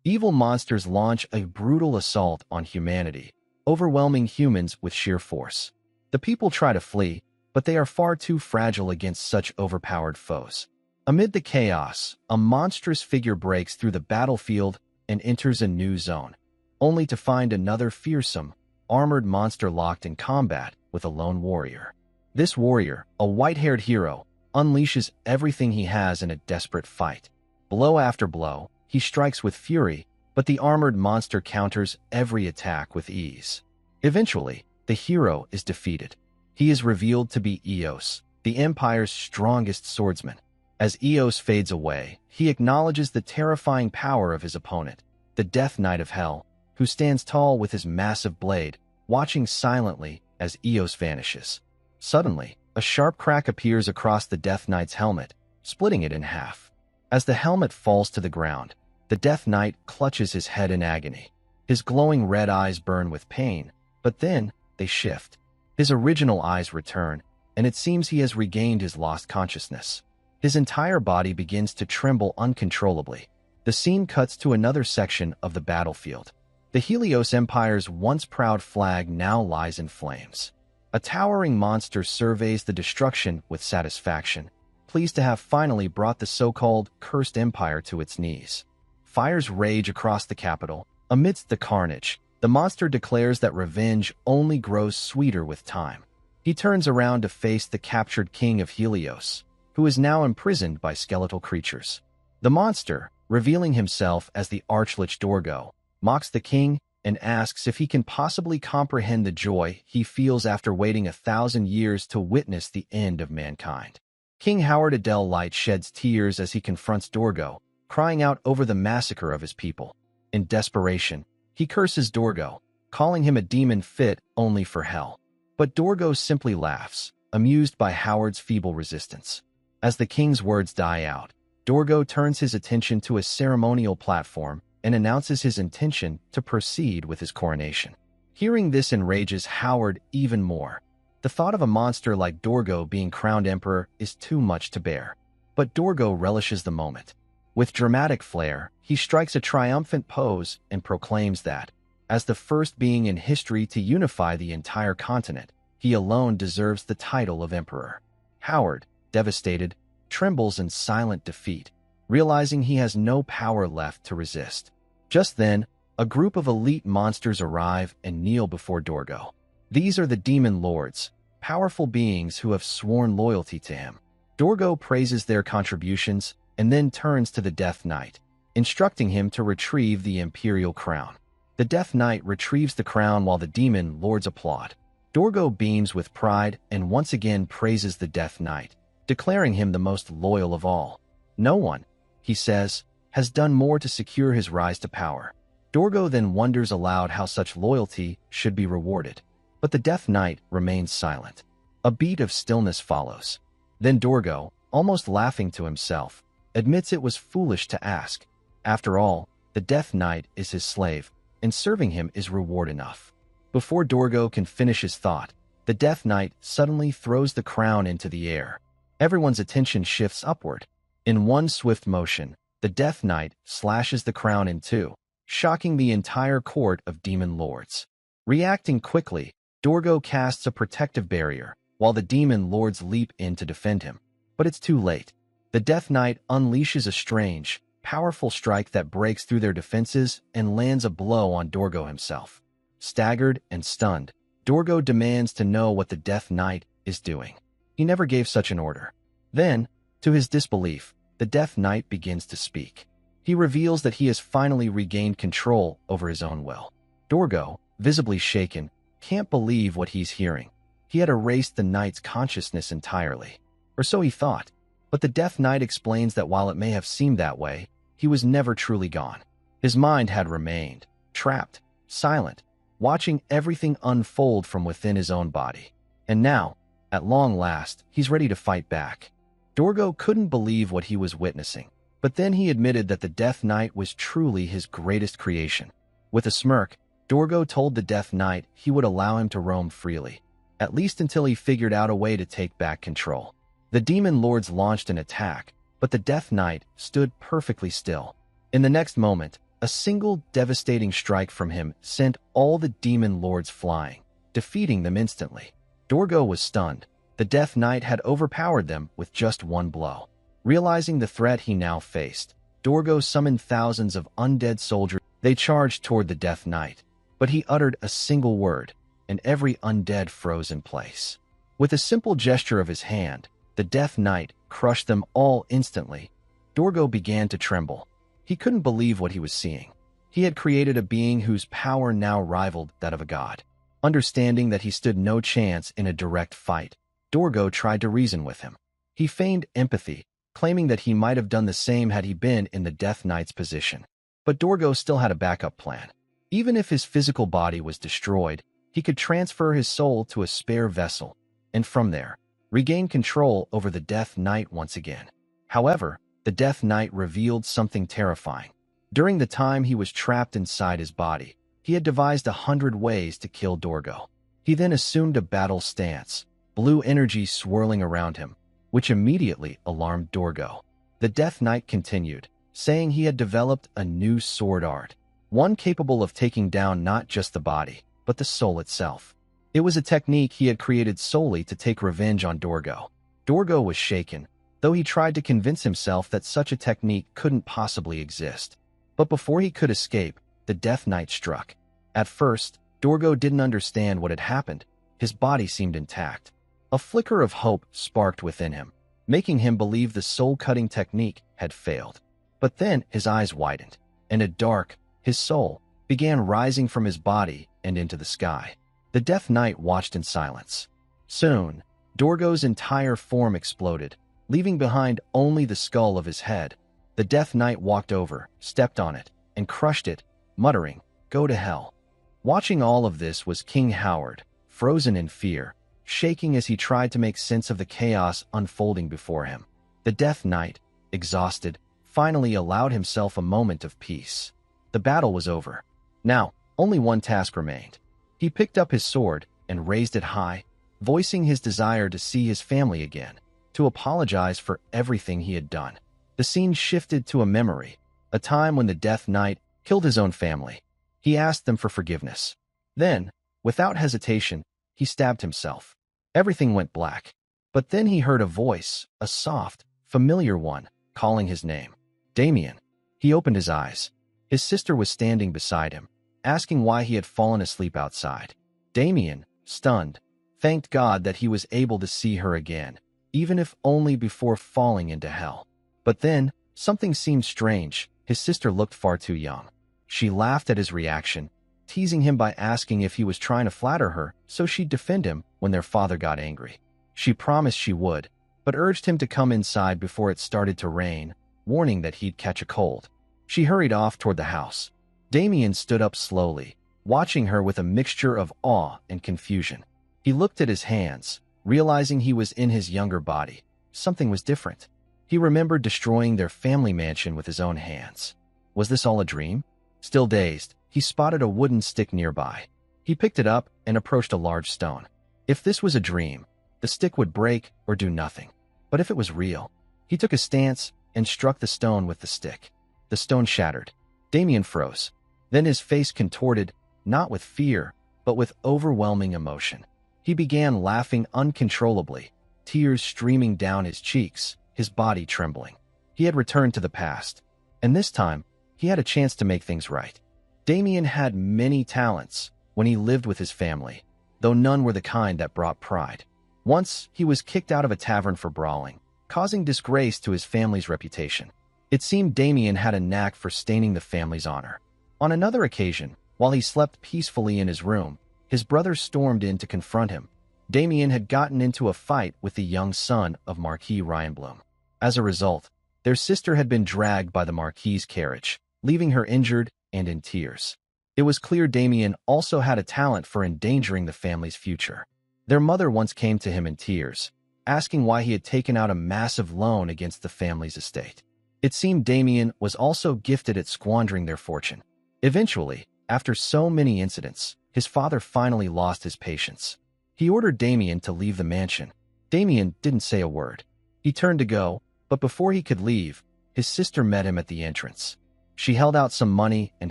Evil monsters launch a brutal assault on humanity, overwhelming humans with sheer force. The people try to flee, but they are far too fragile against such overpowered foes. Amid the chaos, a monstrous figure breaks through the battlefield and enters a new zone, only to find another fearsome, armored monster locked in combat with a lone warrior. This warrior, a white-haired hero, unleashes everything he has in a desperate fight. Blow after blow, he strikes with fury, but the armored monster counters every attack with ease. Eventually, the hero is defeated. He is revealed to be Eos, the Empire's strongest swordsman. As Eos fades away, he acknowledges the terrifying power of his opponent, the Death Knight of Hell, who stands tall with his massive blade, watching silently as Eos vanishes. Suddenly, a sharp crack appears across the Death Knight's helmet, splitting it in half. As the helmet falls to the ground, the Death Knight clutches his head in agony. His glowing red eyes burn with pain, but then they shift. His original eyes return, and it seems he has regained his lost consciousness. His entire body begins to tremble uncontrollably. The scene cuts to another section of the battlefield. The Helios Empire's once proud flag now lies in flames. A towering monster surveys the destruction with satisfaction, pleased to have finally brought the so-called cursed empire to its knees. Fires rage across the capital. Amidst the carnage, the monster declares that revenge only grows sweeter with time. He turns around to face the captured king of Helios, who is now imprisoned by skeletal creatures. The monster, revealing himself as the Archlich Dorgo, mocks the king and asks if he can possibly comprehend the joy he feels after waiting 1,000 years to witness the end of mankind. King Howard Adel Light sheds tears as he confronts Dorgo, crying out over the massacre of his people. In desperation, he curses Dorgo, calling him a demon fit only for hell. But Dorgo simply laughs, amused by Howard's feeble resistance. As the king's words die out, Dorgo turns his attention to a ceremonial platform and announces his intention to proceed with his coronation. Hearing this enrages Howard even more. The thought of a monster like Dorgo being crowned emperor is too much to bear. But Dorgo relishes the moment. With dramatic flair, he strikes a triumphant pose and proclaims that, as the first being in history to unify the entire continent, he alone deserves the title of emperor. Howard, devastated, trembles in silent defeat, realizing he has no power left to resist. Just then, a group of elite monsters arrive and kneel before Dorgo. These are the Demon Lords, powerful beings who have sworn loyalty to him. Dorgo praises their contributions and then turns to the Death Knight, instructing him to retrieve the imperial crown. The Death Knight retrieves the crown while the Demon Lords applaud. Dorgo beams with pride and once again praises the Death Knight, declaring him the most loyal of all. No one, he says, has done more to secure his rise to power. Dorgo then wonders aloud how such loyalty should be rewarded. But the Death Knight remains silent. A beat of stillness follows. Then Dorgo, almost laughing to himself, admits it was foolish to ask. After all, the Death Knight is his slave, and serving him is reward enough. Before Dorgo can finish his thought, the Death Knight suddenly throws the crown into the air. Everyone's attention shifts upward. In one swift motion, the Death Knight slashes the crown in two, shocking the entire court of Demon Lords. Reacting quickly, Dorgo casts a protective barrier, while the Demon Lords leap in to defend him. But it's too late. The Death Knight unleashes a strange, powerful strike that breaks through their defenses and lands a blow on Dorgo himself. Staggered and stunned, Dorgo demands to know what the Death Knight is doing. He never gave such an order. Then, to his disbelief, the Death Knight begins to speak. He reveals that he has finally regained control over his own will. Dorgo, visibly shaken, can't believe what he's hearing. He had erased the knight's consciousness entirely. Or so he thought. But the Death Knight explains that while it may have seemed that way, he was never truly gone. His mind had remained, trapped, silent, watching everything unfold from within his own body. And now, at long last, he's ready to fight back. Dorgo couldn't believe what he was witnessing, but then he admitted that the Death Knight was truly his greatest creation. With a smirk, Dorgo told the Death Knight he would allow him to roam freely, at least until he figured out a way to take back control. The Demon Lords launched an attack, but the Death Knight stood perfectly still. In the next moment, A single devastating strike from him sent all the demon lords flying, defeating them instantly. Dorgo was stunned. The Death Knight had overpowered them with just one blow. Realizing the threat he now faced, Dorgo summoned thousands of undead soldiers. They charged toward the Death Knight, but he uttered a single word, and every undead froze in place. With a simple gesture of his hand, the Death Knight crushed them all instantly. Dorgo began to tremble. He couldn't believe what he was seeing. He had created a being whose power now rivaled that of a god. Understanding that he stood no chance in a direct fight, Dorgo tried to reason with him. He feigned empathy, claiming that he might have done the same had he been in the Death Knight's position. But Dorgo still had a backup plan. Even if his physical body was destroyed, he could transfer his soul to a spare vessel, and from there, regain control over the Death Knight once again. However, the Death Knight revealed something terrifying. During the time he was trapped inside his body, he had devised 100 ways to kill Dorgo. He then assumed a battle stance, blue energy swirling around him, which immediately alarmed Dorgo. The Death Knight continued, saying he had developed a new sword art, one capable of taking down not just the body, but the soul itself. It was a technique he had created solely to take revenge on Dorgo. Dorgo was shaken, though he tried to convince himself that such a technique couldn't possibly exist. But before he could escape, the Death Knight struck. At first, Dorgo didn't understand what had happened. His body seemed intact. A flicker of hope sparked within him, making him believe the soul-cutting technique had failed. But then his eyes widened, and a dark, his soul, began rising from his body and into the sky. The Death Knight watched in silence. Soon, Dorgo's entire form exploded, leaving behind only the skull of his head. The Death Knight walked over, stepped on it, and crushed it, muttering, "Go to hell." Watching all of this was King Howard, frozen in fear, shaking as he tried to make sense of the chaos unfolding before him. The Death Knight, exhausted, finally allowed himself a moment of peace. The battle was over. Now, only one task remained. He picked up his sword and raised it high, voicing his desire to see his family again, to apologize for everything he had done. The scene shifted to a memory, a time when the Death Knight killed his own family. He asked them for forgiveness. Then, without hesitation, he stabbed himself. Everything went black. But then he heard a voice, a soft, familiar one, calling his name. Damien. He opened his eyes. His sister was standing beside him, asking why he had fallen asleep outside. Damien, stunned, thanked God that he was able to see her again, even if only before falling into hell. But then, something seemed strange. His sister looked far too young. She laughed at his reaction, teasing him by asking if he was trying to flatter her so she'd defend him when their father got angry. She promised she would, but urged him to come inside before it started to rain, warning that he'd catch a cold. She hurried off toward the house. Damien stood up slowly, watching her with a mixture of awe and confusion. He looked at his hands, realizing he was in his younger body. Something was different. He remembered destroying their family mansion with his own hands. Was this all a dream? Still dazed, he spotted a wooden stick nearby. He picked it up and approached a large stone. If this was a dream, the stick would break or do nothing. But if it was real, he took a stance and struck the stone with the stick. The stone shattered. Damien froze. Then his face contorted, not with fear, but with overwhelming emotion. He began laughing uncontrollably, tears streaming down his cheeks, his body trembling. He had returned to the past, and this time, he had a chance to make things right. Damien had many talents when he lived with his family, though none were the kind that brought pride. Once, he was kicked out of a tavern for brawling, causing disgrace to his family's reputation. It seemed Damien had a knack for staining the family's honor. On another occasion, while he slept peacefully in his room, his brother stormed in to confront him. Damien had gotten into a fight with the young son of Marquis Ryanbloom. As a result, their sister had been dragged by the Marquis's carriage, leaving her injured and in tears. It was clear Damien also had a talent for endangering the family's future. Their mother once came to him in tears, asking why he had taken out a massive loan against the family's estate. It seemed Damien was also gifted at squandering their fortune. Eventually, after so many incidents, his father finally lost his patience. He ordered Damien to leave the mansion. Damien didn't say a word. He turned to go, but before he could leave, his sister met him at the entrance. She held out some money and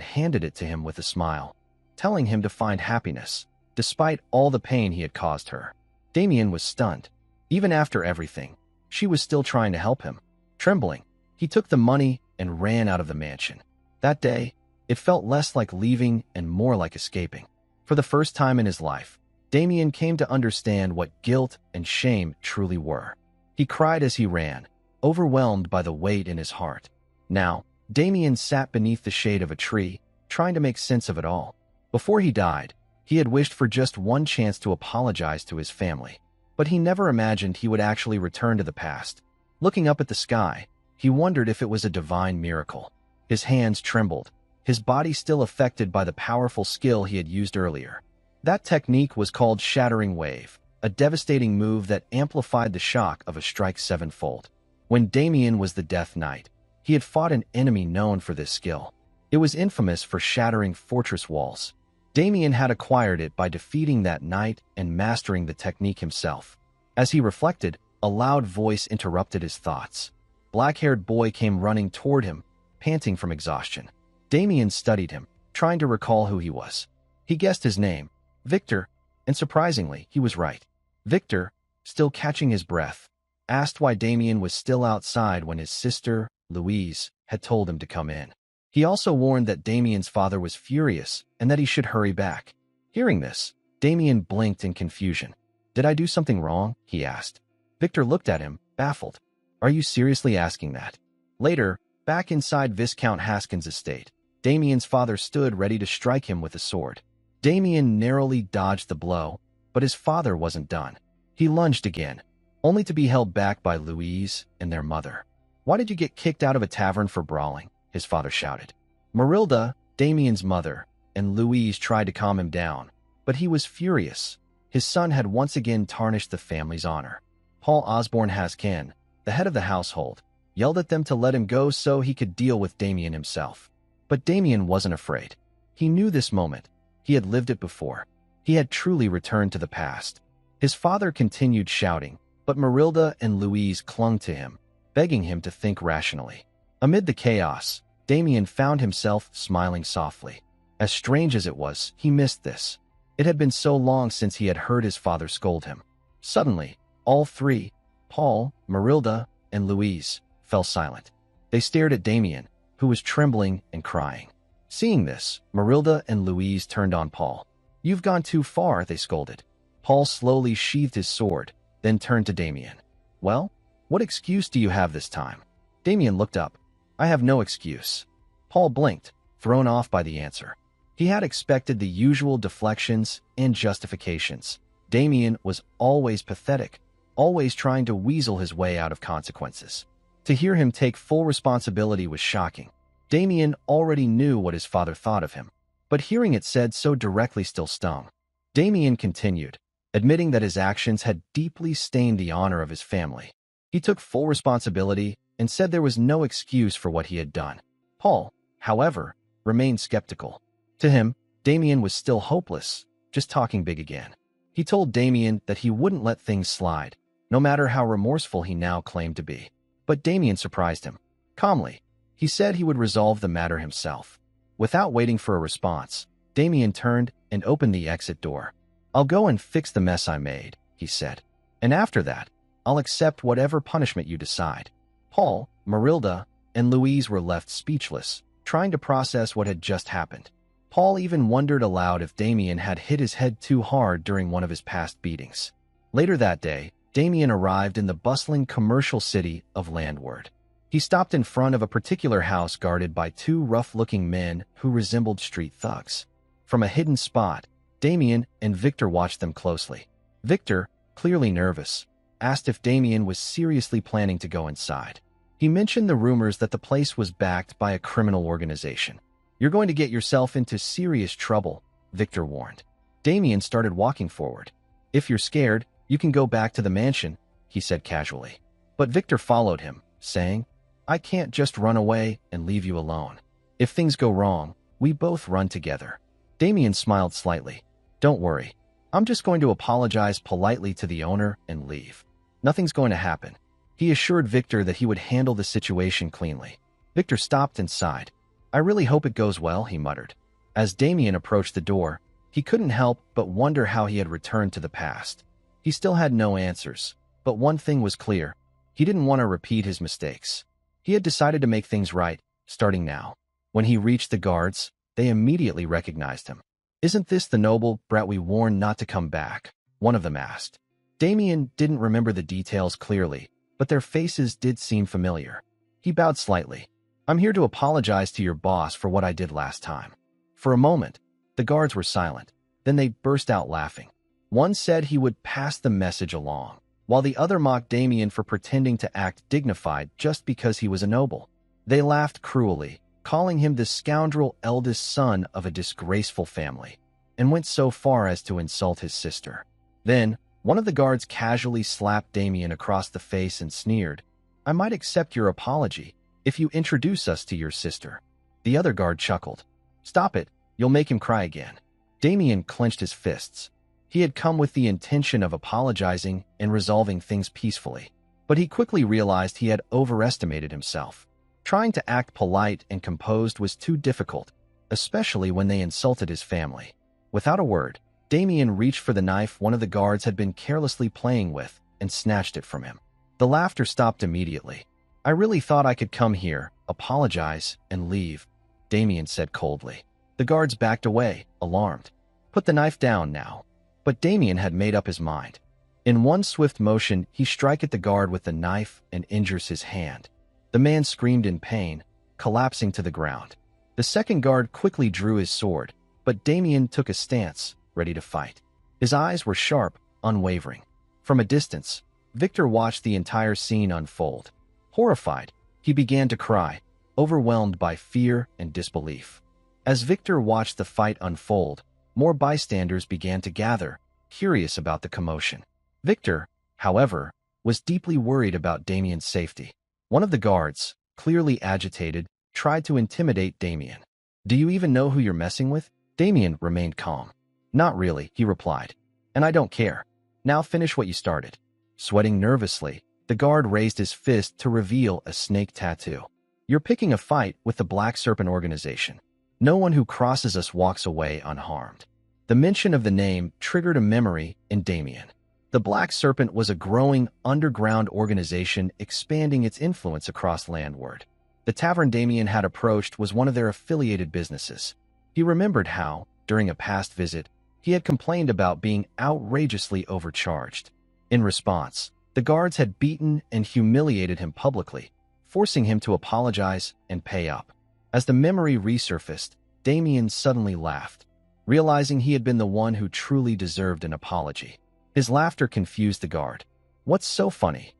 handed it to him with a smile, telling him to find happiness, despite all the pain he had caused her. Damien was stunned. Even after everything, she was still trying to help him. Trembling, he took the money and ran out of the mansion. That day, it felt less like leaving and more like escaping. For the first time in his life, Damien came to understand what guilt and shame truly were. He cried as he ran, overwhelmed by the weight in his heart. Now, Damien sat beneath the shade of a tree, trying to make sense of it all. Before he died, he had wished for just one chance to apologize to his family, but he never imagined he would actually return to the past. Looking up at the sky, he wondered if it was a divine miracle. His hands trembled, his body still affected by the powerful skill he had used earlier. That technique was called Shattering Wave, a devastating move that amplified the shock of a strike sevenfold. When Damien was the Death Knight, he had fought an enemy known for this skill. It was infamous for shattering fortress walls. Damien had acquired it by defeating that knight and mastering the technique himself. As he reflected, a loud voice interrupted his thoughts. Black-haired boy came running toward him, panting from exhaustion. Damien studied him, trying to recall who he was. He guessed his name, Victor, and surprisingly, he was right. Victor, still catching his breath, asked why Damien was still outside when his sister, Louise, had told him to come in. He also warned that Damien's father was furious and that he should hurry back. Hearing this, Damien blinked in confusion. "Did I do something wrong?" he asked. Victor looked at him, baffled. "Are you seriously asking that?" Later, back inside Viscount Haskins' estate, Damien's father stood ready to strike him with a sword. Damien narrowly dodged the blow, but his father wasn't done. He lunged again, only to be held back by Louise and their mother. "Why did you get kicked out of a tavern for brawling?" his father shouted. Marilda, Damien's mother, and Louise tried to calm him down, but he was furious. His son had once again tarnished the family's honor. Paul Osborne Haskin, the head of the household, yelled at them to let him go so he could deal with Damien himself. But Damien wasn't afraid. He knew this moment. He had lived it before. He had truly returned to the past. His father continued shouting, but Marilda and Louise clung to him, begging him to think rationally. Amid the chaos, Damien found himself smiling softly. As strange as it was, he missed this. It had been so long since he had heard his father scold him. Suddenly, all three, Paul, Marilda, and Louise, fell silent. They stared at Damien, who was trembling and crying. Seeing this, Marilda and Louise turned on Paul. "You've gone too far," they scolded. Paul slowly sheathed his sword, then turned to Damien. "Well, what excuse do you have this time?" Damien looked up. "I have no excuse." Paul blinked, thrown off by the answer. He had expected the usual deflections and justifications. Damien was always pathetic, always trying to weasel his way out of consequences. To hear him take full responsibility was shocking. Damien already knew what his father thought of him, but hearing it said so directly still stung. Damien continued, admitting that his actions had deeply stained the honor of his family. He took full responsibility and said there was no excuse for what he had done. Paul, however, remained skeptical. To him, Damien was still hopeless, just talking big again. He told Damien that he wouldn't let things slide, no matter how remorseful he now claimed to be. But Damien surprised him. Calmly, he said he would resolve the matter himself. Without waiting for a response, Damien turned and opened the exit door. "I'll go and fix the mess I made," he said. "And after that, I'll accept whatever punishment you decide." Paul, Marilda, and Louise were left speechless, trying to process what had just happened. Paul even wondered aloud if Damien had hit his head too hard during one of his past beatings. Later that day, Damien arrived in the bustling commercial city of Landward. He stopped in front of a particular house guarded by two rough-looking men who resembled street thugs. From a hidden spot, Damien and Victor watched them closely. Victor, clearly nervous, asked if Damien was seriously planning to go inside. He mentioned the rumors that the place was backed by a criminal organization. "You're going to get yourself into serious trouble," Victor warned. Damien started walking forward. "If you're scared, you can go back to the mansion," he said casually. But Victor followed him, saying, "I can't just run away and leave you alone. If things go wrong, we both run together." Damien smiled slightly. "Don't worry. I'm just going to apologize politely to the owner and leave. Nothing's going to happen." He assured Victor that he would handle the situation cleanly. Victor stopped and sighed. "I really hope it goes well," he muttered. As Damien approached the door, he couldn't help but wonder how he had returned to the past. He still had no answers, but one thing was clear. He didn't want to repeat his mistakes. He had decided to make things right, starting now. When he reached the guards, they immediately recognized him. "Isn't this the noble brat we warned not to come back?" one of them asked. Damien didn't remember the details clearly, but their faces did seem familiar. He bowed slightly. "I'm here to apologize to your boss for what I did last time." For a moment, the guards were silent. Then they burst out laughing. One said he would pass the message along, while the other mocked Damien for pretending to act dignified just because he was a noble. They laughed cruelly, calling him the scoundrel eldest son of a disgraceful family, and went so far as to insult his sister. Then, one of the guards casually slapped Damien across the face and sneered, "I might accept your apology if you introduce us to your sister." The other guard chuckled. "Stop it, you'll make him cry again." Damien clenched his fists. He had come with the intention of apologizing and resolving things peacefully, but he quickly realized he had overestimated himself. Trying to act polite and composed was too difficult, especially when they insulted his family. Without a word, Damien reached for the knife one of the guards had been carelessly playing with and snatched it from him. The laughter stopped immediately. "I really thought I could come here, apologize, and leave," Damien said coldly. The guards backed away, alarmed. "Put the knife down now." But Damien had made up his mind. In one swift motion, he struck at the guard with the knife and injures his hand. The man screamed in pain, collapsing to the ground. The second guard quickly drew his sword, but Damien took a stance, ready to fight. His eyes were sharp, unwavering. From a distance, Victor watched the entire scene unfold. Horrified, he began to cry, overwhelmed by fear and disbelief. As Victor watched the fight unfold, more bystanders began to gather, curious about the commotion. Victor, however, was deeply worried about Damien's safety. One of the guards, clearly agitated, tried to intimidate Damien. "Do you even know who you're messing with?" Damien remained calm. "Not really," he replied. "And I don't care. Now finish what you started." Sweating nervously, the guard raised his fist to reveal a snake tattoo. "You're picking a fight with the Black Serpent organization. No one who crosses us walks away unharmed." The mention of the name triggered a memory in Damien. The Black Serpent was a growing underground organization expanding its influence across landward. The tavern Damien had approached was one of their affiliated businesses. He remembered how, during a past visit, he had complained about being outrageously overcharged. In response, the guards had beaten and humiliated him publicly, forcing him to apologize and pay up. As the memory resurfaced, Damien suddenly laughed, realizing he had been the one who truly deserved an apology. His laughter confused the guard. "What's so funny?"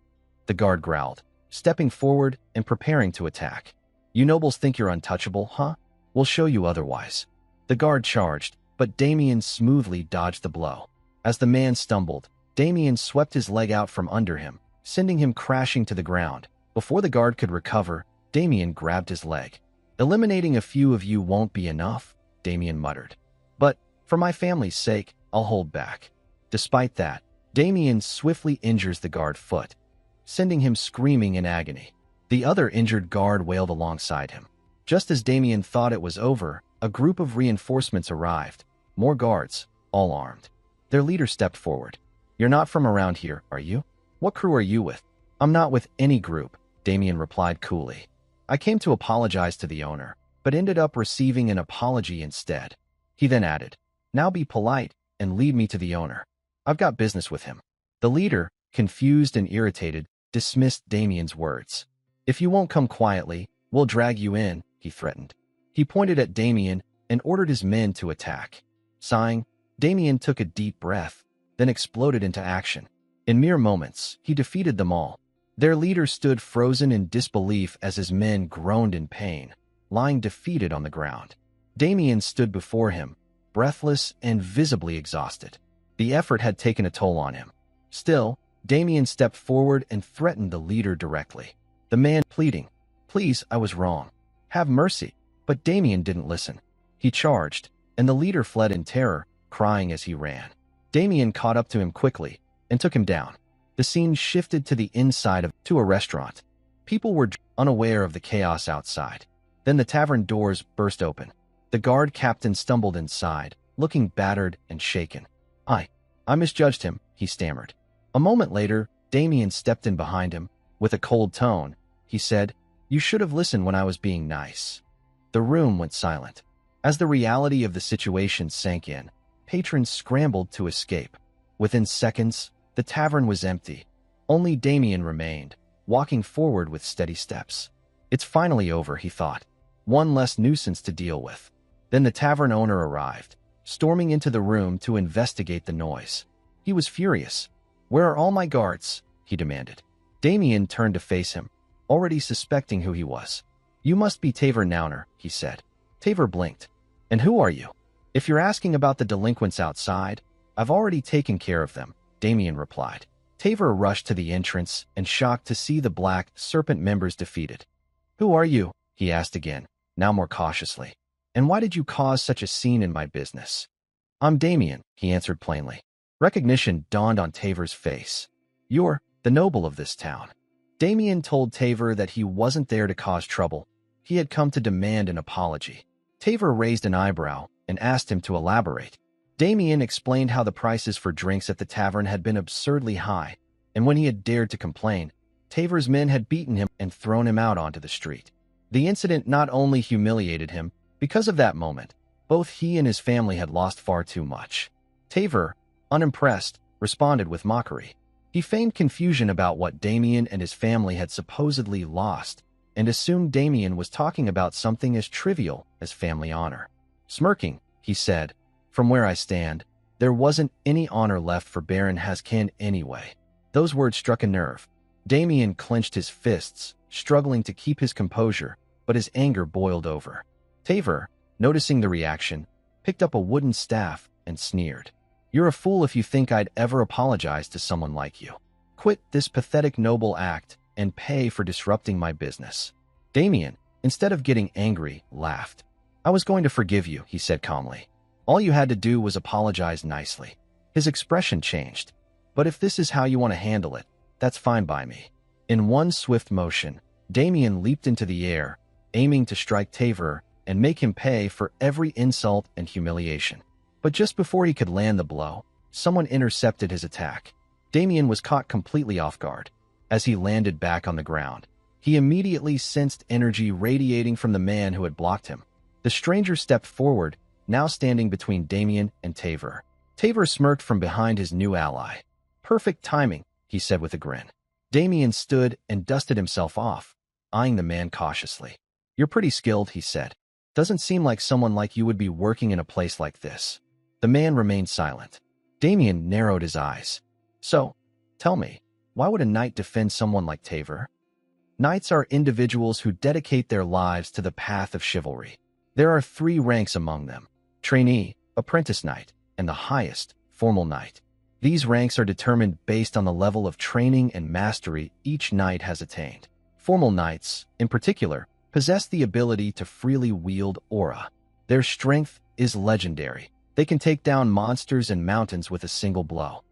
the guard growled, stepping forward and preparing to attack. "You nobles think you're untouchable, huh? We'll show you otherwise." The guard charged, but Damien smoothly dodged the blow. As the man stumbled, Damien swept his leg out from under him, sending him crashing to the ground. Before the guard could recover, Damien grabbed his leg. "Eliminating a few of you won't be enough," Damien muttered. "But, for my family's sake, I'll hold back." Despite that, Damien swiftly injures the guard foot, sending him screaming in agony. The other injured guard wailed alongside him. Just as Damien thought it was over, a group of reinforcements arrived. More guards, all armed. Their leader stepped forward. "You're not from around here, are you? What crew are you with?" "I'm not with any group," Damien replied coolly. "I came to apologize to the owner, but ended up receiving an apology instead." He then added, "Now be polite and lead me to the owner. I've got business with him." The leader, confused and irritated, dismissed Damien's words. "If you won't come quietly, we'll drag you in," he threatened. He pointed at Damien and ordered his men to attack. Sighing, Damien took a deep breath, then exploded into action. In mere moments, he defeated them all. Their leader stood frozen in disbelief as his men groaned in pain, lying defeated on the ground. Damien stood before him, breathless and visibly exhausted. The effort had taken a toll on him. Still, Damien stepped forward and threatened the leader directly. The man pleading, "Please, I was wrong. Have mercy." But Damien didn't listen. He charged, and the leader fled in terror, crying as he ran. Damien caught up to him quickly and took him down. The scene shifted to the inside of a restaurant. People were unaware of the chaos outside. Then the tavern doors burst open. The guard captain stumbled inside, looking battered and shaken. I misjudged him, he stammered. A moment later, Damien stepped in behind him. With a cold tone, he said, "You should have listened when I was being nice." The room went silent. As the reality of the situation sank in, patrons scrambled to escape. Within seconds, the tavern was empty. Only Damien remained, walking forward with steady steps. It's finally over, he thought. One less nuisance to deal with. Then the tavern owner arrived, storming into the room to investigate the noise. He was furious. "Where are all my guards?" he demanded. Damien turned to face him, already suspecting who he was. "You must be Taver Nauner," he said. Taver blinked. "And who are you?" "If you're asking about the delinquents outside, I've already taken care of them," Damien replied. Taver rushed to the entrance and shocked to see the Black Serpent members defeated. "Who are you?" he asked again, now more cautiously. "And why did you cause such a scene in my business?" "I'm Damien," he answered plainly. Recognition dawned on Taver's face. "You're the noble of this town." Damien told Taver that he wasn't there to cause trouble. He had come to demand an apology. Taver raised an eyebrow and asked him to elaborate. Damien explained how the prices for drinks at the tavern had been absurdly high, and when he had dared to complain, Taver's men had beaten him and thrown him out onto the street. The incident not only humiliated him, because of that moment, both he and his family had lost far too much. Taver, unimpressed, responded with mockery. He feigned confusion about what Damien and his family had supposedly lost, and assumed Damien was talking about something as trivial as family honor. Smirking, he said, "From where I stand, there wasn't any honor left for Baron Haskin anyway." Those words struck a nerve. Damien clenched his fists, struggling to keep his composure, but his anger boiled over. Taver, noticing the reaction, picked up a wooden staff and sneered. "You're a fool if you think I'd ever apologize to someone like you. Quit this pathetic noble act and pay for disrupting my business." Damien, instead of getting angry, laughed. "I was going to forgive you," he said calmly. "All you had to do was apologize nicely." His expression changed. "But if this is how you want to handle it, that's fine by me." In one swift motion, Damien leaped into the air, aiming to strike Taver and make him pay for every insult and humiliation. But just before he could land the blow, someone intercepted his attack. Damien was caught completely off guard. As he landed back on the ground, he immediately sensed energy radiating from the man who had blocked him. The stranger stepped forward, now standing between Damien and Taver. Taver smirked from behind his new ally. "Perfect timing," he said with a grin. Damien stood and dusted himself off, eyeing the man cautiously. "You're pretty skilled," he said. "Doesn't seem like someone like you would be working in a place like this." The man remained silent. Damien narrowed his eyes. "So, tell me, why would a knight defend someone like Taver?" Knights are individuals who dedicate their lives to the path of chivalry. There are 3 ranks among them: trainee, apprentice knight, and the highest, formal knight. These ranks are determined based on the level of training and mastery each knight has attained. Formal knights, in particular, possess the ability to freely wield aura. Their strength is legendary. They can take down monsters and mountains with a single blow.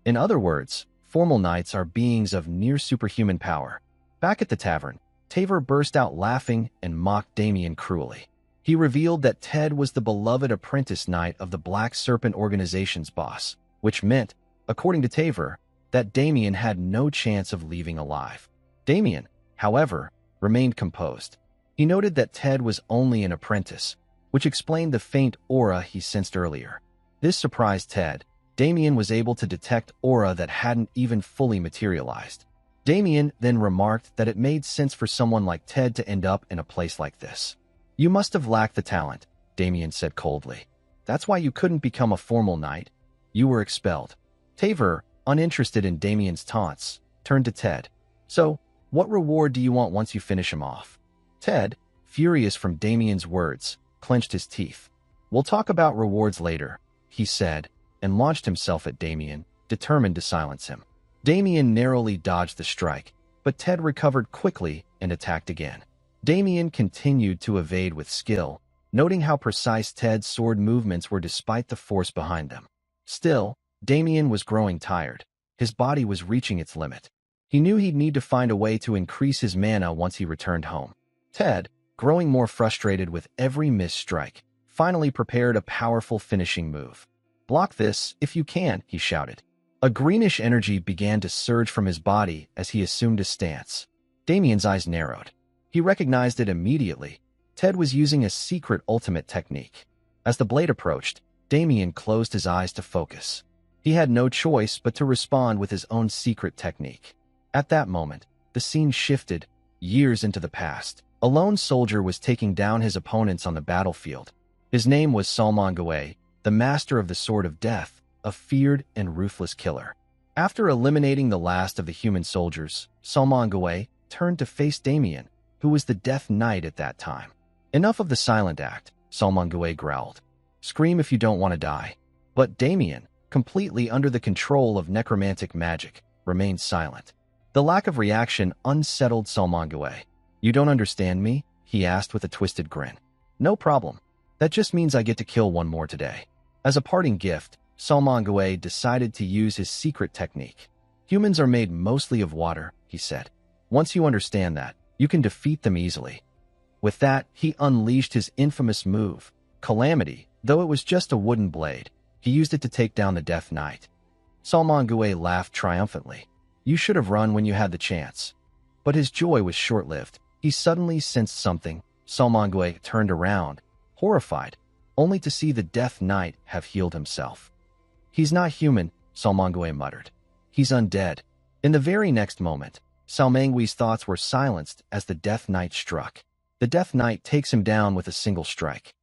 In other words, formal knights are beings of near superhuman power. Back at the tavern, Taver burst out laughing and mocked Damien cruelly. He revealed that Ted was the beloved apprentice knight of the Black Serpent organization's boss, which meant, according to Taver, that Damien had no chance of leaving alive. Damien, however, remained composed. He noted that Ted was only an apprentice, which explained the faint aura he sensed earlier. This surprised Ted. Damien was able to detect aura that hadn't even fully materialized. Damien then remarked that it made sense for someone like Ted to end up in a place like this. "You must have lacked the talent," Damien said coldly. "That's why you couldn't become a formal knight. You were expelled." Taver, uninterested in Damien's taunts, turned to Ted. "So, what reward do you want once you finish him off?" Ted, furious from Damien's words, clenched his teeth. "We'll talk about rewards later," he said, and launched himself at Damien, determined to silence him. Damien narrowly dodged the strike, but Ted recovered quickly and attacked again. Damien continued to evade with skill, noting how precise Ted's sword movements were despite the force behind them. Still, Damien was growing tired. His body was reaching its limit. He knew he'd need to find a way to increase his mana once he returned home. Ted, growing more frustrated with every missed strike, finally prepared a powerful finishing move. "Block this, if you can," he shouted. A greenish energy began to surge from his body as he assumed a stance. Damien's eyes narrowed. He recognized it immediately. Ted was using a secret ultimate technique. As the blade approached, Damien closed his eyes to focus. He had no choice but to respond with his own secret technique. At that moment, the scene shifted, years into the past. A lone soldier was taking down his opponents on the battlefield. His name was Salman Guay, the master of the Sword of Death, a feared and ruthless killer. After eliminating the last of the human soldiers, Salman Guay turned to face Damien, who was the Death Knight at that time. "Enough of the silent act," Salman Guay growled. "Scream if you don't want to die." But Damien, completely under the control of necromantic magic, remained silent. The lack of reaction unsettled Salman Guay. "You don't understand me?" he asked with a twisted grin. "No problem. That just means I get to kill one more today." As a parting gift, Salman Guay decided to use his secret technique. "Humans are made mostly of water," he said. "Once you understand that, you can defeat them easily." With that, he unleashed his infamous move, Calamity. Though it was just a wooden blade, he used it to take down the Death Knight. Salman Guay laughed triumphantly. "You should have run when you had the chance." But his joy was short-lived. He suddenly sensed something. Salman Guay turned around, horrified, only to see the Death Knight have healed himself. "He's not human," Salman Guay muttered. "He's undead." In the very next moment, Salman Guy's thoughts were silenced as the Death Knight struck. The Death Knight takes him down with a single strike.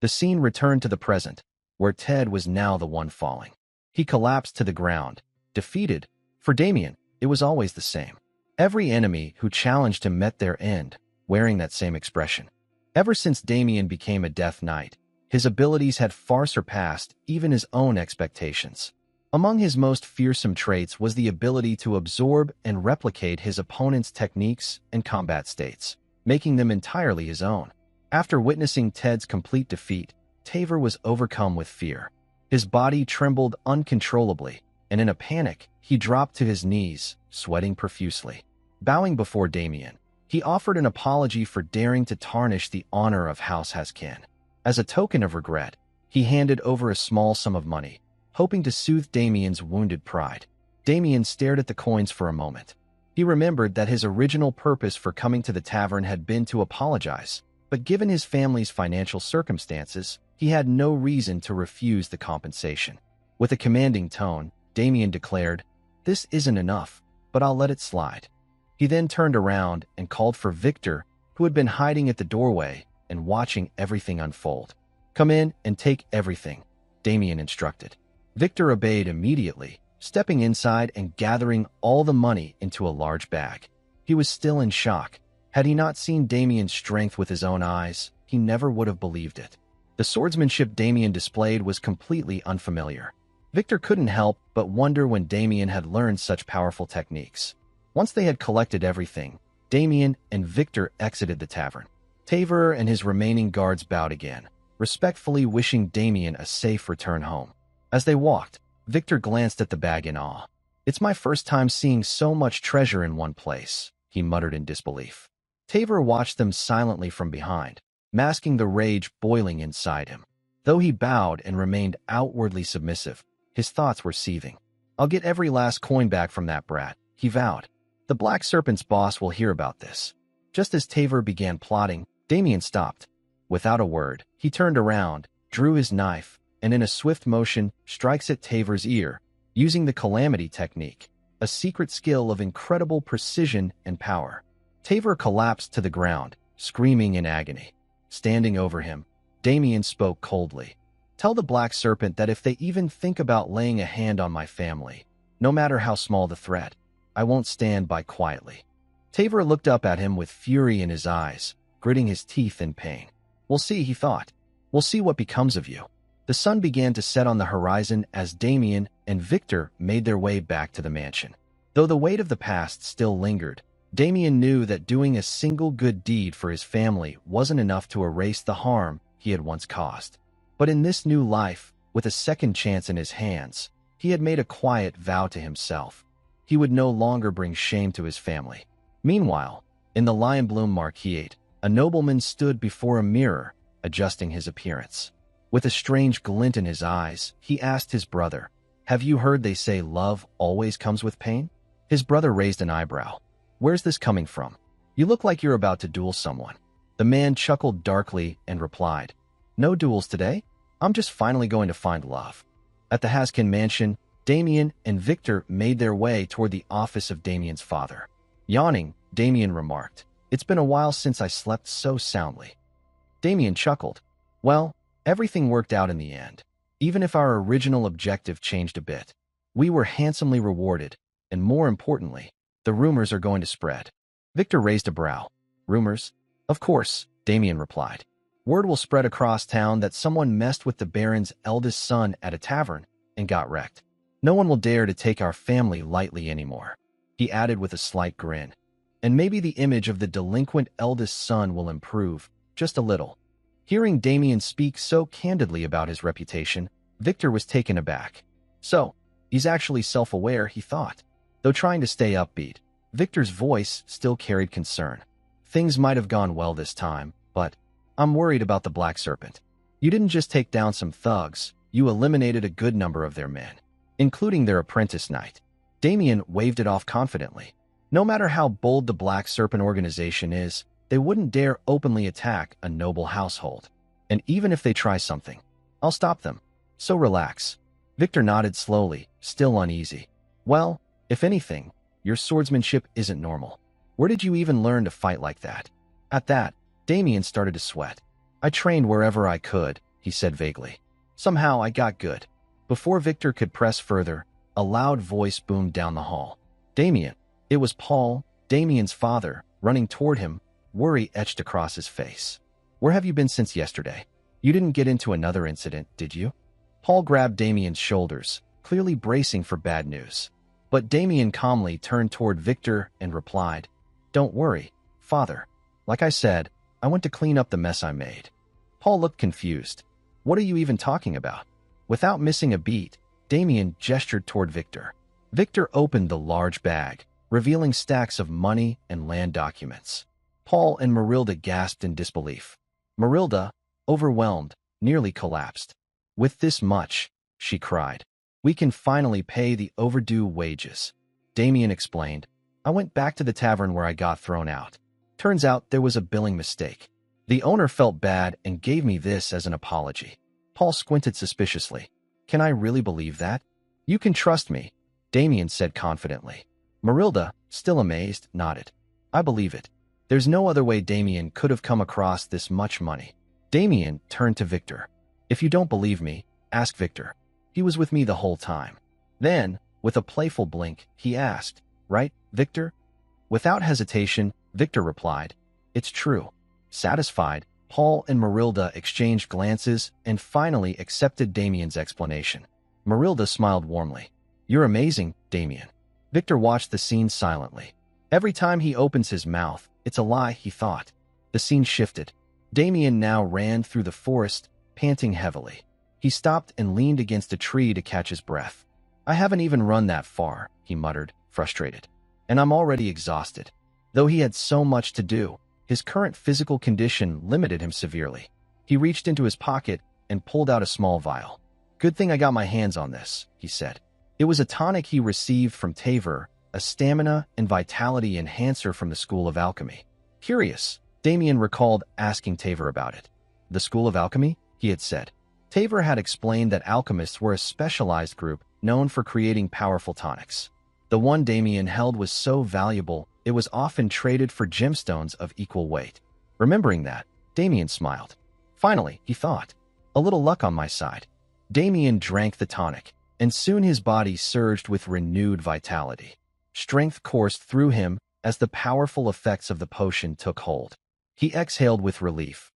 The scene returned to the present, where Ted was now the one falling. He collapsed to the ground, defeated. For Damien, it was always the same. Every enemy who challenged him met their end, wearing that same expression. Ever since Damien became a Death Knight, his abilities had far surpassed even his own expectations. Among his most fearsome traits was the ability to absorb and replicate his opponent's techniques and combat states, making them entirely his own. After witnessing Ted's complete defeat, Taver was overcome with fear. His body trembled uncontrollably, and in a panic, he dropped to his knees, sweating profusely. Bowing before Damien, he offered an apology for daring to tarnish the honor of House Haskin. As a token of regret, he handed over a small sum of money, hoping to soothe Damien's wounded pride. Damien stared at the coins for a moment. He remembered that his original purpose for coming to the tavern had been to apologize, but given his family's financial circumstances, he had no reason to refuse the compensation. With a commanding tone, Damien declared, "This isn't enough, but I'll let it slide." He then turned around and called for Victor, who had been hiding at the doorway and watching everything unfold. "Come in and take everything," Damien instructed. Victor obeyed immediately, stepping inside and gathering all the money into a large bag. He was still in shock. Had he not seen Damien's strength with his own eyes, he never would have believed it. The swordsmanship Damien displayed was completely unfamiliar. Victor couldn't help but wonder when Damien had learned such powerful techniques. Once they had collected everything, Damien and Victor exited the tavern. Taver and his remaining guards bowed again, respectfully wishing Damien a safe return home. As they walked, Victor glanced at the bag in awe. "It's my first time seeing so much treasure in one place," he muttered in disbelief. Taver watched them silently from behind, masking the rage boiling inside him. Though he bowed and remained outwardly submissive, his thoughts were seething. "I'll get every last coin back from that brat," he vowed. "The Black Serpent's boss will hear about this." Just as Taver began plotting, Damien stopped. Without a word, he turned around, drew his knife, and in a swift motion, strikes at Taver's ear, using the Calamity technique, a secret skill of incredible precision and power. Taver collapsed to the ground, screaming in agony. Standing over him, Damien spoke coldly. "Tell the Black Serpent that if they even think about laying a hand on my family, no matter how small the threat, I won't stand by quietly." Taver looked up at him with fury in his eyes, gritting his teeth in pain. "We'll see," he thought. "We'll see what becomes of you." The sun began to set on the horizon as Damien and Victor made their way back to the mansion. Though the weight of the past still lingered, Damien knew that doing a single good deed for his family wasn't enough to erase the harm he had once caused. But in this new life, with a second chance in his hands, he had made a quiet vow to himself. He would no longer bring shame to his family. Meanwhile, in the Lion Bloom Marquee, A nobleman stood before a mirror, adjusting his appearance. With a strange glint in his eyes, he asked his brother, "Have you heard they say love always comes with pain?" His brother raised an eyebrow. "Where's this coming from? You look like you're about to duel someone." The man chuckled darkly and replied, "No duels today. I'm just finally going to find love." At the Haskin mansion, Damien and Victor made their way toward the office of Damien's father. Yawning, Damien remarked, "It's been a while since I slept so soundly." Damien chuckled. "Well, everything worked out in the end. Even if our original objective changed a bit, we were handsomely rewarded, and more importantly, the rumors are going to spread." Victor raised a brow. "Rumors?" "Of course," Damien replied. "Word will spread across town that someone messed with the Baron's eldest son at a tavern and got wrecked. No one will dare to take our family lightly anymore," he added with a slight grin. "And maybe the image of the delinquent eldest son will improve, just a little." Hearing Damien speak so candidly about his reputation, Victor was taken aback. So, he's actually self-aware, he thought. Though trying to stay upbeat, Victor's voice still carried concern. "Things might have gone well this time, but I'm worried about the Black Serpent. You didn't just take down some thugs, you eliminated a good number of their men, including their apprentice knight." Damien waved it off confidently. No matter how bold the Black Serpent organization is, they wouldn't dare openly attack a noble household. And even if they try something, I'll stop them. So relax. Victor nodded slowly, still uneasy. "Well, if anything, your swordsmanship isn't normal. Where did you even learn to fight like that?" At that, Damien started to sweat. "I trained wherever I could," he said vaguely. "Somehow I got good." Before Victor could press further, a loud voice boomed down the hall. "Damien!" It was Paul, Damien's father, running toward him, worry etched across his face. "Where have you been since yesterday? You didn't get into another incident, did you?" Paul grabbed Damien's shoulders, clearly bracing for bad news. But Damien calmly turned toward Victor and replied, "Don't worry, father. Like I said, I went to clean up the mess I made." Paul looked confused. "What are you even talking about?" Without missing a beat, Damien gestured toward Victor. Victor opened the large bag, revealing stacks of money and land documents. Paul and Marilda gasped in disbelief. Marilda, overwhelmed, nearly collapsed. "With this much," she cried, "we can finally pay the overdue wages." Damien explained, "I went back to the tavern where I got thrown out. Turns out there was a billing mistake. The owner felt bad and gave me this as an apology." Paul squinted suspiciously. "Can I really believe that?" "You can trust me," Damien said confidently. Marilda, still amazed, nodded. "I believe it. There's no other way Damien could have come across this much money." Damien turned to Victor. "If you don't believe me, ask Victor. He was with me the whole time." Then, with a playful blink, he asked, "Right, Victor?" Without hesitation, Victor replied, "It's true." Satisfied, Paul and Marilda exchanged glances and finally accepted Damien's explanation. Marilda smiled warmly. "You're amazing, Damien." Victor watched the scene silently. Every time he opens his mouth, it's a lie, he thought. The scene shifted. Damien now ran through the forest, panting heavily. He stopped and leaned against a tree to catch his breath. "I haven't even run that far," he muttered, frustrated. "And I'm already exhausted." Though he had so much to do, his current physical condition limited him severely. He reached into his pocket and pulled out a small vial. "Good thing I got my hands on this," he said. It was a tonic he received from Taver, a stamina and vitality enhancer from the School of Alchemy. Curious, Damien recalled asking Taver about it. "The School of Alchemy?" he had said. Taver had explained that alchemists were a specialized group known for creating powerful tonics. The one Damien held was so valuable, it was often traded for gemstones of equal weight. Remembering that, Damien smiled. Finally, he thought, a little luck on my side. Damien drank the tonic, and soon his body surged with renewed vitality. Strength coursed through him as the powerful effects of the potion took hold. He exhaled with relief.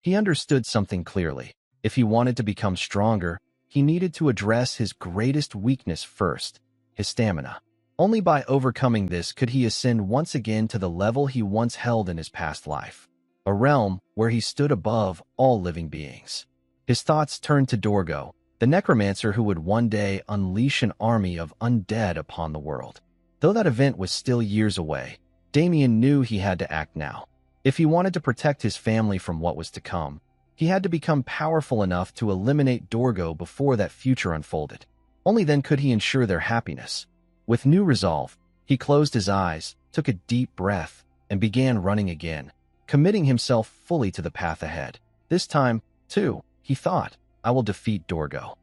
He understood something clearly. If he wanted to become stronger, he needed to address his greatest weakness first, his stamina. Only by overcoming this could he ascend once again to the level he once held in his past life, a realm where he stood above all living beings. His thoughts turned to Dorgo, the necromancer who would one day unleash an army of undead upon the world. Though that event was still years away, Damien knew he had to act now. If he wanted to protect his family from what was to come, he had to become powerful enough to eliminate Dorgo before that future unfolded. Only then could he ensure their happiness. With new resolve, he closed his eyes, took a deep breath, and began running again, committing himself fully to the path ahead. This time, too, he thought, I will defeat Dorgo.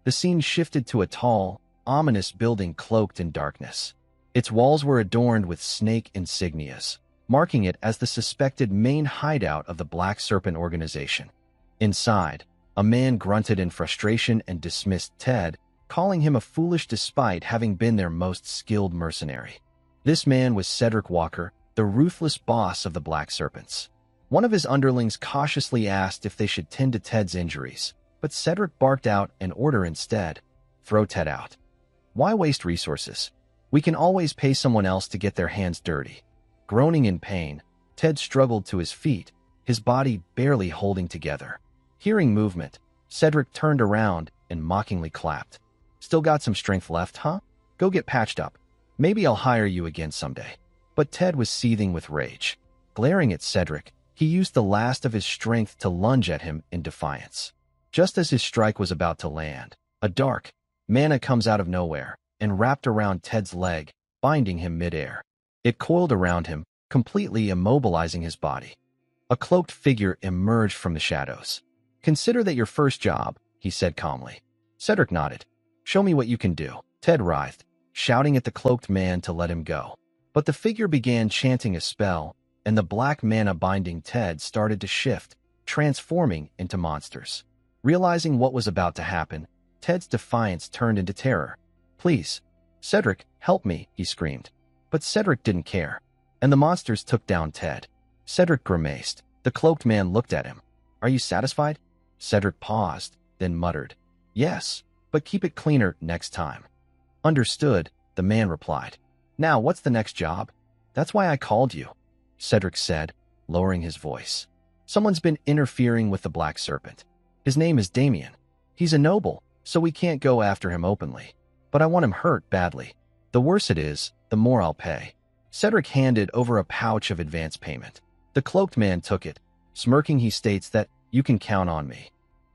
The scene shifted to a tall, ominous building cloaked in darkness. Its walls were adorned with snake insignias, marking it as the suspected main hideout of the Black Serpent organization. Inside, a man grunted in frustration and dismissed Ted, calling him a foolish despite having been their most skilled mercenary. This man was Cedric Walker, the ruthless boss of the Black Serpents. One of his underlings cautiously asked if they should tend to Ted's injuries, but Cedric barked out an order instead: throw Ted out. Why waste resources? We can always pay someone else to get their hands dirty. Groaning in pain, Ted struggled to his feet, his body barely holding together. Hearing movement, Cedric turned around and mockingly clapped. Still got some strength left, huh? Go get patched up. Maybe I'll hire you again someday. But Ted was seething with rage. Glaring at Cedric, he used the last of his strength to lunge at him in defiance. Just as his strike was about to land, a dark mana comes out of nowhere and wrapped around Ted's leg, binding him midair. It coiled around him, completely immobilizing his body. A cloaked figure emerged from the shadows. Consider that your first job, he said calmly. Cedric nodded. Show me what you can do. Ted writhed, shouting at the cloaked man to let him go. But the figure began chanting a spell, and the black mana binding Ted started to shift, transforming into monsters. Realizing what was about to happen, Ted's defiance turned into terror. Please, Cedric, help me, he screamed. But Cedric didn't care, and the monsters took down Ted. Cedric grimaced. The cloaked man looked at him. Are you satisfied? Cedric paused, then muttered, Yes, but keep it cleaner next time. Understood, the man replied. Now, what's the next job? That's why I called you, Cedric said, lowering his voice. Someone's been interfering with the Black Serpent. His name is Damien. He's a noble, so we can't go after him openly. But I want him hurt badly. The worse it is, the more I'll pay. Cedric handed over a pouch of advance payment. The cloaked man took it. Smirking, he states that, you can count on me.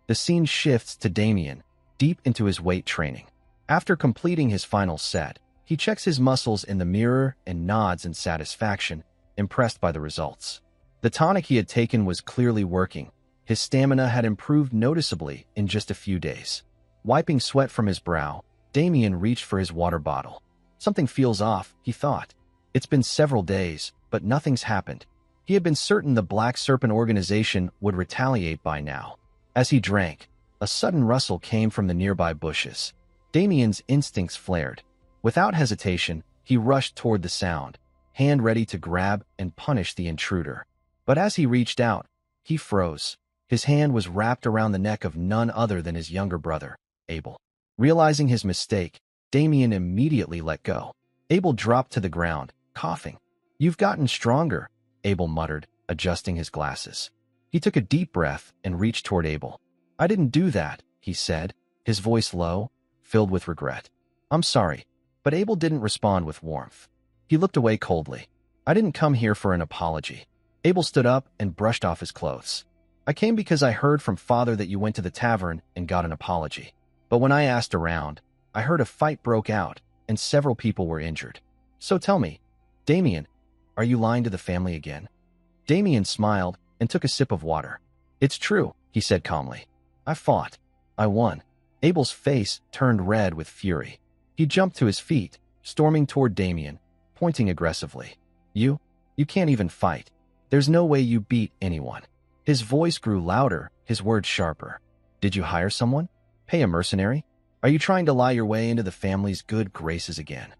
The scene shifts to Damien, deep into his weight training. After completing his final set, he checks his muscles in the mirror and nods in satisfaction, impressed by the results. The tonic he had taken was clearly working. His stamina had improved noticeably in just a few days. Wiping sweat from his brow, Damien reached for his water bottle. Something feels off, he thought. It's been several days, but nothing's happened. He had been certain the Black Serpent organization would retaliate by now. As he drank, a sudden rustle came from the nearby bushes. Damien's instincts flared. Without hesitation, he rushed toward the sound, hand ready to grab and punish the intruder. But as he reached out, he froze. His hand was wrapped around the neck of none other than his younger brother, Abel. Realizing his mistake, Damien immediately let go. Abel dropped to the ground, coughing. You've gotten stronger, Abel muttered, adjusting his glasses. He took a deep breath and reached toward Abel. I didn't do that, he said, his voice low, filled with regret. I'm sorry. But Abel didn't respond with warmth. He looked away coldly. I didn't come here for an apology. Abel stood up and brushed off his clothes. I came because I heard from Father that you went to the tavern and got an apology. But when I asked around, I heard a fight broke out and several people were injured. So tell me, Damien, are you lying to the family again? Damien smiled and took a sip of water. It's true, he said calmly. I fought. I won. Abel's face turned red with fury. He jumped to his feet, storming toward Damien, pointing aggressively. You can't even fight. There's no way you beat anyone. His voice grew louder, his words sharper. Did you hire someone? Pay a mercenary? Are you trying to lie your way into the family's good graces again?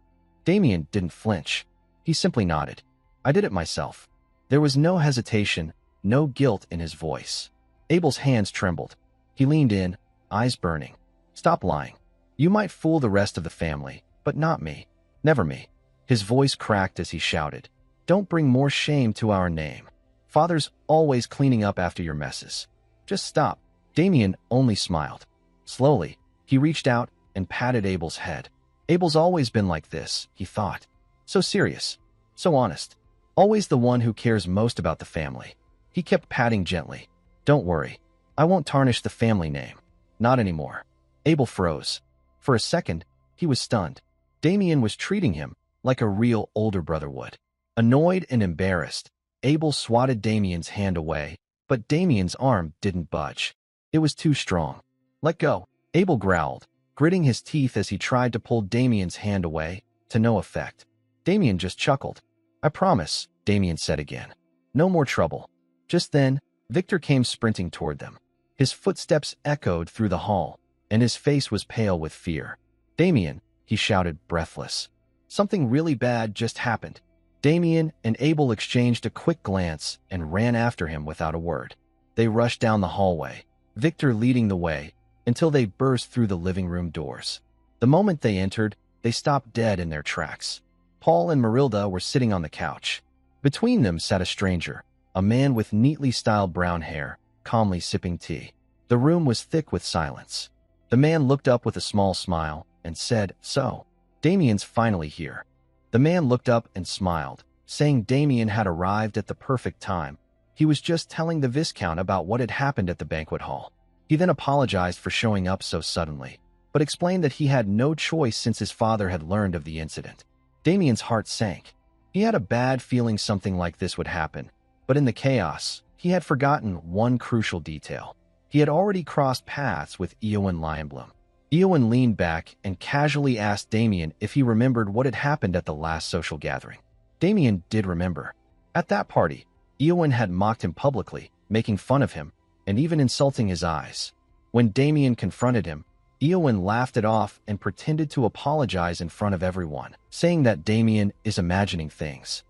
Damien didn't flinch. He simply nodded. I did it myself. There was no hesitation, no guilt in his voice. Abel's hands trembled. He leaned in, eyes burning. Stop lying. You might fool the rest of the family, but not me. Never me. His voice cracked as he shouted. Don't bring more shame to our name. Father's always cleaning up after your messes. Just stop. Damien only smiled. Slowly, he reached out and patted Abel's head. Abel's always been like this, he thought. So serious. So honest. Always the one who cares most about the family. He kept patting gently. Don't worry. I won't tarnish the family name. Not anymore. Abel froze. For a second, he was stunned. Damien was treating him like a real older brother would. Annoyed and embarrassed, Abel swatted Damien's hand away, but Damien's arm didn't budge. It was too strong. Let go, Abel growled, gritting his teeth as he tried to pull Damien's hand away, to no effect. Damien just chuckled. I promise, Damien said again. No more trouble. Just then, Victor came sprinting toward them. His footsteps echoed through the hall, and his face was pale with fear. Damien, he shouted, breathless. Something really bad just happened. Damien and Abel exchanged a quick glance and ran after him without a word. They rushed down the hallway, Victor leading the way, until they burst through the living room doors. The moment they entered, they stopped dead in their tracks. Paul and Marilda were sitting on the couch. Between them sat a stranger, a man with neatly styled brown hair, calmly sipping tea. The room was thick with silence. The man looked up with a small smile and said, So, Damien's finally here. The man looked up and smiled, saying Damien had arrived at the perfect time. He was just telling the Viscount about what had happened at the banquet hall. He then apologized for showing up so suddenly, but explained that he had no choice since his father had learned of the incident. Damien's heart sank. He had a bad feeling something like this would happen, but in the chaos, he had forgotten one crucial detail. He had already crossed paths with Eowyn Lionbloom. Eowyn leaned back and casually asked Damien if he remembered what had happened at the last social gathering. Damien did remember. At that party, Eowyn had mocked him publicly, making fun of him, and even insulting his eyes. When Damien confronted him, Eowyn laughed it off and pretended to apologize in front of everyone, saying that Damien is imagining things.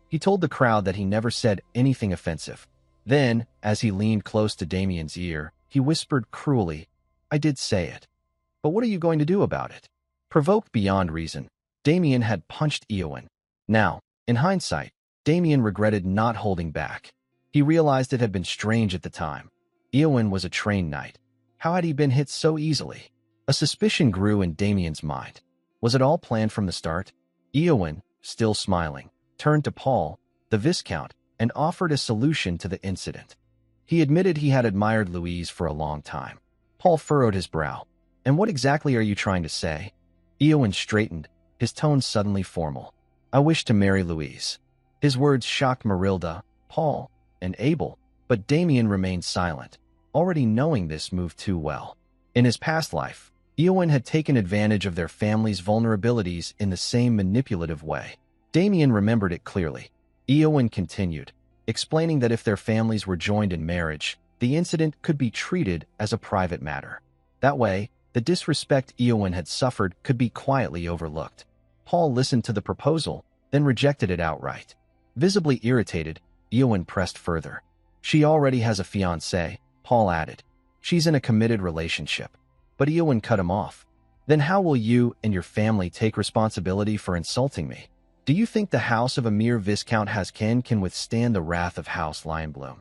He told the crowd that he never said anything offensive. Then, as he leaned close to Damien's ear, he whispered cruelly, I did say it. But what are you going to do about it? Provoked beyond reason, Damien had punched Eowyn. Now, in hindsight, Damien regretted not holding back. He realized it had been strange at the time. Eowyn was a trained knight. How had he been hit so easily? A suspicion grew in Damien's mind. Was it all planned from the start? Eowyn, still smiling, turned to Paul, the Viscount, and offered a solution to the incident. He admitted he had admired Louise for a long time. Paul furrowed his brow. And what exactly are you trying to say? Eowyn straightened, his tone suddenly formal. I wish to marry Louise. His words shocked Marilda, Paul, and Abel, but Damien remained silent, already knowing this move too well. In his past life, Eowyn had taken advantage of their family's vulnerabilities in the same manipulative way. Damien remembered it clearly. Eowyn continued, explaining that if their families were joined in marriage, the incident could be treated as a private matter. That way, the disrespect Eowyn had suffered could be quietly overlooked. Paul listened to the proposal, then rejected it outright. Visibly irritated, Eowyn pressed further. She already has a fiancé, Paul added. She's in a committed relationship. But Eowyn cut him off. Then how will you and your family take responsibility for insulting me? Do you think the house of a mere Viscount can withstand the wrath of House Lionbloom?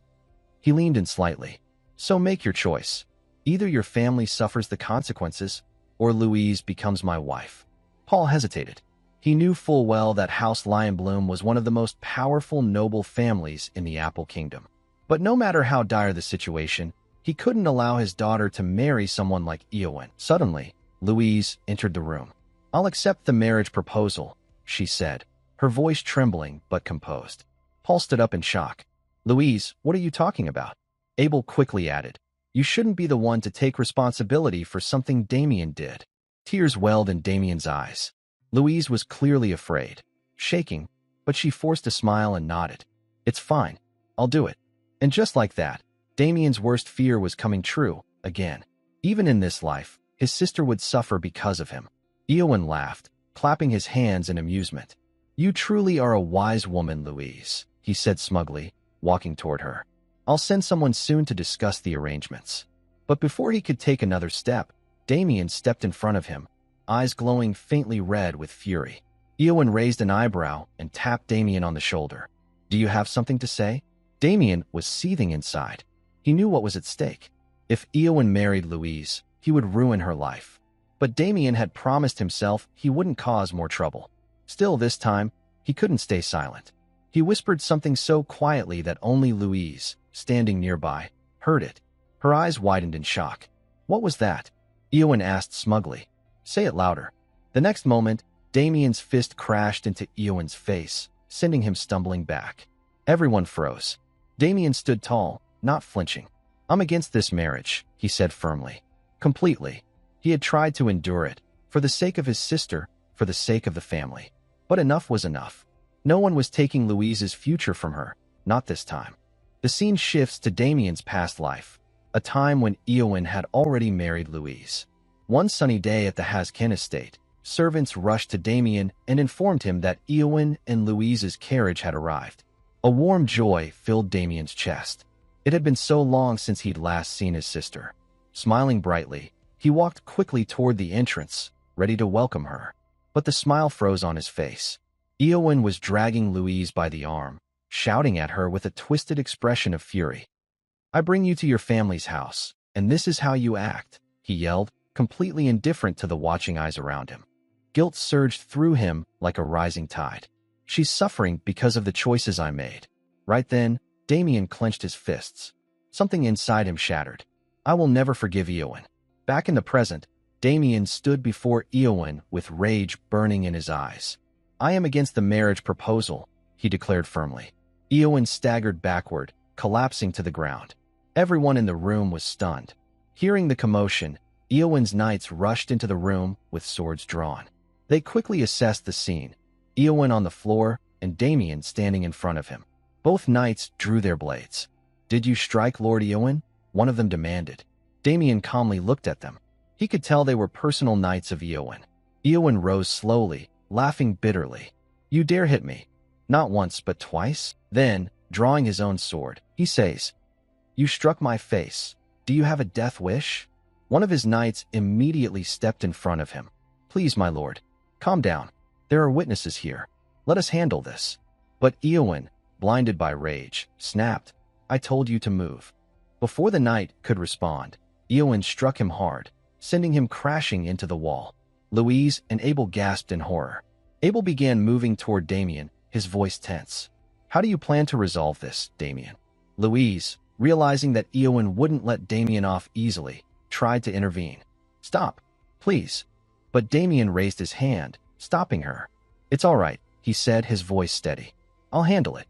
He leaned in slightly. So make your choice. Either your family suffers the consequences, or Louise becomes my wife. Paul hesitated. He knew full well that House Lionbloom was one of the most powerful noble families in the Apple Kingdom. But no matter how dire the situation, he couldn't allow his daughter to marry someone like Eowyn. Suddenly, Louise entered the room. I'll accept the marriage proposal, she said, her voice trembling but composed. Paul stood up in shock. Louise, what are you talking about? Abel quickly added. You shouldn't be the one to take responsibility for something Damien did. Tears welled in Damien's eyes. Louise was clearly afraid, shaking, but she forced a smile and nodded. It's fine. I'll do it. And just like that, Damien's worst fear was coming true, again. Even in this life, his sister would suffer because of him. Eowyn laughed, clapping his hands in amusement. You truly are a wise woman, Louise, he said smugly, walking toward her. I'll send someone soon to discuss the arrangements. But before he could take another step, Damien stepped in front of him, eyes glowing faintly red with fury. Eowyn raised an eyebrow and tapped Damien on the shoulder. Do you have something to say? Damien was seething inside. He knew what was at stake. If Eowyn married Louise, he would ruin her life. But Damien had promised himself he wouldn't cause more trouble. Still, this time, he couldn't stay silent. He whispered something so quietly that only Louise, standing nearby, heard it. Her eyes widened in shock. What was that? Eowyn asked smugly. Say it louder. The next moment, Damien's fist crashed into Eowyn's face, sending him stumbling back. Everyone froze. Damien stood tall, not flinching. I'm against this marriage, he said firmly. Completely. He had tried to endure it, for the sake of his sister, for the sake of the family. But enough was enough. No one was taking Louise's future from her, not this time. The scene shifts to Damien's past life, a time when Eowyn had already married Louise. One sunny day at the Haskin estate, servants rushed to Damien and informed him that Eowyn and Louise's carriage had arrived. A warm joy filled Damien's chest. It had been so long since he'd last seen his sister. Smiling brightly, he walked quickly toward the entrance, ready to welcome her. But the smile froze on his face. Eowyn was dragging Louise by the arm, shouting at her with a twisted expression of fury. I bring you to your family's house, and this is how you act, he yelled, completely indifferent to the watching eyes around him. Guilt surged through him like a rising tide. She's suffering because of the choices I made. Right then, Damien clenched his fists. Something inside him shattered. I will never forgive Eowyn. Back in the present, Damien stood before Eowyn with rage burning in his eyes. I am against the marriage proposal, he declared firmly. Eowyn staggered backward, collapsing to the ground. Everyone in the room was stunned. Hearing the commotion, Eowyn's knights rushed into the room with swords drawn. They quickly assessed the scene. Eowyn on the floor and Damien standing in front of him. Both knights drew their blades. Did you strike Lord Eowyn? One of them demanded. Damien calmly looked at them. He could tell they were personal knights of Eowyn. Eowyn rose slowly, laughing bitterly. You dare hit me? Not once, but twice? Then, drawing his own sword, he says, You struck my face. Do you have a death wish? One of his knights immediately stepped in front of him. Please, my lord, calm down. There are witnesses here. Let us handle this. But Eowyn, blinded by rage, snapped, I told you to move. Before the knight could respond, Eowyn struck him hard, sending him crashing into the wall. Louise and Abel gasped in horror. Abel began moving toward Damien, his voice tense. How do you plan to resolve this, Damien? Louise, realizing that Eowyn wouldn't let Damien off easily, tried to intervene. Stop, please. But Damien raised his hand, stopping her. It's all right, he said, his voice steady. I'll handle it.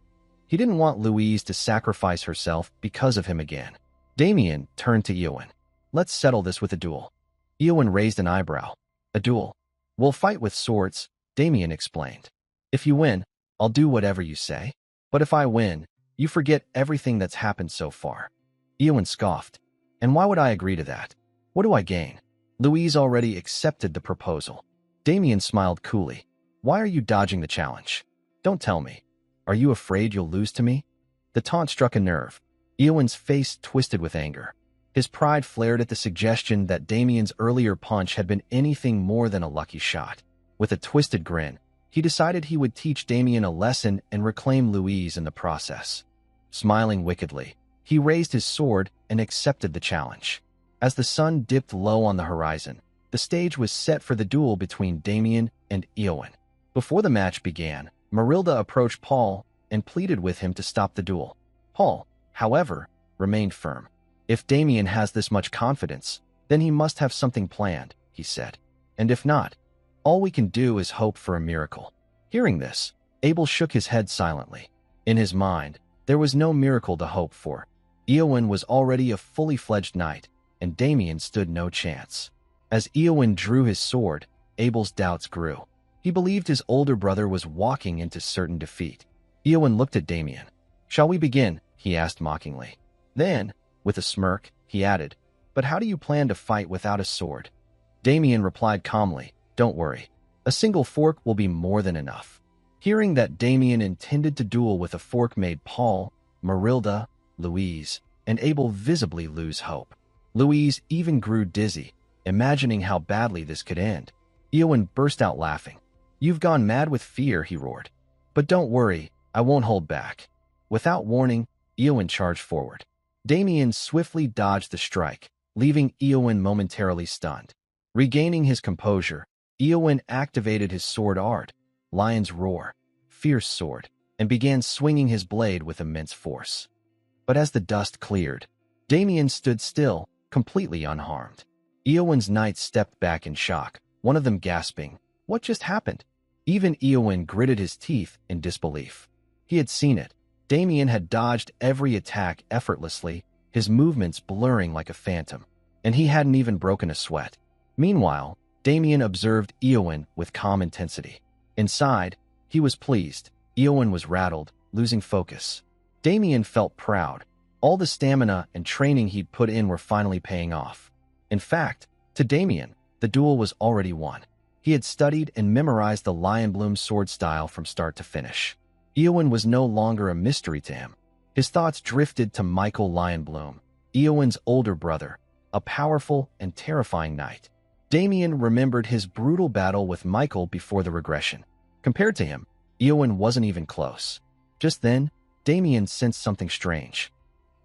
He didn't want Louise to sacrifice herself because of him again. Damien turned to Eowyn. Let's settle this with a duel. Eowyn raised an eyebrow. A duel? We'll fight with swords, Damien explained. If you win, I'll do whatever you say. But if I win, you forget everything that's happened so far. Eowyn scoffed. And why would I agree to that? What do I gain? Louise already accepted the proposal. Damien smiled coolly. Why are you dodging the challenge? Don't tell me. Are you afraid you'll lose to me? The taunt struck a nerve. Eowyn's face twisted with anger. His pride flared at the suggestion that Damien's earlier punch had been anything more than a lucky shot. With a twisted grin, he decided he would teach Damien a lesson and reclaim Louise in the process. Smiling wickedly, he raised his sword and accepted the challenge. As the sun dipped low on the horizon, the stage was set for the duel between Damien and Eowyn. Before the match began, Marilda approached Paul and pleaded with him to stop the duel. Paul, however, remained firm. If Damien has this much confidence, then he must have something planned, he said. And if not, all we can do is hope for a miracle. Hearing this, Abel shook his head silently. In his mind, there was no miracle to hope for. Eowyn was already a fully fledged knight, and Damien stood no chance. As Eowyn drew his sword, Abel's doubts grew. He believed his older brother was walking into certain defeat. Eowyn looked at Damien. Shall we begin? He asked mockingly. Then, with a smirk, he added, But how do you plan to fight without a sword? Damien replied calmly, Don't worry. A single fork will be more than enough. Hearing that Damien intended to duel with a fork made Paul, Marilda, Louise, and Abel visibly lose hope. Louise even grew dizzy, imagining how badly this could end. Eowyn burst out laughing. You've gone mad with fear, he roared. But don't worry, I won't hold back. Without warning, Eowyn charged forward. Damien swiftly dodged the strike, leaving Eowyn momentarily stunned. Regaining his composure, Eowyn activated his sword art, Lion's Roar, Fierce Sword. and began swinging his blade with immense force. But as the dust cleared, Damien stood still, completely unharmed. Eowyn's knights stepped back in shock, one of them gasping, "What just happened?" Even Eowyn gritted his teeth in disbelief. He had seen it. Damien had dodged every attack effortlessly, his movements blurring like a phantom, and he hadn't even broken a sweat. Meanwhile, Damien observed Eowyn with calm intensity. Inside, he was pleased. Eowyn was rattled, losing focus. Damien felt proud. All the stamina and training he'd put in were finally paying off. In fact, to Damien, the duel was already won. He had studied and memorized the Lionbloom sword style from start to finish. Eowyn was no longer a mystery to him. His thoughts drifted to Michael Lionbloom, Eowyn's older brother, a powerful and terrifying knight. Damien remembered his brutal battle with Michael before the regression. Compared to him, Eowyn wasn't even close. Just then, Damien sensed something strange.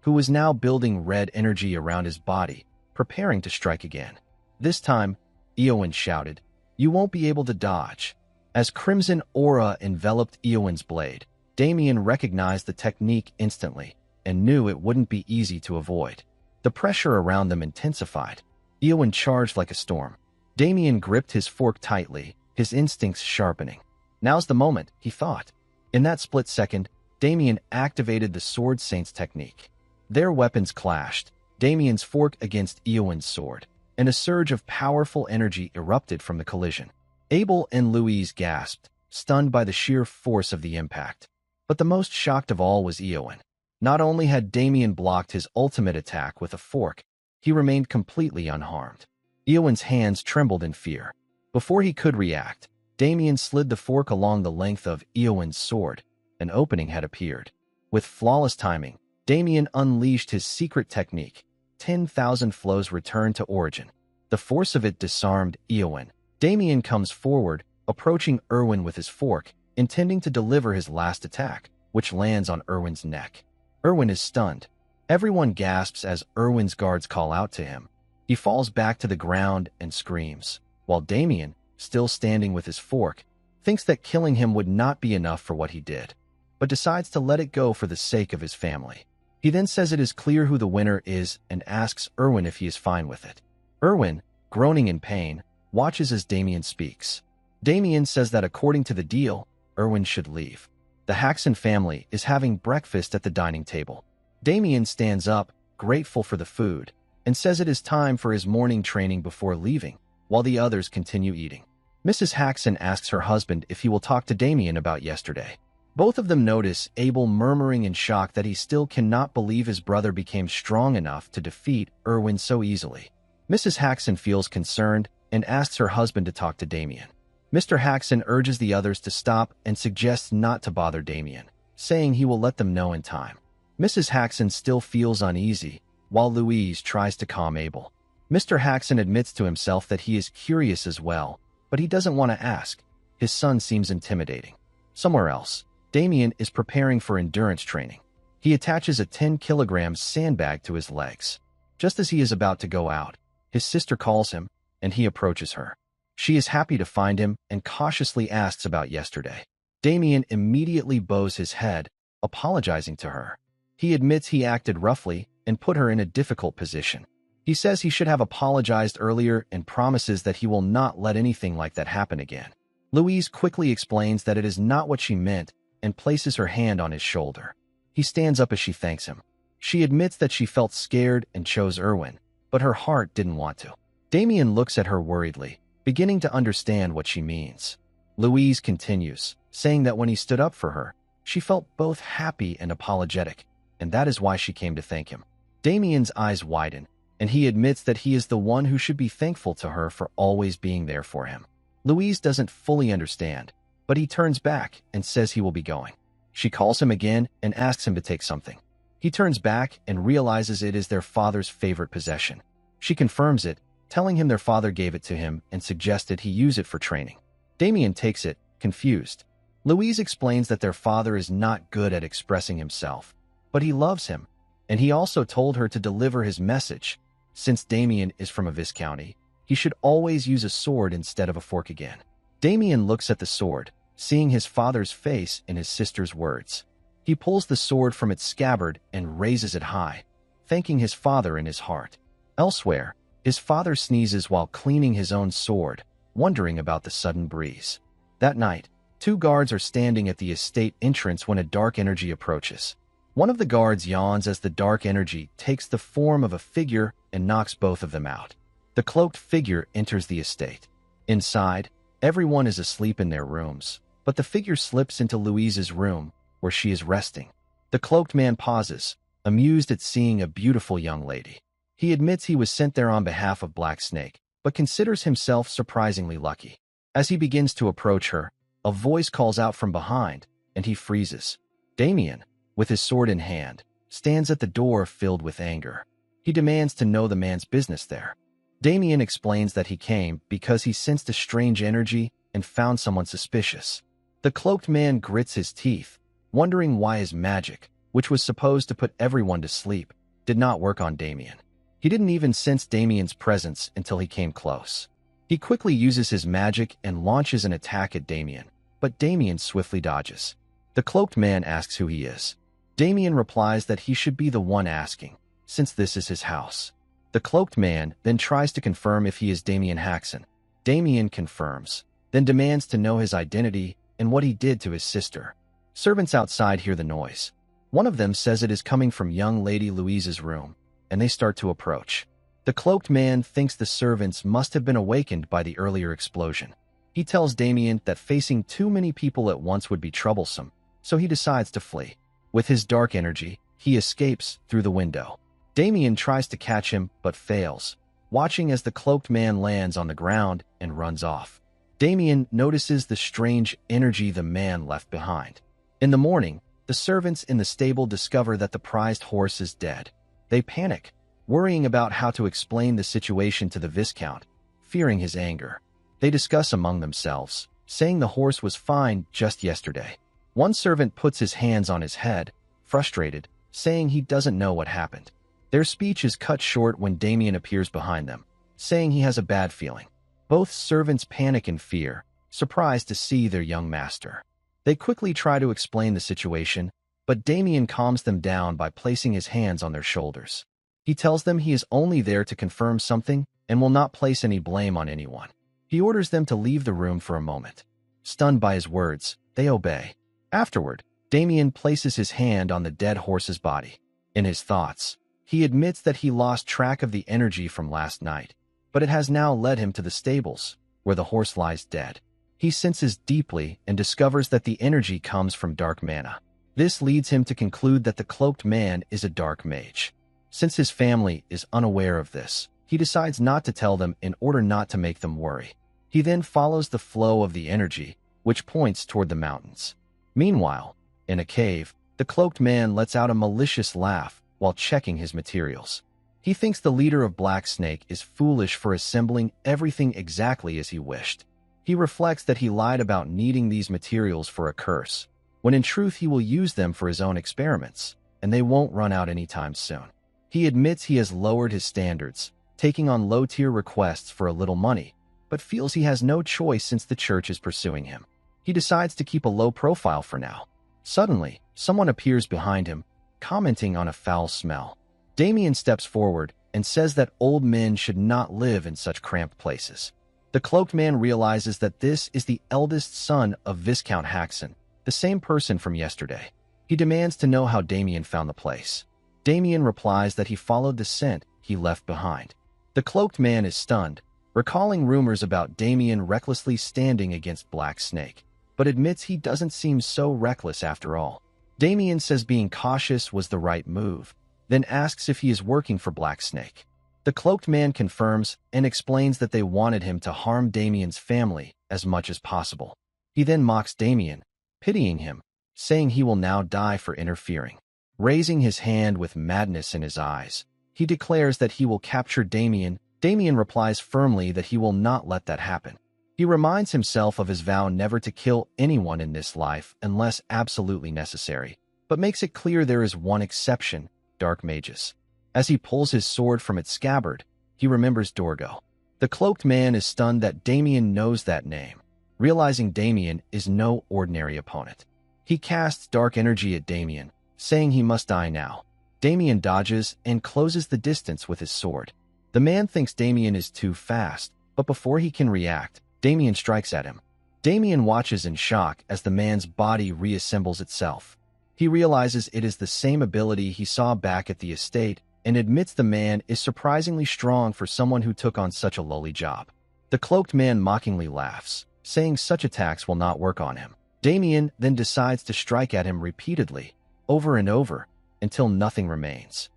Who was now building red energy around his body, preparing to strike again. This time, Eowyn shouted, "You won't be able to dodge." As crimson aura enveloped Eowyn's blade, Damien recognized the technique instantly and knew it wouldn't be easy to avoid. The pressure around them intensified. Eowyn charged like a storm. Damien gripped his fork tightly, his instincts sharpening. Now's the moment, he thought. In that split second, Damien activated the Sword Saint's technique. Their weapons clashed, Damien's fork against Eowyn's sword, and a surge of powerful energy erupted from the collision. Abel and Louise gasped, stunned by the sheer force of the impact. But the most shocked of all was Eowyn. Not only had Damien blocked his ultimate attack with a fork, he remained completely unharmed. Eowyn's hands trembled in fear. Before he could react, Damien slid the fork along the length of Eowyn's sword. An opening had appeared. With flawless timing, Damien unleashed his secret technique. 10,000 flows returned to origin. The force of it disarmed Eowyn. Damien comes forward, approaching Erwin with his fork, intending to deliver his last attack, which lands on Erwin's neck. Erwin is stunned. Everyone gasps as Erwin's guards call out to him. He falls back to the ground and screams, while Damien, still standing with his fork, thinks that killing him would not be enough for what he did, but decides to let it go for the sake of his family. He then says it is clear who the winner is and asks Erwin if he is fine with it. Erwin, groaning in pain, watches as Damien speaks. Damien says that according to the deal, Erwin should leave. The Haxon family is having breakfast at the dining table. Damien stands up, grateful for the food, and says it is time for his morning training before leaving, while the others continue eating. Mrs. Haxon asks her husband if he will talk to Damien about yesterday. Both of them notice Abel murmuring in shock that he still cannot believe his brother became strong enough to defeat Erwin so easily. Mrs. Haxon feels concerned and asks her husband to talk to Damien. Mr. Haxon urges the others to stop and suggests not to bother Damien, saying he will let them know in time. Mrs. Haxon still feels uneasy, while Louise tries to calm Abel. Mr. Haxon admits to himself that he is curious as well, but he doesn't want to ask. His son seems intimidating. Somewhere else, Damien is preparing for endurance training. He attaches a 10-kilogram sandbag to his legs. Just as he is about to go out, his sister calls him, and he approaches her. She is happy to find him and cautiously asks about yesterday. Damien immediately bows his head, apologizing to her. He admits he acted roughly and put her in a difficult position. He says he should have apologized earlier and promises that he will not let anything like that happen again. Louise quickly explains that it is not what she meant and places her hand on his shoulder. He stands up as she thanks him. She admits that she felt scared and chose Erwin, but her heart didn't want to. Damien looks at her worriedly, beginning to understand what she means. Louise continues, saying that when he stood up for her, she felt both happy and apologetic, and that is why she came to thank him. Damien's eyes widen, and he admits that he is the one who should be thankful to her for always being there for him. Louise doesn't fully understand, but he turns back and says he will be going. She calls him again and asks him to take something. He turns back and realizes it is their father's favorite possession. She confirms it, telling him their father gave it to him and suggested he use it for training. Damien takes it, confused. Louise explains that their father is not good at expressing himself, but he loves him, and he also told her to deliver his message. Since Damien is from a Viscounty, he should always use a sword instead of a fork again. Damien looks at the sword, seeing his father's face in his sister's words. He pulls the sword from its scabbard and raises it high, thanking his father in his heart. Elsewhere, his father sneezes while cleaning his own sword, wondering about the sudden breeze. That night, two guards are standing at the estate entrance when a dark energy approaches. One of the guards yawns as the dark energy takes the form of a figure and knocks both of them out. The cloaked figure enters the estate. Inside, everyone is asleep in their rooms, but the figure slips into Louise's room, where she is resting. The cloaked man pauses, amused at seeing a beautiful young lady. He admits he was sent there on behalf of Black Snake, but considers himself surprisingly lucky. As he begins to approach her, a voice calls out from behind, and he freezes. Damien, with his sword in hand, stands at the door filled with anger. He demands to know the man's business there. Damien explains that he came because he sensed a strange energy and found someone suspicious. The cloaked man grits his teeth, wondering why his magic, which was supposed to put everyone to sleep, did not work on Damien. He didn't even sense Damien's presence until he came close. He quickly uses his magic and launches an attack at Damien, but Damien swiftly dodges. The cloaked man asks who he is. Damien replies that he should be the one asking, since this is his house. The cloaked man then tries to confirm if he is Damien Haxon. Damien confirms, then demands to know his identity and what he did to his sister. Servants outside hear the noise. One of them says it is coming from young lady Louise's room, and they start to approach. The cloaked man thinks the servants must have been awakened by the earlier explosion. He tells Damien that facing too many people at once would be troublesome, so he decides to flee. With his dark energy, he escapes through the window. Damien tries to catch him, but fails, watching as the cloaked man lands on the ground and runs off. Damien notices the strange energy the man left behind. In the morning, the servants in the stable discover that the prized horse is dead. They panic, worrying about how to explain the situation to the Viscount, fearing his anger. They discuss among themselves, saying the horse was fine just yesterday. One servant puts his hands on his head, frustrated, saying he doesn't know what happened. Their speech is cut short when Damien appears behind them, saying he has a bad feeling. Both servants panic in fear, surprised to see their young master. They quickly try to explain the situation, but Damien calms them down by placing his hands on their shoulders. He tells them he is only there to confirm something and will not place any blame on anyone. He orders them to leave the room for a moment. Stunned by his words, they obey. Afterward, Damien places his hand on the dead horse's body. In his thoughts, he admits that he lost track of the energy from last night, but it has now led him to the stables, where the horse lies dead. He senses deeply and discovers that the energy comes from dark mana. This leads him to conclude that the cloaked man is a dark mage. Since his family is unaware of this, he decides not to tell them in order not to make them worry. He then follows the flow of the energy, which points toward the mountains. Meanwhile, in a cave, the cloaked man lets out a malicious laugh while checking his materials. He thinks the leader of Black Snake is foolish for assembling everything exactly as he wished. He reflects that he lied about needing these materials for a curse, when in truth he will use them for his own experiments, and they won't run out anytime soon. He admits he has lowered his standards, taking on low-tier requests for a little money, but feels he has no choice since the church is pursuing him. He decides to keep a low profile for now. Suddenly, someone appears behind him, commenting on a foul smell. Damien steps forward and says that old men should not live in such cramped places. The cloaked man realizes that this is the eldest son of Viscount Haxon, the same person from yesterday. He demands to know how Damien found the place. Damien replies that he followed the scent he left behind. The cloaked man is stunned, recalling rumors about Damien recklessly standing against Black Snake, but admits he doesn't seem so reckless after all. Damien says being cautious was the right move, then asks if he is working for Black Snake. The cloaked man confirms and explains that they wanted him to harm Damien's family as much as possible. He then mocks Damien, pitying him, saying he will now die for interfering. Raising his hand with madness in his eyes, he declares that he will capture Damien. Damien replies firmly that he will not let that happen. He reminds himself of his vow never to kill anyone in this life unless absolutely necessary, but makes it clear there is one exception: dark mages. As he pulls his sword from its scabbard, he remembers Dorgo. The cloaked man is stunned that Damien knows that name. realizing Damien is no ordinary opponent. He casts dark energy at Damien, saying he must die now. Damien dodges and closes the distance with his sword. The man thinks Damien is too fast, but before he can react, Damien strikes at him. Damien watches in shock as the man's body reassembles itself. He realizes it is the same ability he saw back at the estate and admits the man is surprisingly strong for someone who took on such a lowly job. The cloaked man mockingly laughs, saying such attacks will not work on him. Damien then decides to strike at him repeatedly, over and over, until nothing remains.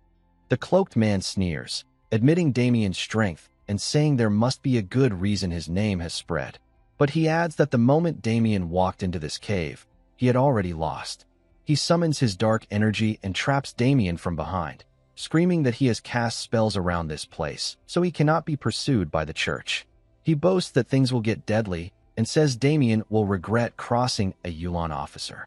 The cloaked man sneers, admitting Damien's strength and saying there must be a good reason his name has spread. But he adds that the moment Damien walked into this cave, he had already lost. He summons his dark energy and traps Damien from behind, screaming that he has cast spells around this place, so he cannot be pursued by the church. He boasts that things will get deadly and says Damien will regret crossing a Yu'lon officer.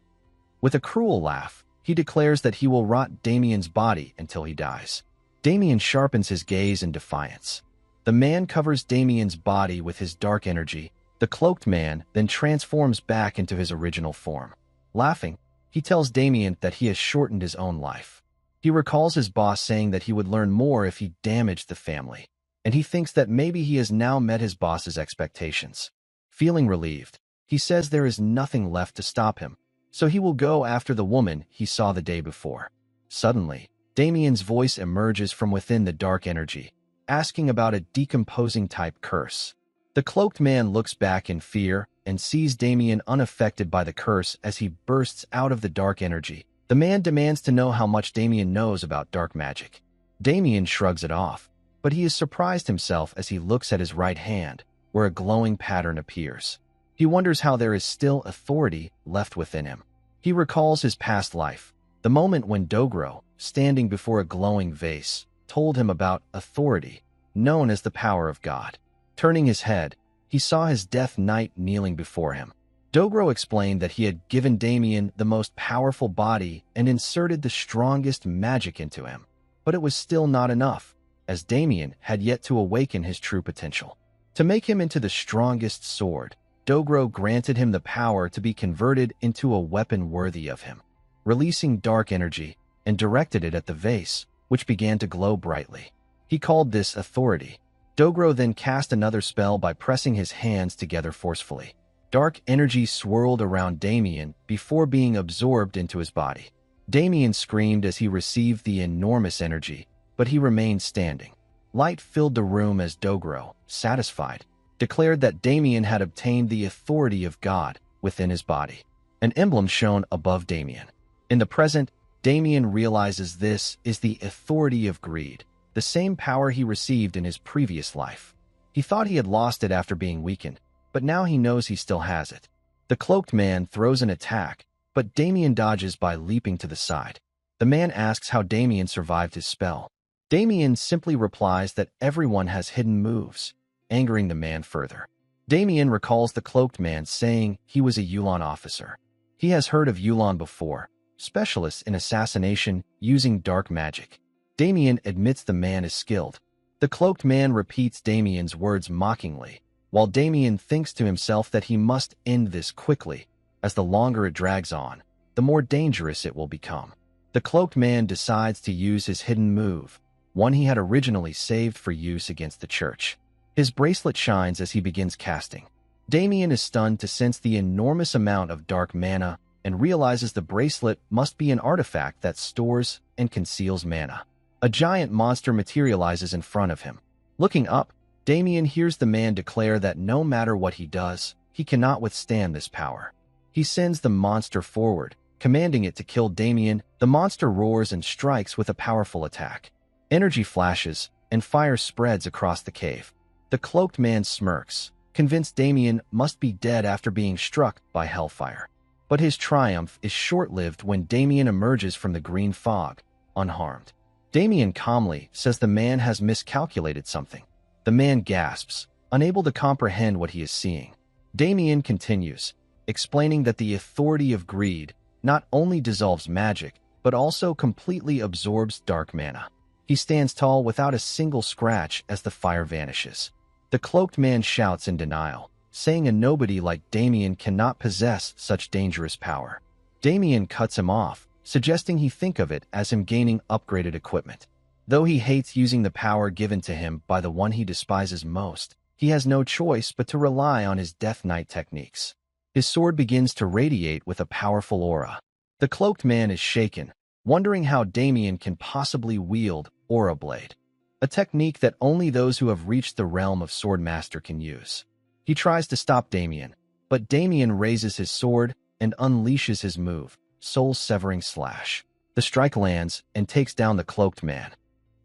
With a cruel laugh, he declares that he will rot Damien's body until he dies. Damien sharpens his gaze in defiance. The man covers Damien's body with his dark energy. The cloaked man then transforms back into his original form. Laughing, he tells Damien that he has shortened his own life. He recalls his boss saying that he would learn more if he damaged the family, and he thinks that maybe he has now met his boss's expectations. Feeling relieved, he says there is nothing left to stop him, so he will go after the woman he saw the day before. Suddenly, Damien's voice emerges from within the dark energy, asking about a decomposing type curse. The cloaked man looks back in fear and sees Damien unaffected by the curse as he bursts out of the dark energy. The man demands to know how much Damien knows about dark magic. Damien shrugs it off, but he is surprised himself as he looks at his right hand, where a glowing pattern appears. He wonders how there is still authority left within him. He recalls his past life, the moment when Dogro, standing before a glowing vase, told him about authority, known as the power of God. Turning his head, he saw his death knight kneeling before him. Dogro explained that he had given Damien the most powerful body and inserted the strongest magic into him. But it was still not enough, as Damien had yet to awaken his true potential. To make him into the strongest sword, Dogro granted him the power to be converted into a weapon worthy of him, releasing dark energy, and directed it at the vase, which began to glow brightly. He called this authority. Dogro then cast another spell by pressing his hands together forcefully. Dark energy swirled around Damien before being absorbed into his body. Damien screamed as he received the enormous energy, but he remained standing. Light filled the room as Dogro, satisfied, declared that Damien had obtained the authority of God within his body. An emblem shone above Damien. In the present, Damien realizes this is the authority of greed, the same power he received in his previous life. He thought he had lost it after being weakened, but now he knows he still has it. The cloaked man throws an attack, but Damien dodges by leaping to the side. The man asks how Damien survived his spell. Damien simply replies that everyone has hidden moves, angering the man further. Damien recalls the cloaked man saying he was a Yu'lon officer. He has heard of Yu'lon before, specialists in assassination using dark magic. Damien admits the man is skilled. The cloaked man repeats Damien's words mockingly, while Damien thinks to himself that he must end this quickly, as the longer it drags on, the more dangerous it will become. The cloaked man decides to use his hidden move, one he had originally saved for use against the church. His bracelet shines as he begins casting. Damien is stunned to sense the enormous amount of dark mana and realizes the bracelet must be an artifact that stores and conceals mana. A giant monster materializes in front of him. Looking up, Damien hears the man declare that no matter what he does, he cannot withstand this power. He sends the monster forward, commanding it to kill Damien. The monster roars and strikes with a powerful attack. Energy flashes, and fire spreads across the cave. The cloaked man smirks, convinced Damien must be dead after being struck by hellfire. But his triumph is short-lived when Damien emerges from the green fog, unharmed. Damien calmly says the man has miscalculated something. The man gasps, unable to comprehend what he is seeing. Damien continues, explaining that the authority of greed not only dissolves magic, but also completely absorbs dark mana. He stands tall without a single scratch as the fire vanishes. The cloaked man shouts in denial, saying a nobody like Damien cannot possess such dangerous power. Damien cuts him off, suggesting he think of it as him gaining upgraded equipment. Though he hates using the power given to him by the one he despises most, he has no choice but to rely on his Death Knight techniques. His sword begins to radiate with a powerful aura. The cloaked man is shaken, wondering how Damien can possibly wield Aura Blade, a technique that only those who have reached the realm of Swordmaster can use. He tries to stop Damien, but Damien raises his sword and unleashes his move, Soul-Severing Slash. The strike lands and takes down the cloaked man.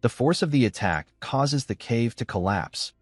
The force of the attack causes the cave to collapse.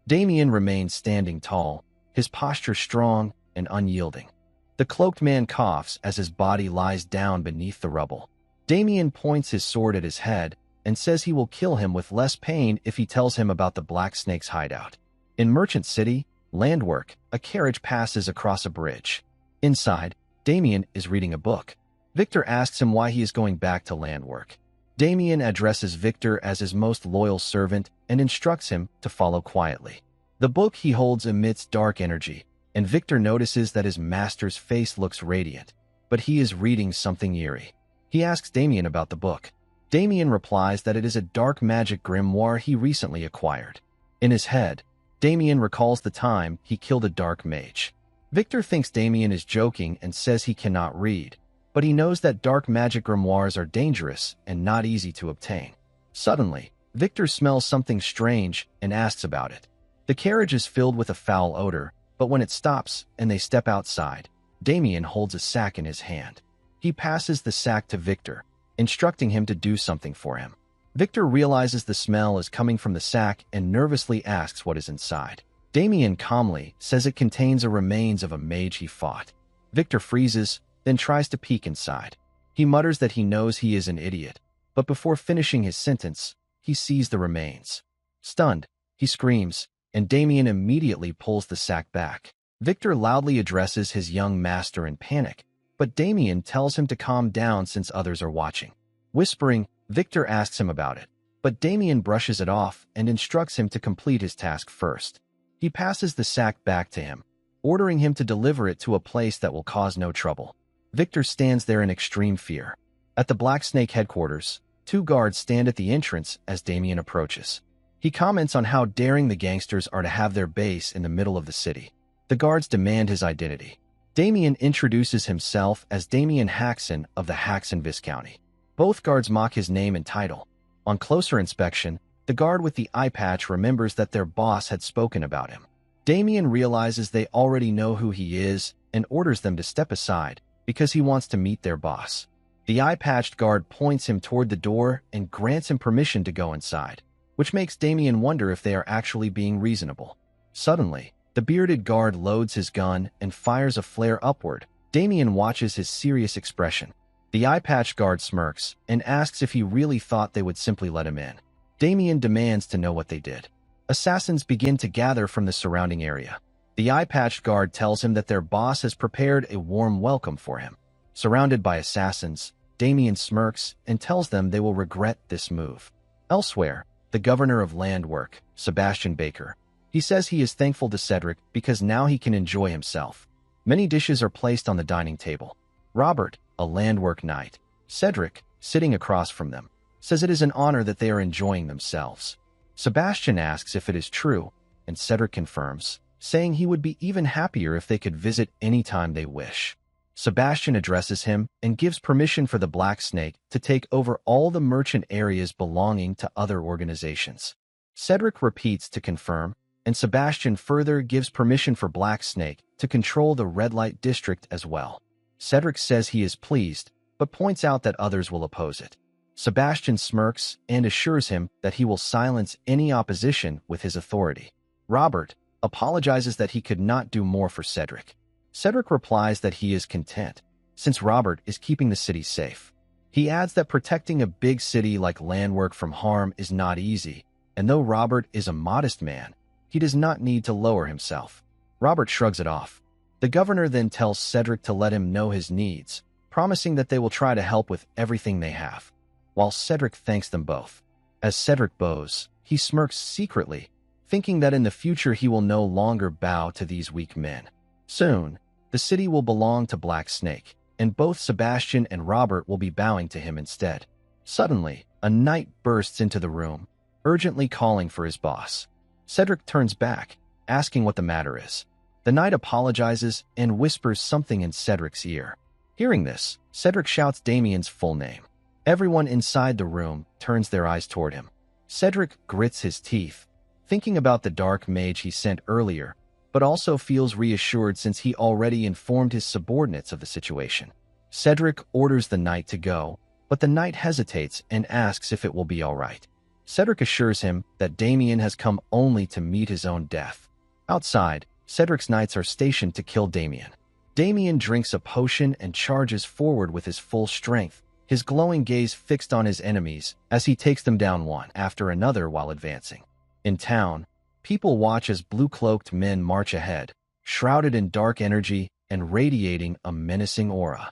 Damien remains standing tall, his posture strong and unyielding. The cloaked man coughs as his body lies down beneath the rubble. Damien points his sword at his head and says he will kill him with less pain if he tells him about the Black Snake's hideout. In Merchant City, Landwork, a carriage passes across a bridge. Inside, Damien is reading a book. Victor asks him why he is going back to Landwork. Damien addresses Victor as his most loyal servant and instructs him to follow quietly. The book he holds emits dark energy, and Victor notices that his master's face looks radiant, but he is reading something eerie. He asks Damien about the book. Damien replies that it is a dark magic grimoire he recently acquired. In his head, Damien recalls the time he killed a dark mage. Victor thinks Damien is joking and says he cannot read, but he knows that dark magic grimoires are dangerous and not easy to obtain. Suddenly, Victor smells something strange and asks about it. The carriage is filled with a foul odor, but when it stops and they step outside, Damien holds a sack in his hand. He passes the sack to Victor, instructing him to do something for him. Victor realizes the smell is coming from the sack and nervously asks what is inside. Damien calmly says it contains the remains of a mage he fought. Victor freezes, then tries to peek inside. He mutters that he knows he is an idiot, but before finishing his sentence, he sees the remains. Stunned, he screams, and Damien immediately pulls the sack back. Victor loudly addresses his young master in panic, but Damien tells him to calm down since others are watching. Whispering, Victor asks him about it, but Damien brushes it off and instructs him to complete his task first. He passes the sack back to him, ordering him to deliver it to a place that will cause no trouble. Victor stands there in extreme fear. At the Black Snake headquarters, 2 guards stand at the entrance as Damien approaches. He comments on how daring the gangsters are to have their base in the middle of the city. The guards demand his identity. Damien introduces himself as Damien Haxon of the Haxon Viscounty. Both guards mock his name and title. On closer inspection, the guard with the eye patch remembers that their boss had spoken about him. Damien realizes they already know who he is and orders them to step aside because he wants to meet their boss. The eye-patched guard points him toward the door and grants him permission to go inside, which makes Damien wonder if they are actually being reasonable. Suddenly, the bearded guard loads his gun and fires a flare upward. Damien watches his serious expression. The eye-patched guard smirks and asks if he really thought they would simply let him in. Damien demands to know what they did. Assassins begin to gather from the surrounding area. The eye-patched guard tells him that their boss has prepared a warm welcome for him. Surrounded by assassins, Damien smirks and tells them they will regret this move. Elsewhere, the governor of Landwork, Sebastian Baker. He says he is thankful to Cedric because now he can enjoy himself. Many dishes are placed on the dining table. Robert, a Landwork knight, Cedric, sitting across from them, says it is an honor that they are enjoying themselves. Sebastian asks if it is true, and Cedric confirms, saying he would be even happier if they could visit anytime they wish. Sebastian addresses him and gives permission for the Black Snake to take over all the merchant areas belonging to other organizations. Cedric repeats to confirm, and Sebastian further gives permission for Black Snake to control the Red Light District as well. Cedric says he is pleased, but points out that others will oppose it. Sebastian smirks and assures him that he will silence any opposition with his authority. Robert apologizes that he could not do more for Cedric. Cedric replies that he is content, since Robert is keeping the city safe. He adds that protecting a big city like Landwork from harm is not easy, and though Robert is a modest man, he does not need to lower himself. Robert shrugs it off. The governor then tells Cedric to let him know his needs, promising that they will try to help with everything they have, while Cedric thanks them both. As Cedric bows, he smirks secretly, thinking that in the future he will no longer bow to these weak men. Soon, the city will belong to Black Snake, and both Sebastian and Robert will be bowing to him instead. Suddenly, a knight bursts into the room, urgently calling for his boss. Cedric turns back, asking what the matter is. The knight apologizes and whispers something in Cedric's ear. Hearing this, Cedric shouts Damien's full name. Everyone inside the room turns their eyes toward him. Cedric grits his teeth, thinking about the dark mage he sent earlier, but also feels reassured since he already informed his subordinates of the situation. Cedric orders the knight to go, but the knight hesitates and asks if it will be all right. Cedric assures him that Damien has come only to meet his own death. Outside, Cedric's knights are stationed to kill Damien. Damien drinks a potion and charges forward with his full strength, his glowing gaze fixed on his enemies as he takes them down one after another while advancing. In town, people watch as blue-cloaked men march ahead, shrouded in dark energy and radiating a menacing aura.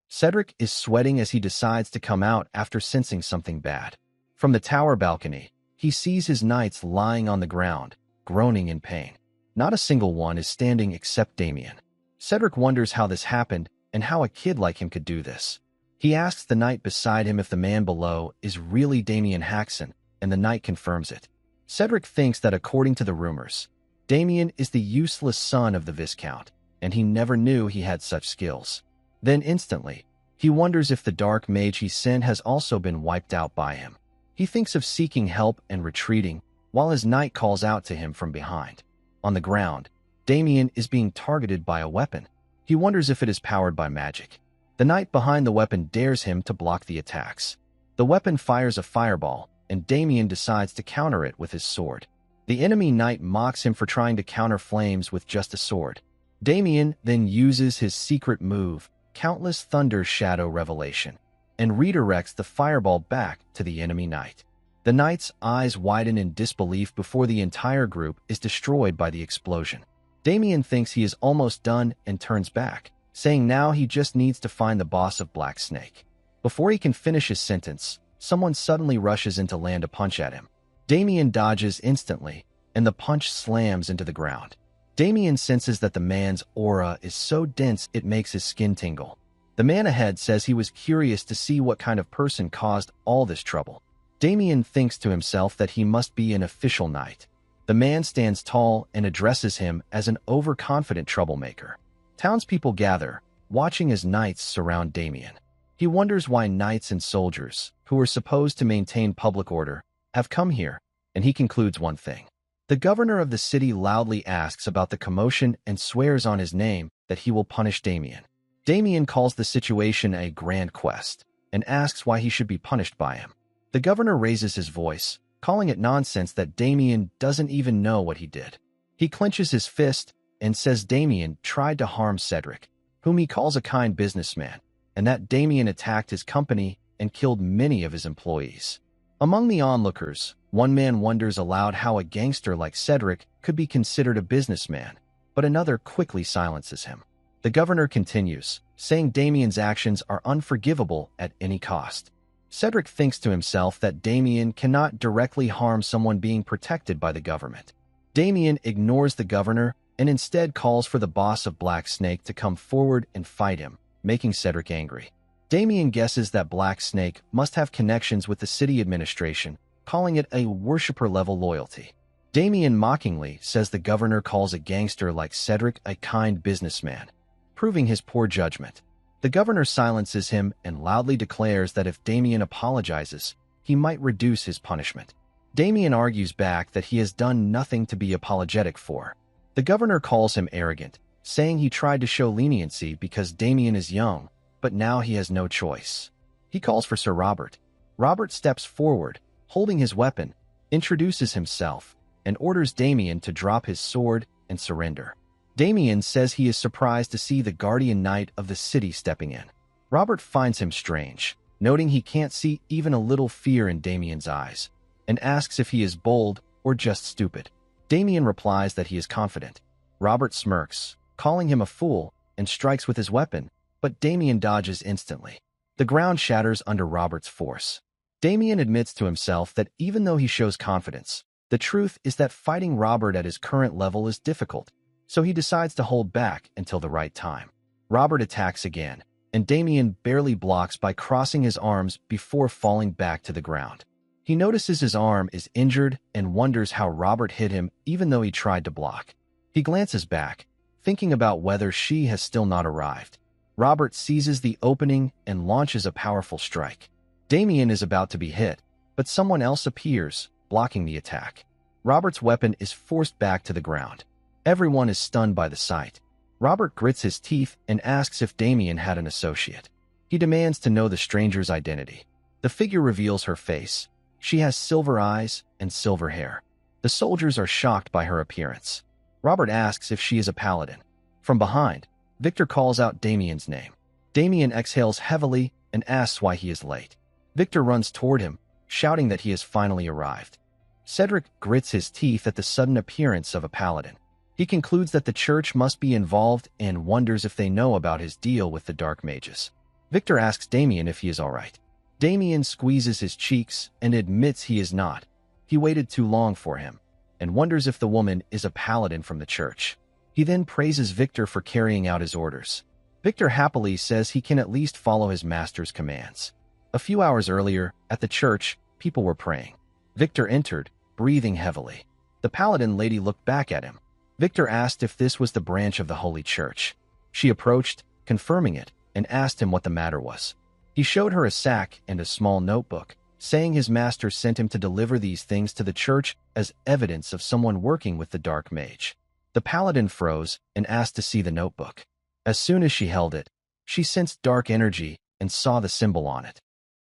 Cedric is sweating as he decides to come out after sensing something bad. From the tower balcony, he sees his knights lying on the ground, groaning in pain. Not a single one is standing except Damien. Cedric wonders how this happened and how a kid like him could do this. He asks the knight beside him if the man below is really Damien Haxon, and the knight confirms it. Cedric thinks that according to the rumors, Damien is the useless son of the Viscount, and he never knew he had such skills. Then instantly, he wonders if the dark mage he sent has also been wiped out by him. He thinks of seeking help and retreating, while his knight calls out to him from behind. On the ground, Damien is being targeted by a weapon. He wonders if it is powered by magic. The knight behind the weapon dares him to block the attacks. The weapon fires a fireball, and Damien decides to counter it with his sword. The enemy knight mocks him for trying to counter flames with just a sword. Damien then uses his secret move, Countless Thunder Shadow Revelation, and redirects the fireball back to the enemy knight. The knight's eyes widen in disbelief before the entire group is destroyed by the explosion. Damien thinks he is almost done and turns back, saying now he just needs to find the boss of Black Snake. Before he can finish his sentence, someone suddenly rushes in to land a punch at him. Damien dodges instantly, and the punch slams into the ground. Damien senses that the man's aura is so dense it makes his skin tingle. The man ahead says he was curious to see what kind of person caused all this trouble. Damien thinks to himself that he must be an official knight. The man stands tall and addresses him as an overconfident troublemaker. Townspeople gather, watching as knights surround Damien. He wonders why knights and soldiers, who are supposed to maintain public order, have come here, and he concludes one thing. The governor of the city loudly asks about the commotion and swears on his name that he will punish Damien. Damien calls the situation a grand quest and asks why he should be punished by him. The governor raises his voice, calling it nonsense that Damien doesn't even know what he did. He clenches his fist and says Damien tried to harm Cedric, whom he calls a kind businessman, and that Damien attacked his company and killed many of his employees. Among the onlookers, one man wonders aloud how a gangster like Cedric could be considered a businessman, but another quickly silences him. The governor continues, saying Damien's actions are unforgivable at any cost. Cedric thinks to himself that Damien cannot directly harm someone being protected by the government. Damien ignores the governor and instead calls for the boss of Black Snake to come forward and fight him, making Cedric angry. Damien guesses that Black Snake must have connections with the city administration, calling it a worshiper-level loyalty. Damien mockingly says the governor calls a gangster like Cedric a kind businessman, proving his poor judgment. The governor silences him and loudly declares that if Damien apologizes, he might reduce his punishment. Damien argues back that he has done nothing to be apologetic for. The governor calls him arrogant, saying he tried to show leniency because Damien is young, but now he has no choice. He calls for Sir Robert. Robert steps forward, holding his weapon, introduces himself, and orders Damien to drop his sword and surrender. Damien says he is surprised to see the guardian knight of the city stepping in. Robert finds him strange, noting he can't see even a little fear in Damien's eyes, and asks if he is bold or just stupid. Damien replies that he is confident. Robert smirks, calling him a fool, and strikes with his weapon, but Damien dodges instantly. The ground shatters under Robert's force. Damien admits to himself that even though he shows confidence, The truth is that fighting Robert at his current level is difficult, so he decides to hold back until the right time. Robert attacks again, and Damien barely blocks by crossing his arms before falling back to the ground. He notices his arm is injured and wonders how Robert hit him even though he tried to block. He glances back, thinking about whether she has still not arrived. Robert seizes the opening and launches a powerful strike. Damien is about to be hit, but someone else appears, blocking the attack. Robert's weapon is forced back to the ground. Everyone is stunned by the sight. Robert grits his teeth and asks if Damien had an associate. He demands to know the stranger's identity. The figure reveals her face. She has silver eyes and silver hair. The soldiers are shocked by her appearance. Robert asks if she is a paladin. From behind, Victor calls out Damien's name. Damien exhales heavily and asks why he is late. Victor runs toward him, shouting that he has finally arrived. Cedric grits his teeth at the sudden appearance of a paladin. He concludes that the church must be involved and wonders if they know about his deal with the Dark Mages. Victor asks Damien if he is all right. Damien squeezes his cheeks and admits he is not. He waited too long for him, and wonders if the woman is a paladin from the church. He then praises Victor for carrying out his orders. Victor happily says he can at least follow his master's commands. A few hours earlier, at the church, people were praying. Victor entered, breathing heavily. The paladin lady looked back at him. Victor asked if this was the branch of the Holy Church. She approached, confirming it, and asked him what the matter was. He showed her a sack and a small notebook, saying his master sent him to deliver these things to the church as evidence of someone working with the Dark Mage. The paladin froze and asked to see the notebook. As soon as she held it, she sensed dark energy and saw the symbol on it.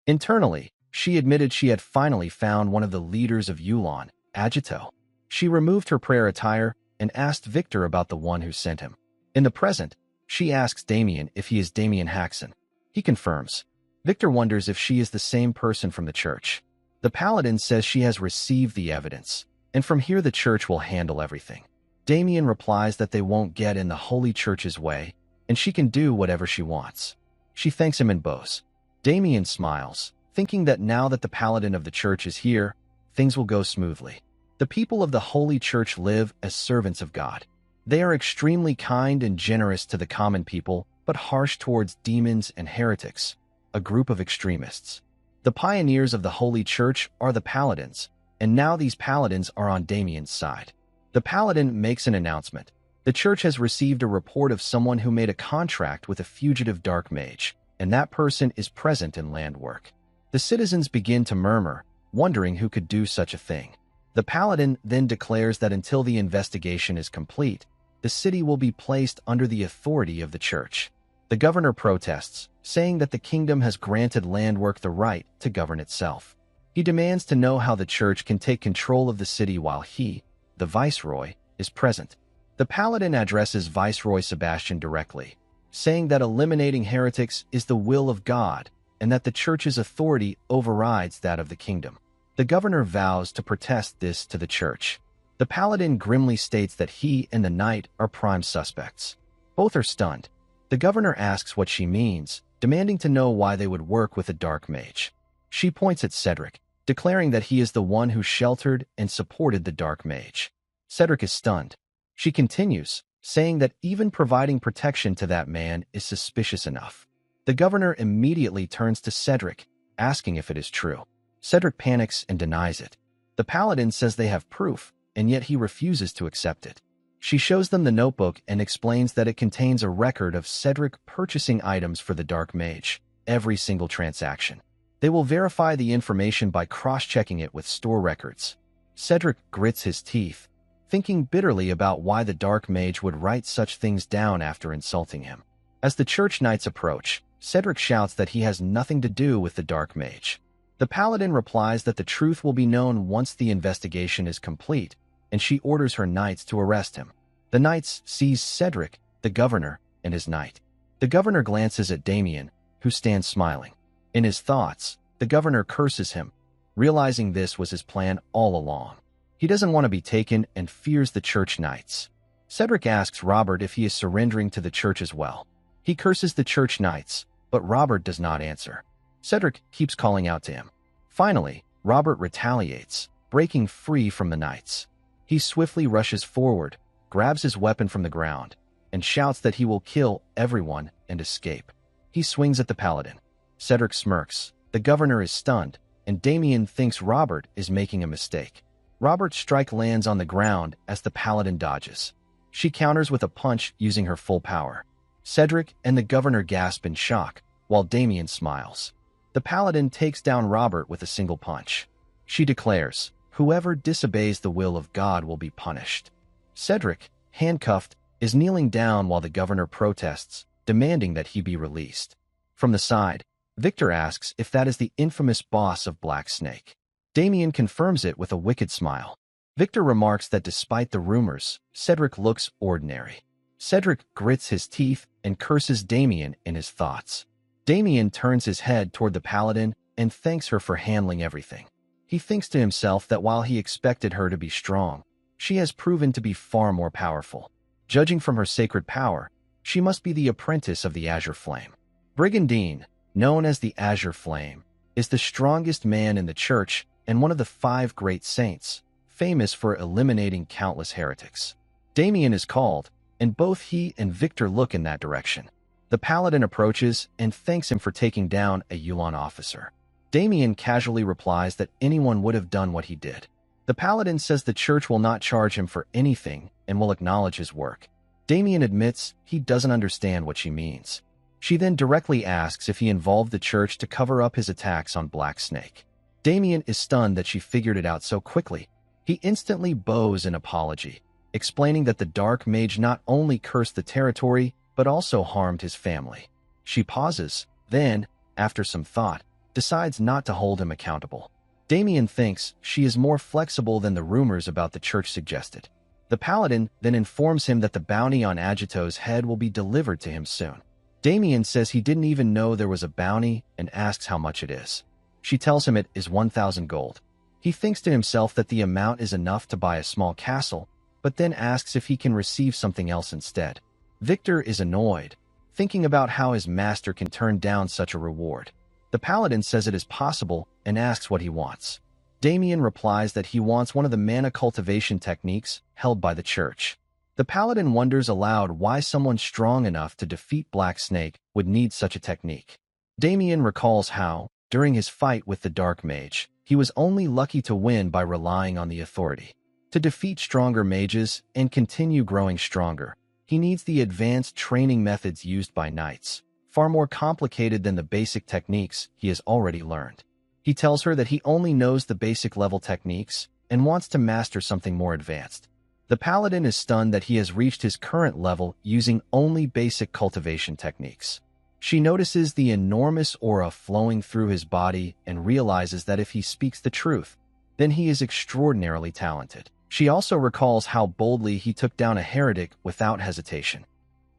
Internally, she admitted she had finally found one of the leaders of Yulon, Agito. She removed her prayer attire and asked Victor about the one who sent him. In the present, she asks Damien if he is Damien Haxon. He confirms. Victor wonders if she is the same person from the church. The paladin says she has received the evidence, and from here the church will handle everything. Damien replies that they won't get in the Holy Church's way, and she can do whatever she wants. She thanks him and bows. Damien smiles, thinking that now that the paladin of the church is here, things will go smoothly. The people of the Holy Church live as servants of God. They are extremely kind and generous to the common people, but harsh towards demons and heretics, a group of extremists. The pioneers of the Holy Church are the paladins, and now these paladins are on Damien's side. The paladin makes an announcement. The church has received a report of someone who made a contract with a fugitive dark mage, and that person is present in land work. The citizens begin to murmur, wondering who could do such a thing. The paladin then declares that until the investigation is complete, the city will be placed under the authority of the church. The governor protests, saying that the kingdom has granted Landwork the right to govern itself. He demands to know how the church can take control of the city while he, the viceroy, is present. The paladin addresses Viceroy Sebastian directly, saying that eliminating heretics is the will of God and that the church's authority overrides that of the kingdom. The governor vows to protest this to the church. The paladin grimly states that he and the knight are prime suspects. Both are stunned. The governor asks what she means, demanding to know why they would work with a dark mage. She points at Cedric, declaring that he is the one who sheltered and supported the dark mage. Cedric is stunned. She continues, saying that even providing protection to that man is suspicious enough. The governor immediately turns to Cedric, asking if it is true. Cedric panics and denies it. The paladin says they have proof, and yet he refuses to accept it. She shows them the notebook and explains that it contains a record of Cedric purchasing items for the dark mage, every single transaction. They will verify the information by cross-checking it with store records. Cedric grits his teeth, thinking bitterly about why the dark mage would write such things down after insulting him. As the church knights approach, Cedric shouts that he has nothing to do with the dark mage. The paladin replies that the truth will be known once the investigation is complete, and she orders her knights to arrest him. The knights seize Cedric, the governor, and his knight. The governor glances at Damien, who stands smiling. In his thoughts, the governor curses him, realizing this was his plan all along. He doesn't want to be taken and fears the church knights. Cedric asks Robert if he is surrendering to the church as well. He curses the church knights, but Robert does not answer. Cedric keeps calling out to him. Finally, Robert retaliates, breaking free from the knights. He swiftly rushes forward, grabs his weapon from the ground, and shouts that he will kill everyone and escape. He swings at the paladin. Cedric smirks. The governor is stunned, and Damien thinks Robert is making a mistake. Robert's strike lands on the ground as the paladin dodges. She counters with a punch using her full power. Cedric and the governor gasp in shock, while Damien smiles. The paladin takes down Robert with a single punch. She declares, "Whoever disobeys the will of God will be punished." Cedric, handcuffed, is kneeling down while the governor protests, demanding that he be released. From the side, Victor asks if that is the infamous boss of Black Snake. Damien confirms it with a wicked smile. Victor remarks that despite the rumors, Cedric looks ordinary. Cedric grits his teeth and curses Damien in his thoughts. Damien turns his head toward the paladin and thanks her for handling everything. He thinks to himself that while he expected her to be strong, she has proven to be far more powerful. Judging from her sacred power, she must be the apprentice of the Azure Flame. Brigandine, known as the Azure Flame, is the strongest man in the church and one of the 5 great saints, famous for eliminating countless heretics. Damien is called, and both he and Victor look in that direction. The paladin approaches and thanks him for taking down a Yuan officer. Damien casually replies that anyone would have done what he did. The paladin says the church will not charge him for anything and will acknowledge his work. Damien admits he doesn't understand what she means. She then directly asks if he involved the church to cover up his attacks on Black Snake. Damien is stunned that she figured it out so quickly. He instantly bows an apology, explaining that the Dark Mage not only cursed the territory, but also harmed his family. She pauses, then, after some thought, decides not to hold him accountable. Damien thinks she is more flexible than the rumors about the church suggested. The paladin then informs him that the bounty on Agito's head will be delivered to him soon. Damien says he didn't even know there was a bounty and asks how much it is. She tells him it is 1,000 gold. He thinks to himself that the amount is enough to buy a small castle, but then asks if he can receive something else instead. Victor is annoyed, thinking about how his master can turn down such a reward. The paladin says it is possible and asks what he wants. Damien replies that he wants one of the mana cultivation techniques held by the church. The paladin wonders aloud why someone strong enough to defeat Black Snake would need such a technique. Damien recalls how, during his fight with the Dark Mage, he was only lucky to win by relying on the authority. To defeat stronger mages and continue growing stronger, he needs the advanced training methods used by knights, far more complicated than the basic techniques he has already learned. He tells her that he only knows the basic level techniques and wants to master something more advanced. The paladin is stunned that he has reached his current level using only basic cultivation techniques. She notices the enormous aura flowing through his body and realizes that if he speaks the truth, then he is extraordinarily talented. She also recalls how boldly he took down a heretic without hesitation.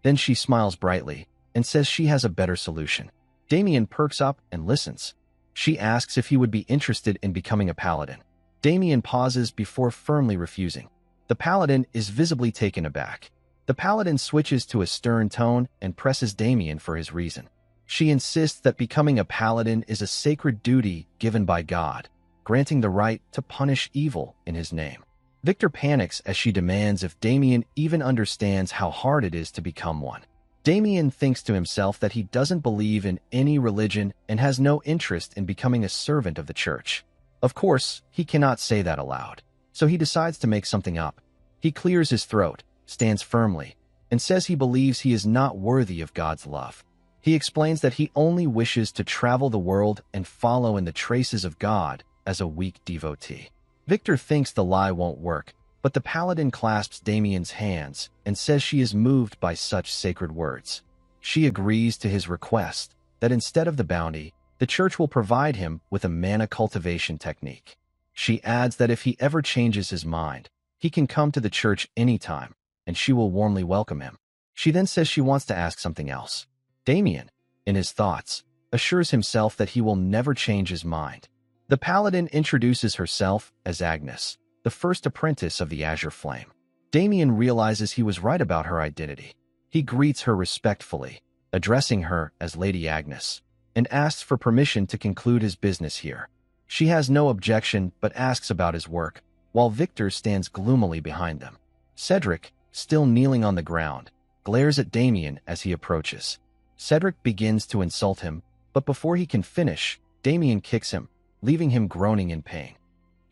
Then she smiles brightly and says she has a better solution. Damien perks up and listens. She asks if he would be interested in becoming a paladin. Damien pauses before firmly refusing. The paladin is visibly taken aback. The paladin switches to a stern tone and presses Damien for his reason. She insists that becoming a paladin is a sacred duty given by God, granting the right to punish evil in his name. Victor panics as she demands if Damien even understands how hard it is to become one. Damien thinks to himself that he doesn't believe in any religion and has no interest in becoming a servant of the church. Of course, he cannot say that aloud, so he decides to make something up. He clears his throat, stands firmly, and says he believes he is not worthy of God's love. He explains that he only wishes to travel the world and follow in the traces of God as a weak devotee. Victor thinks the lie won't work, but the paladin clasps Damien's hands and says she is moved by such sacred words. She agrees to his request that instead of the bounty, the church will provide him with a mana cultivation technique. She adds that if he ever changes his mind, he can come to the church anytime, and she will warmly welcome him. She then says she wants to ask something else. Damien, in his thoughts, assures himself that he will never change his mind. The paladin introduces herself as Agnes, the first apprentice of the Azure Flame. Damien realizes he was right about her identity. He greets her respectfully, addressing her as Lady Agnes, and asks for permission to conclude his business here. She has no objection but asks about his work, while Victor stands gloomily behind them. Cedric, still kneeling on the ground, glares at Damien as he approaches. Cedric begins to insult him, but before he can finish, Damien kicks him, leaving him groaning in pain.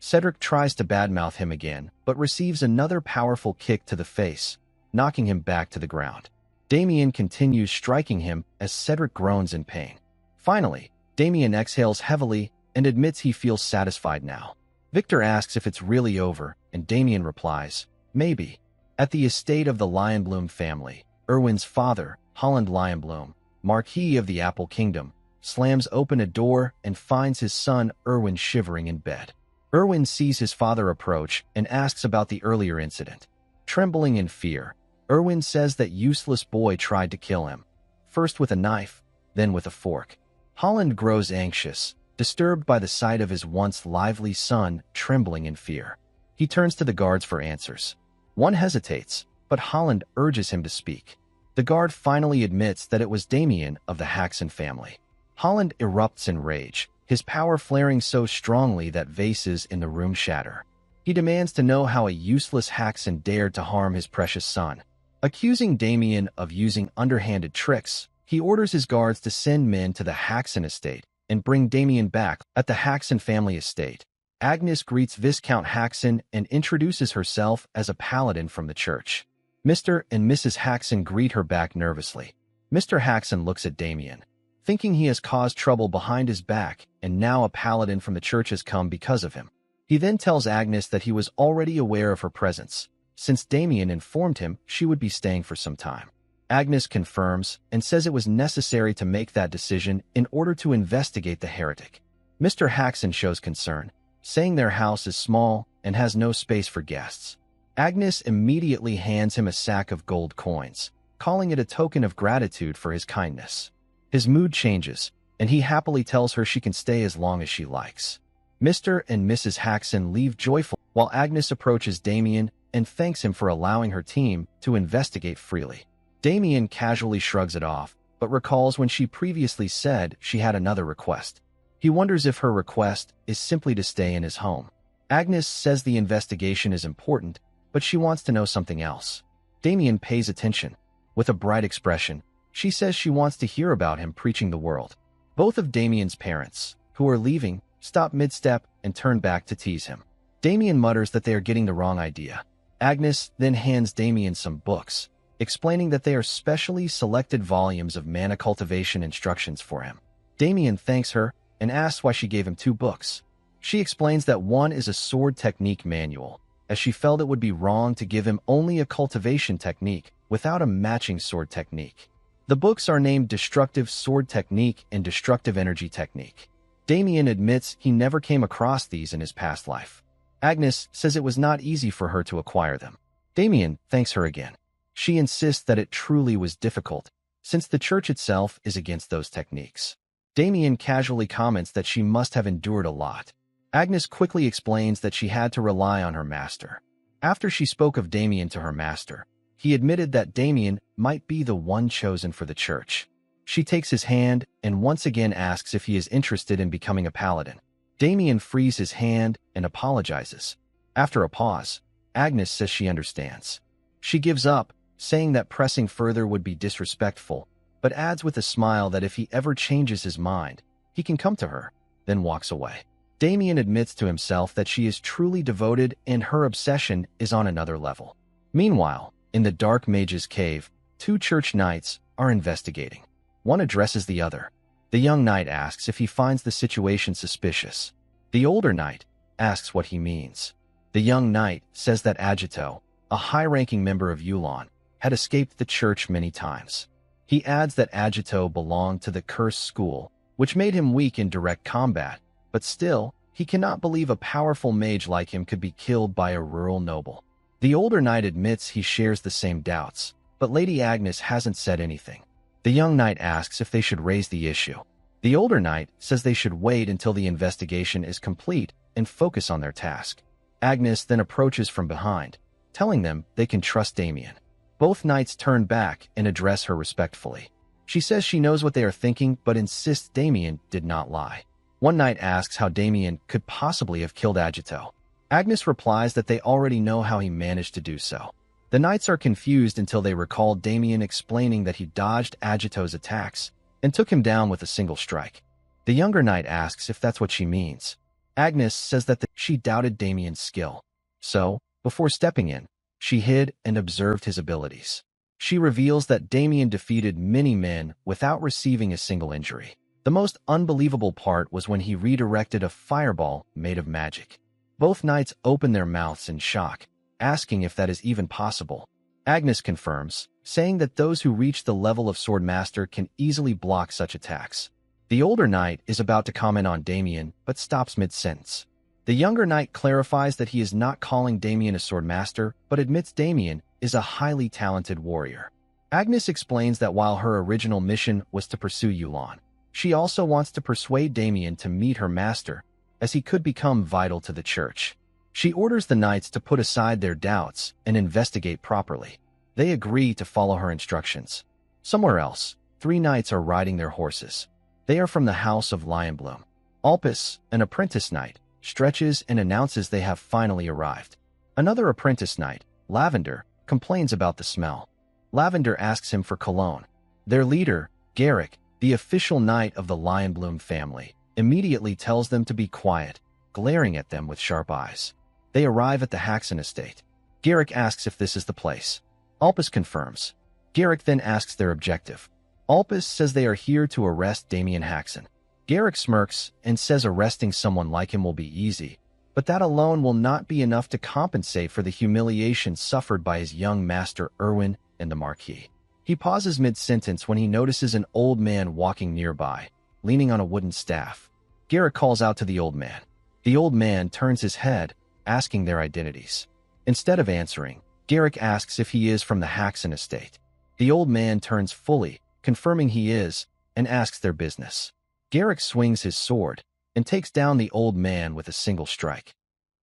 Cedric tries to badmouth him again, but receives another powerful kick to the face, knocking him back to the ground. Damien continues striking him as Cedric groans in pain. Finally, Damien exhales heavily and admits he feels satisfied now. Victor asks if it's really over, and Damien replies, maybe. At the estate of the Lionbloom family, Erwin's father, Holland Lionbloom, Marquis of the Apple Kingdom, slams open a door and finds his son Erwin shivering in bed. Erwin sees his father approach and asks about the earlier incident. Trembling in fear, Erwin says that useless boy tried to kill him, first with a knife, then with a fork. Holland grows anxious, disturbed by the sight of his once lively son trembling in fear. He turns to the guards for answers. One hesitates, but Holland urges him to speak. The guard finally admits that it was Damien of the Haxon family. Holland erupts in rage, his power flaring so strongly that vases in the room shatter. He demands to know how a useless Haxon dared to harm his precious son. Accusing Damien of using underhanded tricks, he orders his guards to send men to the Haxon estate and bring Damien back at the Haxon family estate. Agnes greets Viscount Haxon and introduces herself as a paladin from the church. Mr. and Mrs. Haxon greet her back nervously. Mr. Haxon looks at Damien, thinking he has caused trouble behind his back and now a paladin from the church has come because of him. He then tells Agnes that he was already aware of her presence, since Damien informed him she would be staying for some time. Agnes confirms and says it was necessary to make that decision in order to investigate the heretic. Mr. Haxon shows concern, saying their house is small and has no space for guests. Agnes immediately hands him a sack of gold coins, calling it a token of gratitude for his kindness. His mood changes, and he happily tells her she can stay as long as she likes. Mr. and Mrs. Haxon leave joyful while Agnes approaches Damien and thanks him for allowing her team to investigate freely. Damien casually shrugs it off, but recalls when she previously said she had another request. He wonders if her request is simply to stay in his home. Agnes says the investigation is important, but she wants to know something else. Damien pays attention. With a bright expression, she says she wants to hear about him preaching the world. Both of Damien's parents, who are leaving, stop mid-step and turn back to tease him. Damien mutters that they are getting the wrong idea. Agnes then hands Damien some books, explaining that they are specially selected volumes of mana cultivation instructions for him. Damien thanks her and asks why she gave him 2 books. She explains that one is a sword technique manual, as she felt it would be wrong to give him only a cultivation technique without a matching sword technique. The books are named Destructive Sword Technique and Destructive Energy Technique. Damien admits he never came across these in his past life. Agnes says it was not easy for her to acquire them. Damien thanks her again. She insists that it truly was difficult, since the church itself is against those techniques. Damien casually comments that she must have endured a lot. Agnes quickly explains that she had to rely on her master. After she spoke of Damien to her master, he admitted that Damien might be the one chosen for the church. She takes his hand and once again asks if he is interested in becoming a paladin. Damien frees his hand and apologizes. After a pause, Agnes says she understands. She gives up, saying that pressing further would be disrespectful, but adds with a smile that if he ever changes his mind, he can come to her, then walks away. Damien admits to himself that she is truly devoted and her obsession is on another level. Meanwhile, in the Dark Mage's Cave, 2 church knights are investigating. One addresses the other. The young knight asks if he finds the situation suspicious. The older knight asks what he means. The young knight says that Agito, a high-ranking member of Yulon, had escaped the church many times. He adds that Agito belonged to the cursed school, which made him weak in direct combat, but still, he cannot believe a powerful mage like him could be killed by a rural noble. The older knight admits he shares the same doubts, but Lady Agnes hasn't said anything. The young knight asks if they should raise the issue. The older knight says they should wait until the investigation is complete and focus on their task. Agnes then approaches from behind, telling them they can trust Damien. Both knights turn back and address her respectfully. She says she knows what they are thinking but insists Damien did not lie. One knight asks how Damien could possibly have killed Agito. Agnes replies that they already know how he managed to do so. The knights are confused until they recall Damien explaining that he dodged Agito's attacks and took him down with a single strike. The younger knight asks if that's what she means. Agnes says that she doubted Damien's skill. So, before stepping in, she hid and observed his abilities. She reveals that Damien defeated many men without receiving a single injury. The most unbelievable part was when he redirected a fireball made of magic. Both knights open their mouths in shock, asking if that is even possible. Agnes confirms, saying that those who reach the level of Swordmaster can easily block such attacks. The older knight is about to comment on Damien, but stops mid-sentence. The younger knight clarifies that he is not calling Damien a Swordmaster, but admits Damien is a highly talented warrior. Agnes explains that while her original mission was to pursue Yulan, she also wants to persuade Damien to meet her master, as he could become vital to the church. She orders the knights to put aside their doubts and investigate properly. They agree to follow her instructions. Somewhere else, 3 knights are riding their horses. They are from the house of Lionbloom. Alpus, an apprentice knight, stretches and announces they have finally arrived. Another apprentice knight, Lavender, complains about the smell. Lavender asks him for cologne. Their leader, Garrick, the official knight of the Lionbloom family, immediately tells them to be quiet, glaring at them with sharp eyes. They arrive at the Haxon estate. Garrick asks if this is the place. Alpus confirms. Garrick then asks their objective. Alpus says they are here to arrest Damien Haxon. Garrick smirks and says arresting someone like him will be easy, but that alone will not be enough to compensate for the humiliation suffered by his young master Erwin and the Marquis. He pauses mid-sentence when he notices an old man walking nearby, leaning on a wooden staff. Garrick calls out to the old man. The old man turns his head, asking their identities. Instead of answering, Garrick asks if he is from the Haxon estate. The old man turns fully, confirming he is, and asks their business. Garrick swings his sword and takes down the old man with a single strike.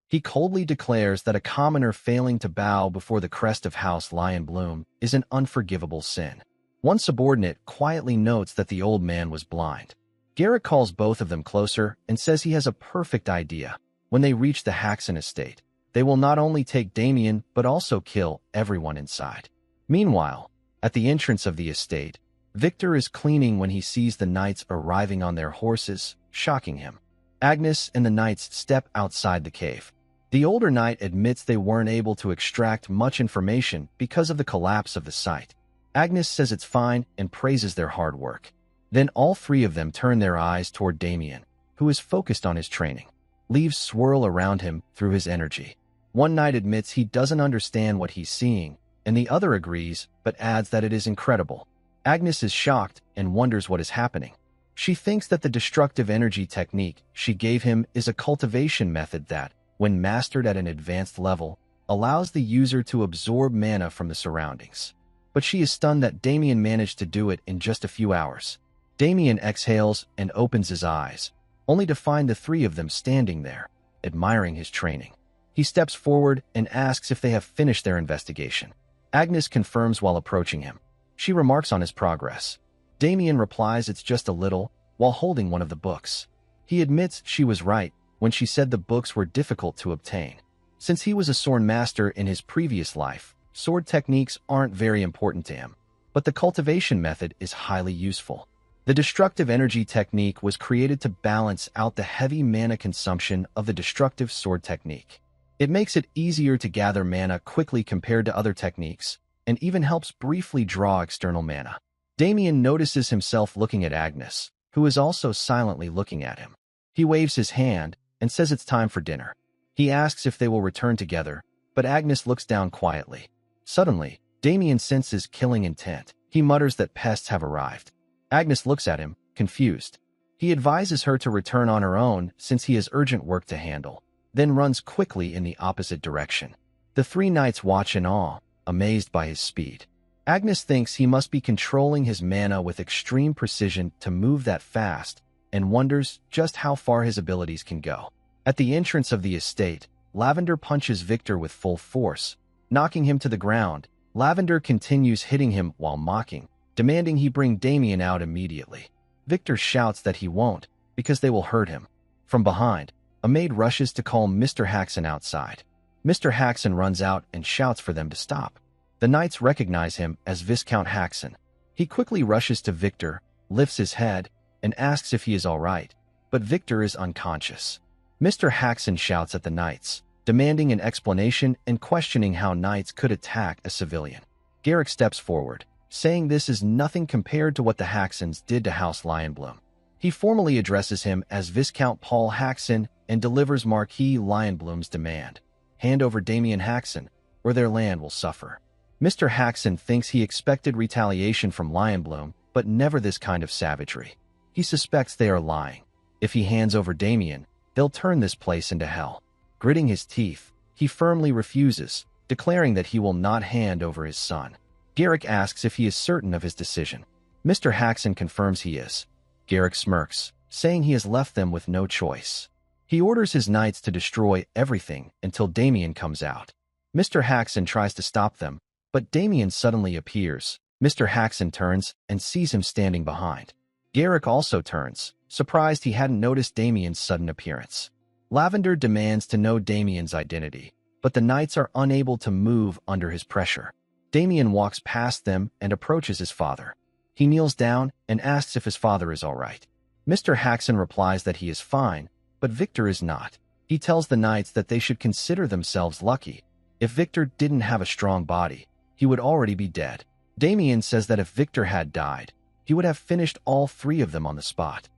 He coldly declares that a commoner failing to bow before the crest of House Lionbloom is an unforgivable sin. One subordinate quietly notes that the old man was blind. Garrick calls both of them closer and says he has a perfect idea. When they reach the Haxon estate, they will not only take Damien but also kill everyone inside. Meanwhile, at the entrance of the estate, Victor is cleaning when he sees the knights arriving on their horses, shocking him. Agnes and the knights step outside the cave. The older knight admits they weren't able to extract much information because of the collapse of the site. Agnes says it's fine and praises their hard work. Then all 3 of them turn their eyes toward Damien, who is focused on his training. Leaves swirl around him through his energy. One knight admits he doesn't understand what he's seeing, and the other agrees but adds that it is incredible. Agnes is shocked and wonders what is happening. She thinks that the destructive energy technique she gave him is a cultivation method that, when mastered at an advanced level, allows the user to absorb mana from the surroundings. But she is stunned that Damien managed to do it in just a few hours. Damien exhales and opens his eyes, only to find the 3 of them standing there, admiring his training. He steps forward and asks if they have finished their investigation. Agnes confirms while approaching him. She remarks on his progress. Damien replies it's just a little, while holding one of the books. He admits she was right when she said the books were difficult to obtain. Since he was a sword master in his previous life, sword techniques aren't very important to him, but the cultivation method is highly useful. The destructive energy technique was created to balance out the heavy mana consumption of the destructive sword technique. It makes it easier to gather mana quickly compared to other techniques, and even helps briefly draw external mana. Damien notices himself looking at Agnes, who is also silently looking at him. He waves his hand and says it's time for dinner. He asks if they will return together, but Agnes looks down quietly. Suddenly, Damien senses killing intent. He mutters that pests have arrived. Agnes looks at him, confused. He advises her to return on her own since he has urgent work to handle, then runs quickly in the opposite direction. The 3 knights watch in awe, amazed by his speed. Agnes thinks he must be controlling his mana with extreme precision to move that fast, and wonders just how far his abilities can go. At the entrance of the estate, Lavender punches Victor with full force, knocking him to the ground. Lavender continues hitting him while mocking, demanding he bring Damien out immediately. Victor shouts that he won't, because they will hurt him. From behind, a maid rushes to call Mr. Haxon outside. Mr. Haxon runs out and shouts for them to stop. The knights recognize him as Viscount Haxon. He quickly rushes to Victor, lifts his head, and asks if he is all right, but Victor is unconscious. Mr. Haxon shouts at the knights, demanding an explanation and questioning how knights could attack a civilian. Garrick steps forward, saying this is nothing compared to what the Haxons did to House Lionbloom. He formally addresses him as Viscount Paul Haxon and delivers Marquis Lionbloom's demand. Hand over Damien Haxon, or their land will suffer. Mr. Haxon thinks he expected retaliation from Lionbloom, but never this kind of savagery. He suspects they are lying. If he hands over Damien, they'll turn this place into hell. Gritting his teeth, he firmly refuses, declaring that he will not hand over his son. Garrick asks if he is certain of his decision. Mr. Haxon confirms he is. Garrick smirks, saying he has left them with no choice. He orders his knights to destroy everything until Damien comes out. Mr. Haxon tries to stop them, but Damien suddenly appears. Mr. Haxon turns and sees him standing behind. Garrick also turns, surprised he hadn't noticed Damien's sudden appearance. Lavender demands to know Damien's identity, but the knights are unable to move under his pressure. Damien walks past them and approaches his father. He kneels down and asks if his father is all right. Mr. Haxon replies that he is fine, but Victor is not. He tells the knights that they should consider themselves lucky. If Victor didn't have a strong body, he would already be dead. Damien says that if Victor had died, he would have finished all three of them on the spot.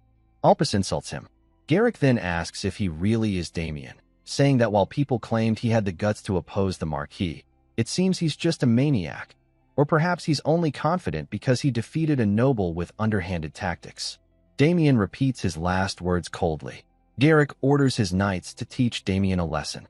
Alpus insults him. Garrick then asks if he really is Damien, saying that while people claimed he had the guts to oppose the Marquis, it seems he's just a maniac. Or perhaps he's only confident because he defeated a noble with underhanded tactics. Damien repeats his last words coldly. Garrick orders his knights to teach Damien a lesson.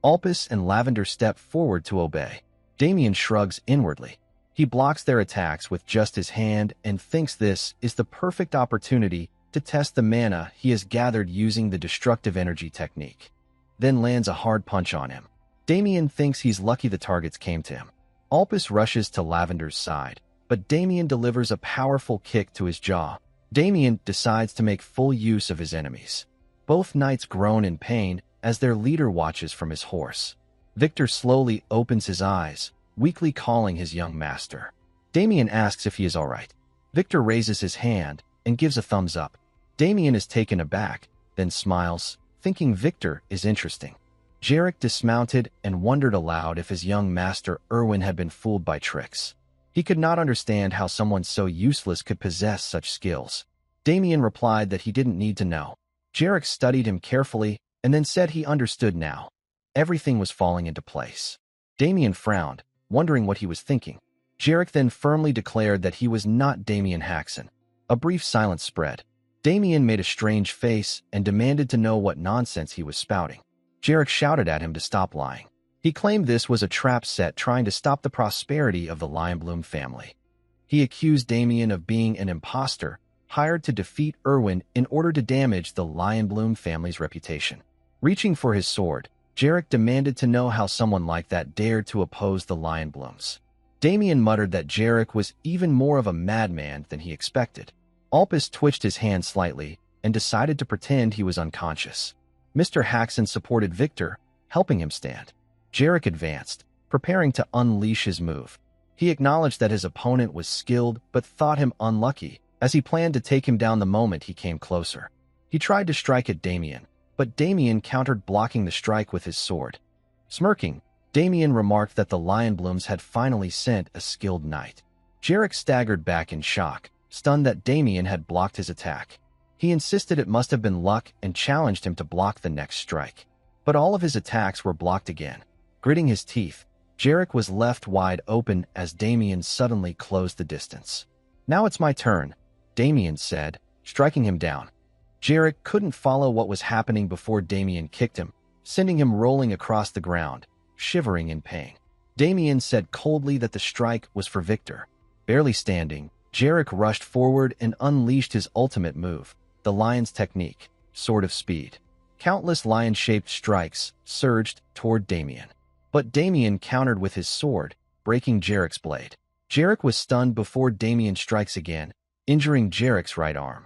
Alpus and Lavender step forward to obey. Damien shrugs inwardly. He blocks their attacks with just his hand and thinks this is the perfect opportunity to test the mana he has gathered using the destructive energy technique. Then lands a hard punch on him. Damien thinks he's lucky the targets came to him. Alpus rushes to Lavender's side, but Damien delivers a powerful kick to his jaw. Damien decides to make full use of his enemies. Both knights groan in pain as their leader watches from his horse. Victor slowly opens his eyes, weakly calling his young master. Damien asks if he is all right. Victor raises his hand and gives a thumbs up. Damien is taken aback, then smiles, thinking Victor is interesting. Jarek dismounted and wondered aloud if his young master Erwin had been fooled by tricks. He could not understand how someone so useless could possess such skills. Damien replied that he didn't need to know. Jarek studied him carefully and then said he understood now. Everything was falling into place. Damien frowned, wondering what he was thinking. Jarek then firmly declared that he was not Damien Haxon. A brief silence spread. Damien made a strange face and demanded to know what nonsense he was spouting. Jarek shouted at him to stop lying. He claimed this was a trap set trying to stop the prosperity of the Lionbloom family. He accused Damien of being an imposter, hired to defeat Erwin in order to damage the Lionbloom family's reputation. Reaching for his sword, Jarek demanded to know how someone like that dared to oppose the Lionblooms. Damien muttered that Jarek was even more of a madman than he expected. Alpus twitched his hand slightly and decided to pretend he was unconscious. Mr. Haxon supported Victor, helping him stand. Jarek advanced, preparing to unleash his move. He acknowledged that his opponent was skilled but thought him unlucky, as he planned to take him down the moment he came closer. He tried to strike at Damien, but Damien countered, blocking the strike with his sword. Smirking, Damien remarked that the Lionblooms had finally sent a skilled knight. Jarek staggered back in shock, stunned that Damien had blocked his attack. He insisted it must have been luck and challenged him to block the next strike. But all of his attacks were blocked again. Gritting his teeth, Jarek was left wide open as Damien suddenly closed the distance. "Now it's my turn," Damien said, striking him down. Jarek couldn't follow what was happening before Damien kicked him, sending him rolling across the ground, shivering in pain. Damien said coldly that the strike was for Victor. Barely standing, Jarek rushed forward and unleashed his ultimate move, the Lion's technique, Sword of Speed. Countless lion-shaped strikes surged toward Damien. But Damien countered with his sword, breaking Jarek's blade. Jarek was stunned before Damien strikes again, injuring Jarek's right arm.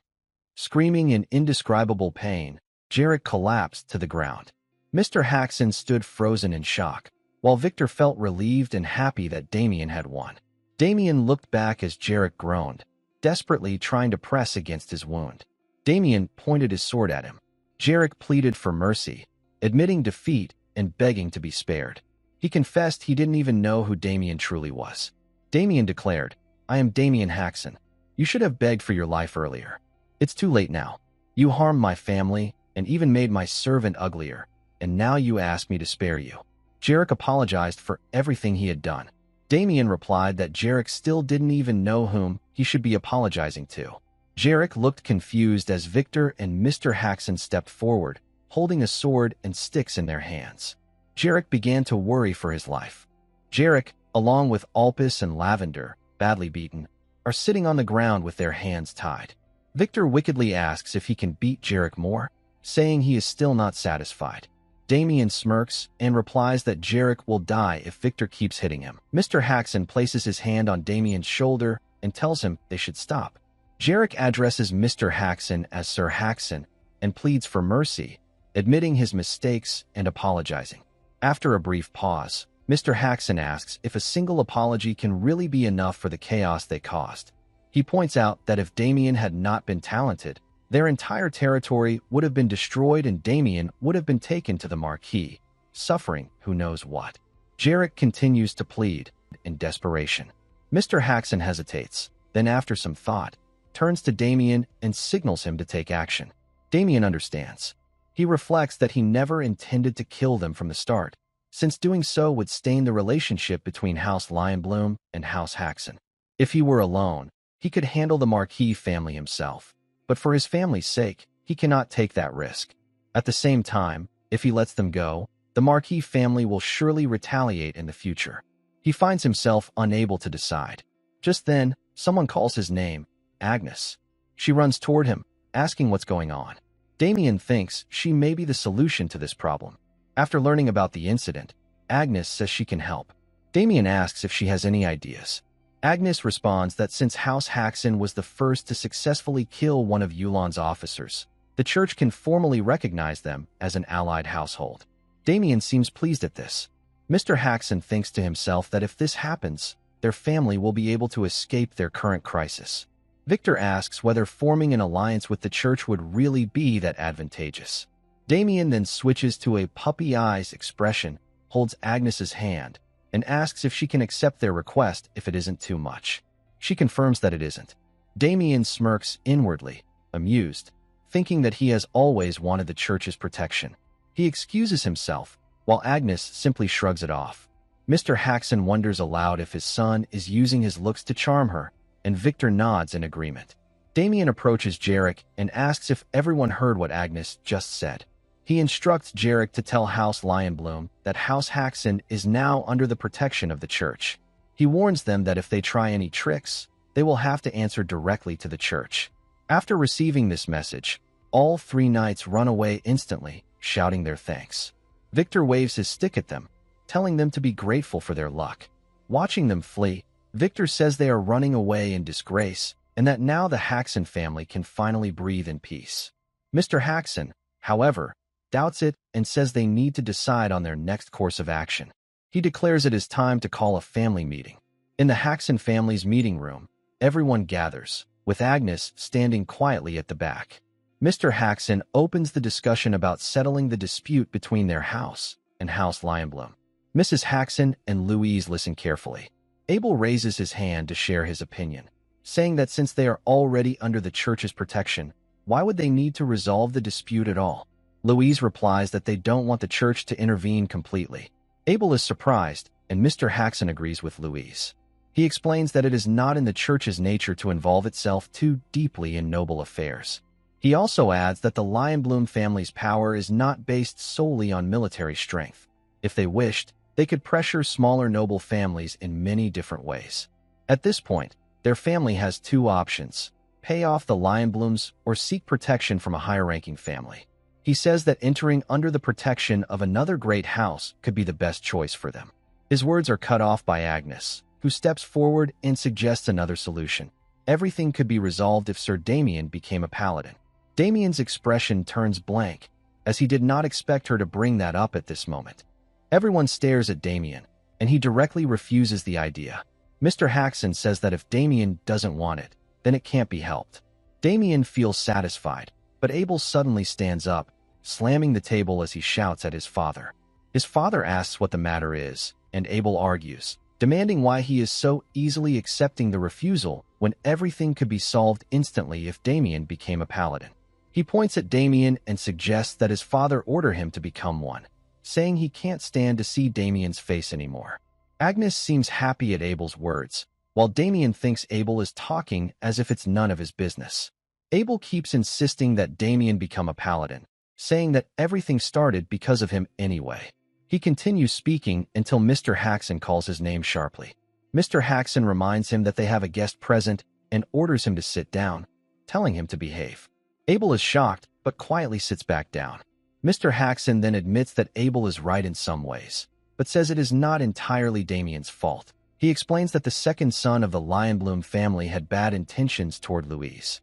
Screaming in indescribable pain, Jarek collapsed to the ground. Mr. Haxon stood frozen in shock, while Victor felt relieved and happy that Damien had won. Damien looked back as Jarek groaned, desperately trying to press against his wound. Damien pointed his sword at him. Jarek pleaded for mercy, admitting defeat and begging to be spared. He confessed he didn't even know who Damien truly was. Damien declared, "I am Damien Haxon. You should have begged for your life earlier. It's too late now. You harmed my family and even made my servant uglier, and now you ask me to spare you." Jarek apologized for everything he had done. Damien replied that Jarek still didn't even know whom he should be apologizing to. Jarek looked confused as Victor and Mr. Haxon stepped forward, holding a sword and sticks in their hands. Jarek began to worry for his life. Jarek, along with Alpus and Lavender, badly beaten, are sitting on the ground with their hands tied. Victor wickedly asks if he can beat Jarek more, saying he is still not satisfied. Damien smirks and replies that Jarek will die if Victor keeps hitting him. Mr. Haxon places his hand on Damien's shoulder and tells him they should stop. Jarek addresses Mr. Haxon as Sir Haxon and pleads for mercy, admitting his mistakes and apologizing. After a brief pause, Mr. Haxon asks if a single apology can really be enough for the chaos they caused. He points out that if Damien had not been talented, their entire territory would have been destroyed and Damien would have been taken to the Marquis, suffering who knows what. Jarek continues to plead in desperation. Mr. Haxon hesitates, then after some thought, turns to Damien and signals him to take action. Damien understands. He reflects that he never intended to kill them from the start, since doing so would stain the relationship between House Lionbloom and House Haxon. If he were alone, he could handle the Marquis family himself, but for his family's sake, he cannot take that risk. At the same time, if he lets them go, the Marquis family will surely retaliate in the future. He finds himself unable to decide. Just then, someone calls his name, Agnes. She runs toward him, asking what's going on. Damien thinks she may be the solution to this problem. After learning about the incident, Agnes says she can help. Damien asks if she has any ideas. Agnes responds that since House Haxon was the first to successfully kill one of Yulon's officers, the church can formally recognize them as an allied household. Damien seems pleased at this. Mr. Haxon thinks to himself that if this happens, their family will be able to escape their current crisis. Victor asks whether forming an alliance with the church would really be that advantageous. Damien then switches to a puppy eyes expression, holds Agnes's hand, and asks if she can accept their request if it isn't too much. She confirms that it isn't. Damien smirks inwardly, amused, thinking that he has always wanted the church's protection. He excuses himself, while Agnes simply shrugs it off. Mr. Haxon wonders aloud if his son is using his looks to charm her, and Victor nods in agreement. Damien approaches Jarek and asks if everyone heard what Agnes just said. He instructs Jarek to tell House Lionbloom that House Haxon is now under the protection of the church. He warns them that if they try any tricks, they will have to answer directly to the church. After receiving this message, all three knights run away instantly, shouting their thanks. Victor waves his stick at them, telling them to be grateful for their luck. Watching them flee, Victor says they are running away in disgrace and that now the Haxon family can finally breathe in peace. Mr. Haxon, however, doubts it and says they need to decide on their next course of action. He declares it is time to call a family meeting. In the Haxon family's meeting room, everyone gathers, with Agnes standing quietly at the back. Mr. Haxon opens the discussion about settling the dispute between their house and House Lionbloom. Mrs. Haxon and Louise listen carefully. Abel raises his hand to share his opinion, saying that since they are already under the church's protection, why would they need to resolve the dispute at all? Louise replies that they don't want the church to intervene completely. Abel is surprised, and Mr. Haxon agrees with Louise. He explains that it is not in the church's nature to involve itself too deeply in noble affairs. He also adds that the Lionbloom family's power is not based solely on military strength. If they wished, they could pressure smaller noble families in many different ways. At this point, their family has two options: pay off the Lionblooms or seek protection from a higher-ranking family. He says that entering under the protection of another great house could be the best choice for them. His words are cut off by Agnes, who steps forward and suggests another solution. Everything could be resolved if Sir Damien became a paladin. Damien's expression turns blank, as he did not expect her to bring that up at this moment. Everyone stares at Damien, and he directly refuses the idea. Mr. Haxon says that if Damien doesn't want it, then it can't be helped. Damien feels satisfied, but Abel suddenly stands up, slamming the table as he shouts at his father. His father asks what the matter is, and Abel argues, demanding why he is so easily accepting the refusal when everything could be solved instantly if Damien became a paladin. He points at Damien and suggests that his father order him to become one, saying he can't stand to see Damien's face anymore. Agnes seems happy at Abel's words, while Damien thinks Abel is talking as if it's none of his business. Abel keeps insisting that Damien become a paladin, saying that everything started because of him anyway. He continues speaking until Mr. Haxon calls his name sharply. Mr. Haxon reminds him that they have a guest present and orders him to sit down, telling him to behave. Abel is shocked, but quietly sits back down. Mr. Haxon then admits that Abel is right in some ways, but says it is not entirely Damien's fault. He explains that the second son of the Lionbloom family had bad intentions toward Louise.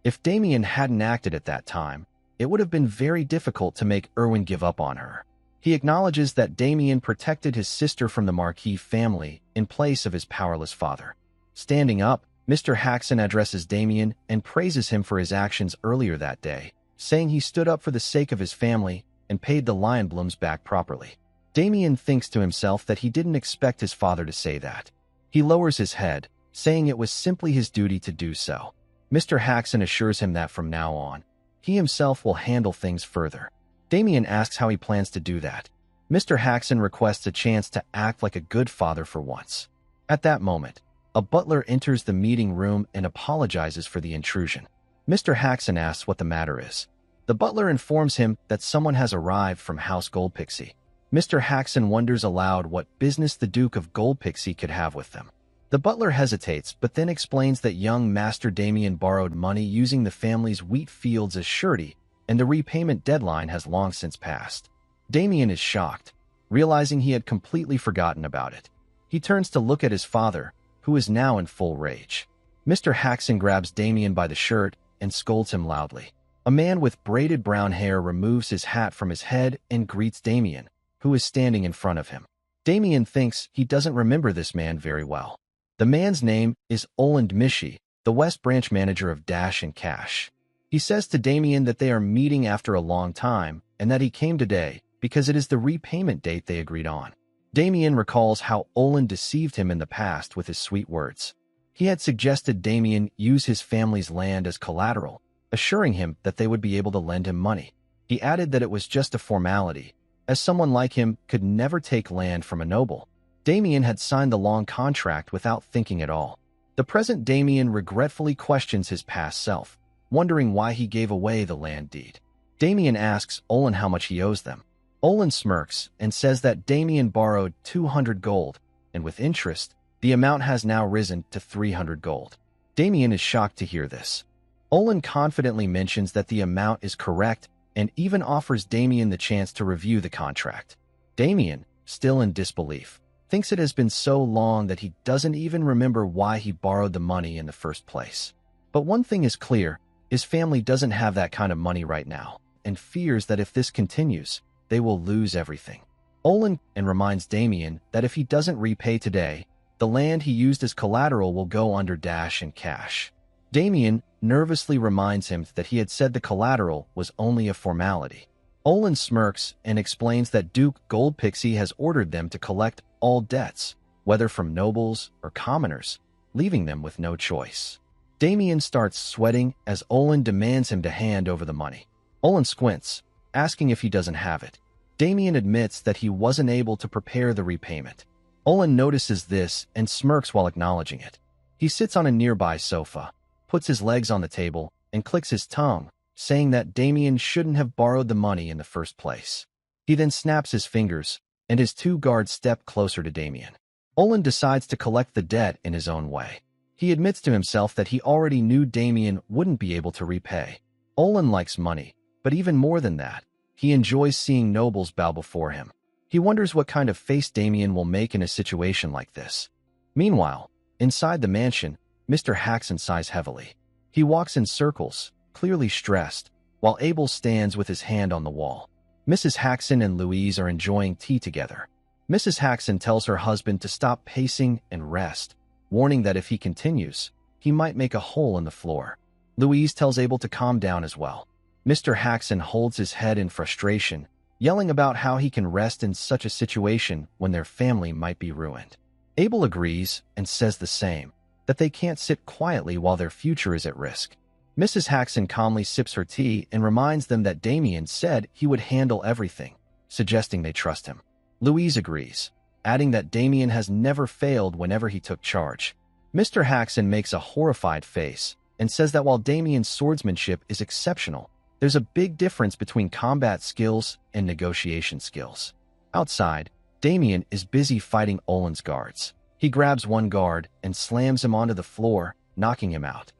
If Damien hadn't acted at that time, it would have been very difficult to make Erwin give up on her. He acknowledges that Damien protected his sister from the Marquis family in place of his powerless father. Standing up, Mr. Haxon addresses Damien and praises him for his actions earlier that day, saying he stood up for the sake of his family and paid the Lionblooms back properly. Damien thinks to himself that he didn't expect his father to say that. He lowers his head, saying it was simply his duty to do so. Mr. Haxon assures him that from now on, he himself will handle things further. Damien asks how he plans to do that. Mr. Haxon requests a chance to act like a good father for once. At that moment, a butler enters the meeting room and apologizes for the intrusion. Mr. Haxon asks what the matter is. The butler informs him that someone has arrived from House Goldpixie. Mr. Haxon wonders aloud what business the Duke of Goldpixie could have with them. The butler hesitates, but then explains that young Master Damien borrowed money using the family's wheat fields as surety, and the repayment deadline has long since passed. Damien is shocked, realizing he had completely forgotten about it. He turns to look at his father, who is now in full rage. Mr. Haxon grabs Damien by the shirt and scolds him loudly. A man with braided brown hair removes his hat from his head and greets Damien, who is standing in front of him. Damien thinks he doesn't remember this man very well. The man's name is Oland Mishi, the West Branch manager of Dash and Cash. He says to Damien that they are meeting after a long time and that he came today because it is the repayment date they agreed on. Damien recalls how Oland deceived him in the past with his sweet words. He had suggested Damien use his family's land as collateral, assuring him that they would be able to lend him money. He added that it was just a formality, as someone like him could never take land from a noble. Damien had signed the long contract without thinking at all. The present Damien regretfully questions his past self, wondering why he gave away the land deed. Damien asks Olin how much he owes them. Olin smirks and says that Damien borrowed 200 gold, and with interest, the amount has now risen to 300 gold. Damien is shocked to hear this. Olin confidently mentions that the amount is correct and even offers Damien the chance to review the contract. Damien, still in disbelief, thinks it has been so long that he doesn't even remember why he borrowed the money in the first place. But one thing is clear, his family doesn't have that kind of money right now, and fears that if this continues, they will lose everything. Olin reminds Damien that if he doesn't repay today, the land he used as collateral will go under Dash and Cash. Damien nervously reminds him that he had said the collateral was only a formality. Olin smirks and explains that Duke Goldpixie has ordered them to collect all debts, whether from nobles or commoners, leaving them with no choice. Damien starts sweating as Olin demands him to hand over the money. Olin squints, asking if he doesn't have it. Damien admits that he wasn't able to prepare the repayment. Olin notices this and smirks while acknowledging it. He sits on a nearby sofa, puts his legs on the table, and clicks his tongue, saying that Damien shouldn't have borrowed the money in the first place. He then snaps his fingers, and his two guards step closer to Damien. Olin decides to collect the debt in his own way. He admits to himself that he already knew Damien wouldn't be able to repay. Olin likes money, but even more than that, he enjoys seeing nobles bow before him. He wonders what kind of face Damien will make in a situation like this. Meanwhile, inside the mansion, Mr. Haxon sighs heavily. He walks in circles, clearly stressed, while Abel stands with his hand on the wall. Mrs. Haxon and Louise are enjoying tea together. Mrs. Haxon tells her husband to stop pacing and rest, warning that if he continues, he might make a hole in the floor. Louise tells Abel to calm down as well. Mr. Haxon holds his head in frustration, yelling about how he can rest in such a situation when their family might be ruined. Abel agrees and says the same, that they can't sit quietly while their future is at risk. Mrs. Haxon calmly sips her tea and reminds them that Damien said he would handle everything, suggesting they trust him. Louise agrees, adding that Damien has never failed whenever he took charge. Mr. Haxon makes a horrified face and says that while Damien's swordsmanship is exceptional, there's a big difference between combat skills and negotiation skills. Outside, Damien is busy fighting Olen's guards. He grabs one guard and slams him onto the floor, knocking him out.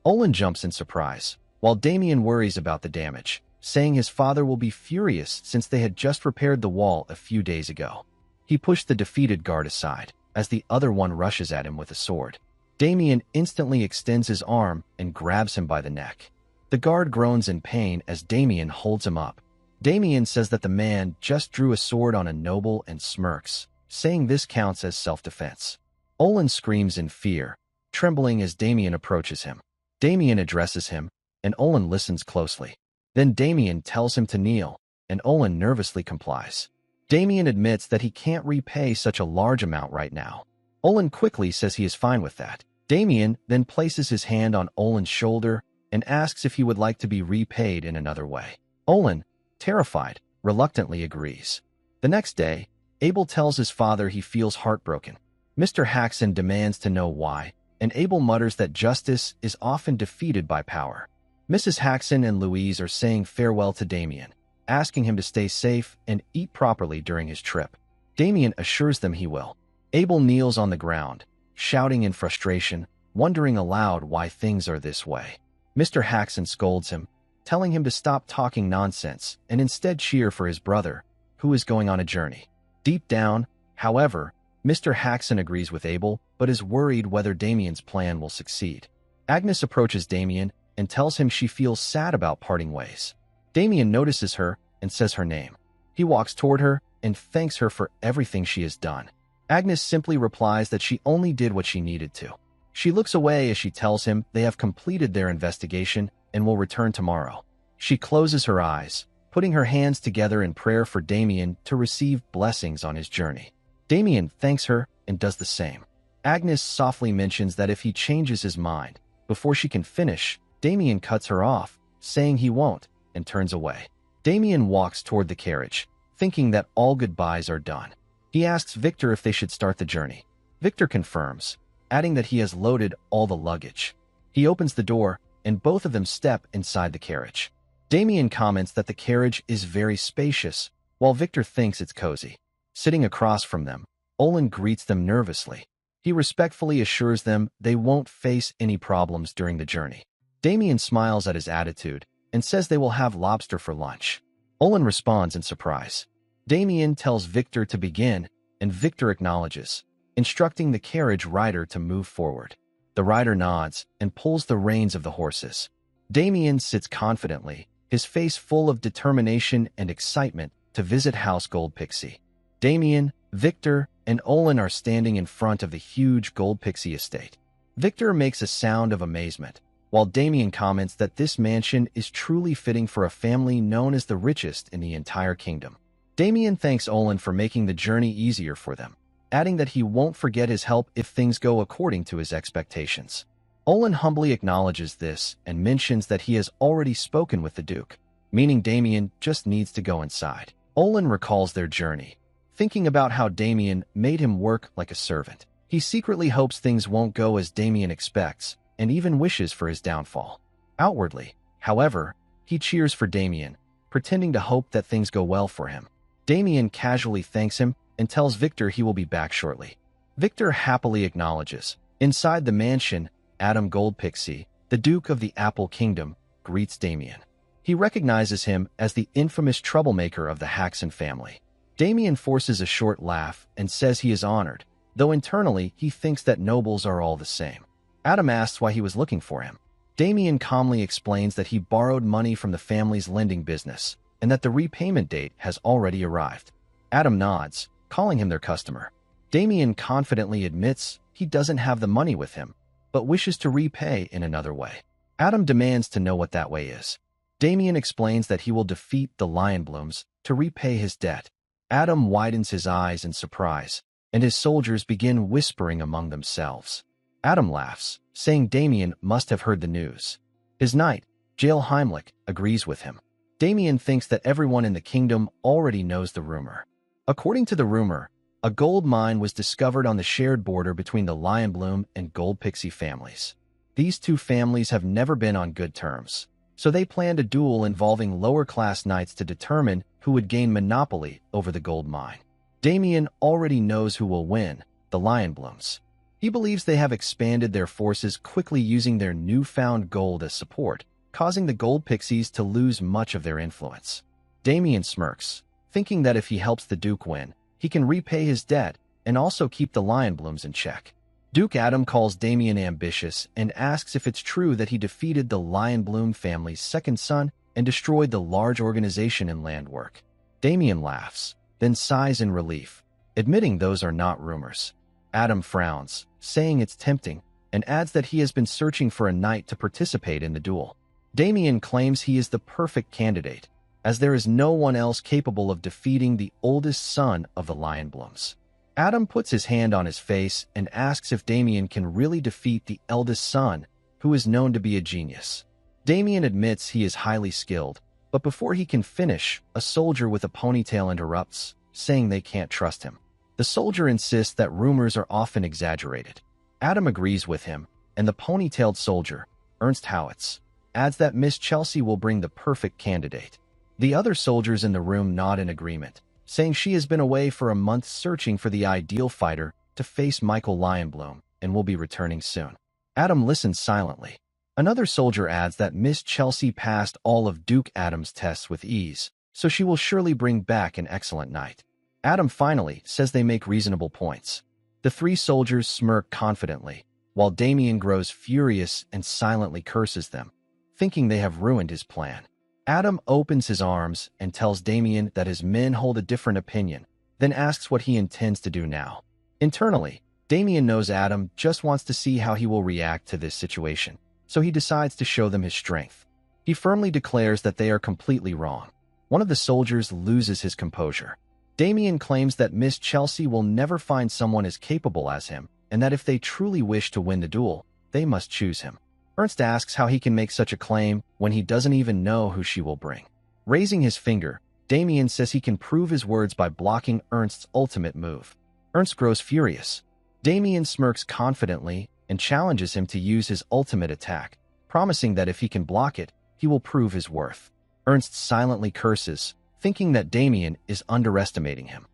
Olen jumps in surprise, while Damien worries about the damage, saying his father will be furious since they had just repaired the wall a few days ago. He pushed the defeated guard aside, as the other one rushes at him with a sword. Damien instantly extends his arm and grabs him by the neck. The guard groans in pain as Damien holds him up. Damien says that the man just drew a sword on a noble and smirks, saying this counts as self-defense. Olen screams in fear, trembling as Damien approaches him. Damien addresses him, and Olen listens closely. Then Damien tells him to kneel, and Olen nervously complies. Damien admits that he can't repay such a large amount right now. Olen quickly says he is fine with that. Damien then places his hand on Olen's shoulder and asks if he would like to be repaid in another way. Olen, terrified, reluctantly agrees. The next day, Abel tells his father he feels heartbroken. Mr. Haxon demands to know why, and Abel mutters that justice is often defeated by power. Mrs. Haxon and Louise are saying farewell to Damien, asking him to stay safe and eat properly during his trip. Damien assures them he will. Abel kneels on the ground, shouting in frustration, wondering aloud why things are this way. Mr. Haxon scolds him, telling him to stop talking nonsense and instead cheer for his brother, who is going on a journey. Deep down, however, Mr. Haxon agrees with Abel, but is worried whether Damien's plan will succeed. Agnes approaches Damien and tells him she feels sad about parting ways. Damien notices her and says her name. He walks toward her and thanks her for everything she has done. Agnes simply replies that she only did what she needed to. She looks away as she tells him they have completed their investigation and will return tomorrow. She closes her eyes, putting her hands together in prayer for Damien to receive blessings on his journey. Damien thanks her and does the same. Agnes softly mentions that if he changes his mind, before she can finish, Damien cuts her off, saying he won't, and turns away. Damien walks toward the carriage, thinking that all goodbyes are done. He asks Victor if they should start the journey. Victor confirms, adding that he has loaded all the luggage. He opens the door, and both of them step inside the carriage. Damien comments that the carriage is very spacious, while Victor thinks it's cozy. Sitting across from them, Olen greets them nervously. He respectfully assures them they won't face any problems during the journey. Damien smiles at his attitude and says they will have lobster for lunch. Olen responds in surprise. Damien tells Victor to begin, and Victor acknowledges, instructing the carriage rider to move forward. The rider nods and pulls the reins of the horses. Damien sits confidently, his face full of determination and excitement to visit House Gold Pixie. Damien, Victor, and Olen are standing in front of the huge Gold Pixie estate. Victor makes a sound of amazement, while Damien comments that this mansion is truly fitting for a family known as the richest in the entire kingdom. Damien thanks Olen for making the journey easier for them, adding that he won't forget his help if things go according to his expectations. Olen humbly acknowledges this and mentions that he has already spoken with the Duke, meaning Damien just needs to go inside. Olen recalls their journey, thinking about how Damien made him work like a servant. He secretly hopes things won't go as Damien expects, and even wishes for his downfall. Outwardly, however, he cheers for Damien, pretending to hope that things go well for him. Damien casually thanks him and tells Victor he will be back shortly. Victor happily acknowledges. Inside the mansion, Adam Goldpixie, the Duke of the Apple Kingdom, greets Damien. He recognizes him as the infamous troublemaker of the Haxon family. Damien forces a short laugh and says he is honored, though internally he thinks that nobles are all the same. Adam asks why he was looking for him. Damien calmly explains that he borrowed money from the family's lending business and that the repayment date has already arrived. Adam nods, calling him their customer. Damien confidently admits he doesn't have the money with him, but wishes to repay in another way. Adam demands to know what that way is. Damien explains that he will defeat the Lionblooms to repay his debt. Adam widens his eyes in surprise, and his soldiers begin whispering among themselves. Adam laughs, saying Damien must have heard the news. His knight, Jael Heimlich, agrees with him. Damien thinks that everyone in the kingdom already knows the rumor. According to the rumor, a gold mine was discovered on the shared border between the Lionbloom and Gold Pixie families. These two families have never been on good terms, so they planned a duel involving lower-class knights to determine who would gain monopoly over the gold mine. Damien already knows who will win, the Lionblooms. He believes they have expanded their forces quickly using their newfound gold as support, causing the Gold Pixies to lose much of their influence. Damien smirks, thinking that if he helps the Duke win, he can repay his debt and also keep the Lionblooms in check. Duke Adam calls Damien ambitious and asks if it's true that he defeated the Lionbloom family's second son and destroyed the large organization in land work. Damien laughs, then sighs in relief, admitting those are not rumors. Adam frowns, saying it's tempting, and adds that he has been searching for a knight to participate in the duel. Damien claims he is the perfect candidate, as there is no one else capable of defeating the oldest son of the Lionblooms. Adam puts his hand on his face and asks if Damien can really defeat the eldest son, who is known to be a genius. Damien admits he is highly skilled, but before he can finish, a soldier with a ponytail interrupts, saying they can't trust him. The soldier insists that rumors are often exaggerated. Adam agrees with him, and the ponytailed soldier, Ernst Howitz, adds that Miss Chelsea will bring the perfect candidate. The other soldiers in the room nod in agreement, saying she has been away for a month searching for the ideal fighter to face Michael Lionbloom and will be returning soon. Adam listens silently. Another soldier adds that Miss Chelsea passed all of Duke Adam's tests with ease, so she will surely bring back an excellent knight. Adam finally says they make reasonable points. The three soldiers smirk confidently, while Damien grows furious and silently curses them, thinking they have ruined his plan. Adam opens his arms and tells Damien that his men hold a different opinion, then asks what he intends to do now. Internally, Damien knows Adam just wants to see how he will react to this situation, so he decides to show them his strength. He firmly declares that they are completely wrong. One of the soldiers loses his composure. Damien claims that Miss Chelsea will never find someone as capable as him, and that if they truly wish to win the duel, they must choose him. Ernst asks how he can make such a claim when he doesn't even know who she will bring. Raising his finger, Damien says he can prove his words by blocking Ernst's ultimate move. Ernst grows furious. Damien smirks confidently and challenges him to use his ultimate attack, promising that if he can block it, he will prove his worth. Ernst silently curses, thinking that Damien is underestimating him.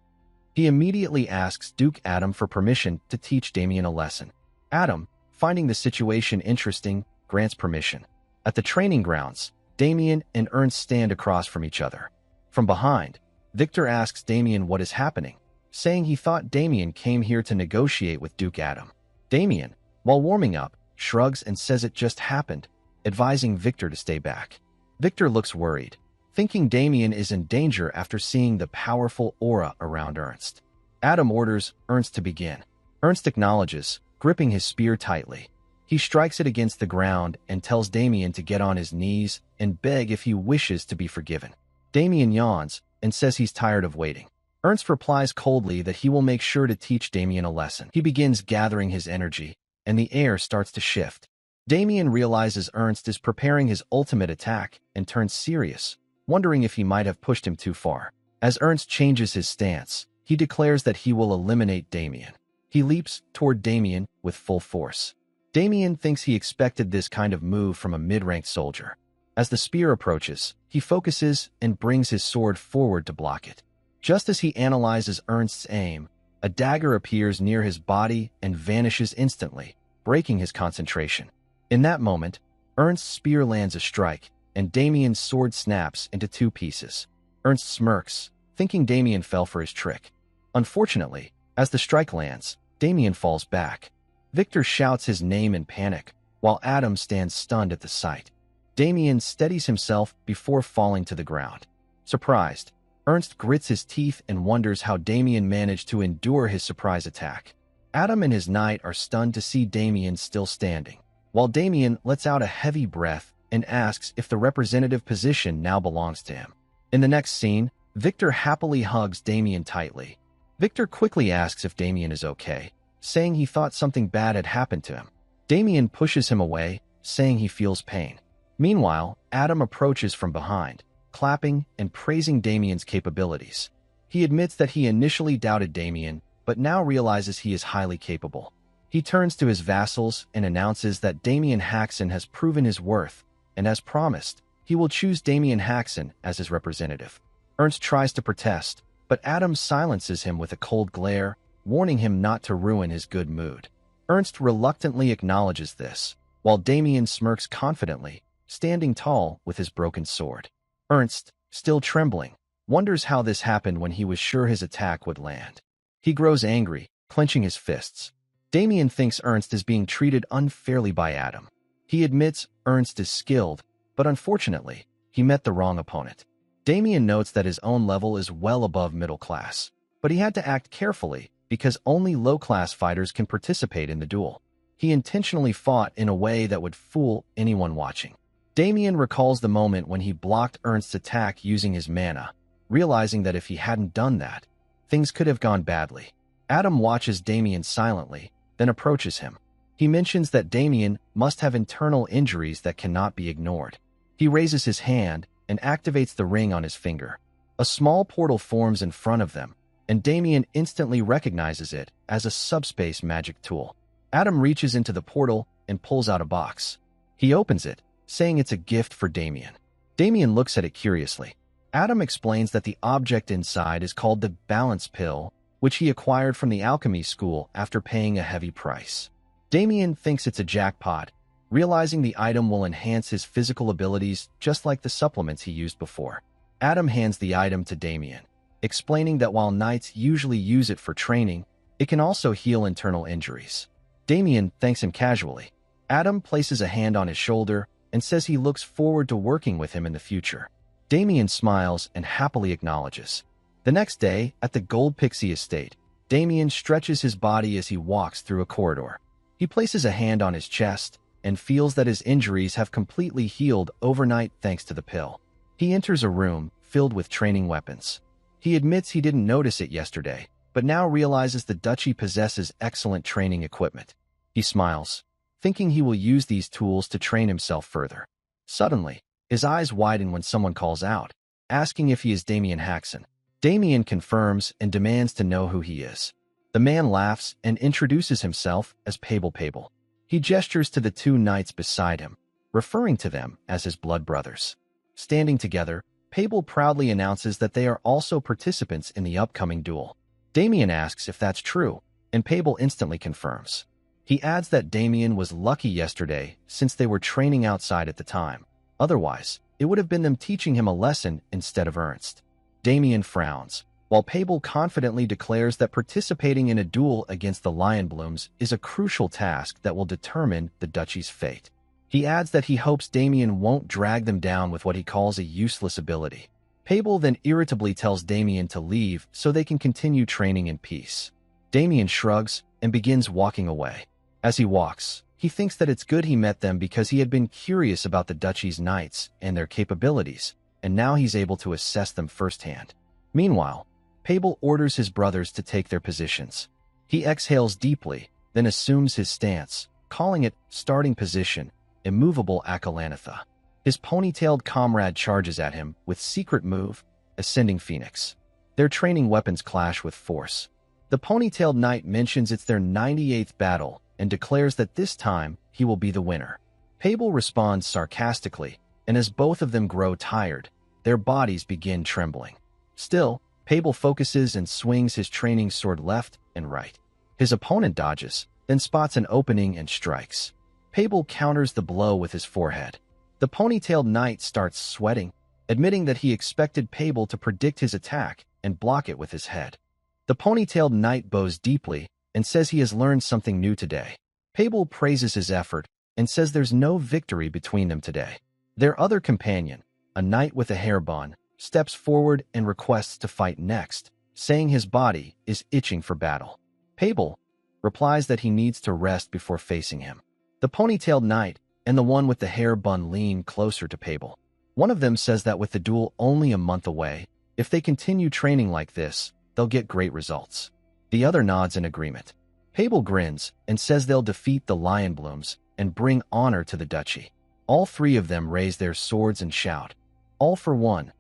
He immediately asks Duke Adam for permission to teach Damien a lesson. Adam, finding the situation interesting, grants permission. At the training grounds, Damien and Ernst stand across from each other. From behind, Victor asks Damien what is happening, saying he thought Damien came here to negotiate with Duke Adam. Damien, while warming up, shrugs and says it just happened, advising Victor to stay back. Victor looks worried, thinking Damien is in danger after seeing the powerful aura around Ernst. Adam orders Ernst to begin. Ernst acknowledges, gripping his spear tightly. He strikes it against the ground and tells Damien to get on his knees and beg if he wishes to be forgiven. Damien yawns and says he's tired of waiting. Ernst replies coldly that he will make sure to teach Damien a lesson. He begins gathering his energy, and the air starts to shift. Damien realizes Ernst is preparing his ultimate attack and turns serious, wondering if he might have pushed him too far. As Ernst changes his stance, he declares that he will eliminate Damien. He leaps toward Damien with full force. Damien thinks he expected this kind of move from a mid-ranked soldier. As the spear approaches, he focuses and brings his sword forward to block it. Just as he analyzes Ernst's aim, a dagger appears near his body and vanishes instantly, breaking his concentration. In that moment, Ernst's spear lands a strike, and Damien's sword snaps into two pieces. Ernst smirks, thinking Damien fell for his trick. Unfortunately, as the strike lands, Damien falls back. Victor shouts his name in panic, while Adam stands stunned at the sight. Damien steadies himself before falling to the ground. Surprised, Ernst grits his teeth and wonders how Damien managed to endure his surprise attack. Adam and his knight are stunned to see Damien still standing, while Damien lets out a heavy breath and asks if the representative position now belongs to him. In the next scene, Victor happily hugs Damien tightly. Victor quickly asks if Damien is okay, saying he thought something bad had happened to him. Damien pushes him away, saying he feels pain. Meanwhile, Adam approaches from behind, clapping and praising Damien's capabilities. He admits that he initially doubted Damien, but now realizes he is highly capable. He turns to his vassals and announces that Damien Haxon has proven his worth, and as promised, he will choose Damien Haxon as his representative. Ernst tries to protest, but Adam silences him with a cold glare, warning him not to ruin his good mood. Ernst reluctantly acknowledges this, while Damien smirks confidently, standing tall with his broken sword. Ernst, still trembling, wonders how this happened when he was sure his attack would land. He grows angry, clenching his fists. Damien thinks Ernst is being treated unfairly by Adam. He admits Ernst is skilled, but unfortunately, he met the wrong opponent. Damien notes that his own level is well above middle class, but he had to act carefully because only low-class fighters can participate in the duel. He intentionally fought in a way that would fool anyone watching. Damien recalls the moment when he blocked Ernst's attack using his mana, realizing that if he hadn't done that, things could have gone badly. Adam watches Damien silently, then approaches him. He mentions that Damien must have internal injuries that cannot be ignored. He raises his hand and activates the ring on his finger. A small portal forms in front of them, and Damien instantly recognizes it as a subspace magic tool. Adam reaches into the portal and pulls out a box. He opens it, saying it's a gift for Damien. Damien looks at it curiously. Adam explains that the object inside is called the balance pill, which he acquired from the alchemy school after paying a heavy price. Damien thinks it's a jackpot, realizing the item will enhance his physical abilities just like the supplements he used before. Adam hands the item to Damien, explaining that while knights usually use it for training, it can also heal internal injuries. Damien thanks him casually. Adam places a hand on his shoulder and says he looks forward to working with him in the future. Damien smiles and happily acknowledges. The next day, at the Gold Pixie estate, Damien stretches his body as he walks through a corridor. He places a hand on his chest and feels that his injuries have completely healed overnight thanks to the pill. He enters a room filled with training weapons. He admits he didn't notice it yesterday, but now realizes the duchy possesses excellent training equipment. He smiles, thinking he will use these tools to train himself further. Suddenly, his eyes widen when someone calls out, asking if he is Damien Haxon. Damien confirms and demands to know who he is. The man laughs and introduces himself as Pable. He gestures to the two knights beside him, referring to them as his blood brothers. Standing together, Pable proudly announces that they are also participants in the upcoming duel. Damien asks if that's true, and Pable instantly confirms. He adds that Damien was lucky yesterday since they were training outside at the time. Otherwise, it would have been them teaching him a lesson instead of Ernst. Damien frowns, while Pable confidently declares that participating in a duel against the Lionblooms is a crucial task that will determine the duchy's fate. He adds that he hopes Damien won't drag them down with what he calls a useless ability. Pable then irritably tells Damien to leave so they can continue training in peace. Damien shrugs and begins walking away. As he walks, he thinks that it's good he met them because he had been curious about the duchy's knights and their capabilities, and now he's able to assess them firsthand. Meanwhile, Pable orders his brothers to take their positions. He exhales deeply, then assumes his stance, calling it starting position, immovable Akalanatha. His ponytailed comrade charges at him with secret move, Ascending Phoenix. Their training weapons clash with force. The ponytailed knight mentions it's their 98th battle and declares that this time he will be the winner. Pable responds sarcastically, and as both of them grow tired, their bodies begin trembling. Still, Pable focuses and swings his training sword left and right. His opponent dodges, then spots an opening and strikes. Pable counters the blow with his forehead. The ponytailed knight starts sweating, admitting that he expected Pable to predict his attack and block it with his head. The ponytailed knight bows deeply and says he has learned something new today. Pable praises his effort, and says there's no victory between them today. Their other companion, a knight with a hair bun, steps forward and requests to fight next, saying his body is itching for battle. Pable replies that he needs to rest before facing him. The ponytailed knight and the one with the hair bun lean closer to Pable. One of them says that with the duel only a month away, if they continue training like this, they'll get great results. The other nods in agreement. Pable grins and says they'll defeat the Lion Blooms and bring honor to the duchy. All three of them raise their swords and shout, "All for one